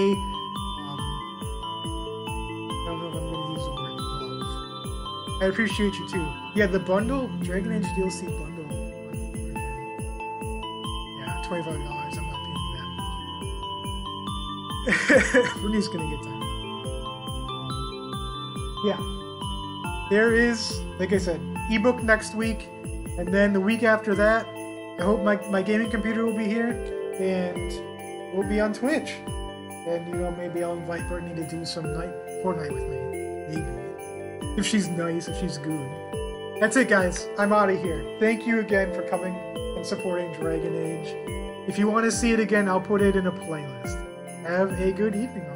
S1: don't know if I'm gonna use the word love. I appreciate you too. Yeah, the bundle, Dragon Age DLC bundle. Yeah, $25. I'm not paying that. Brittany's gonna get time. Yeah. There is, like I said, ebook next week, and then the week after that, I hope my gaming computer will be here, and we'll be on Twitch. And, maybe I'll invite Brittany to do some Fortnite with me. Maybe. If she's nice, if she's good. That's it, guys. I'm out of here. Thank you again for coming and supporting Dragon Age. If you want to see it again, I'll put it in a playlist. Have a good evening, all.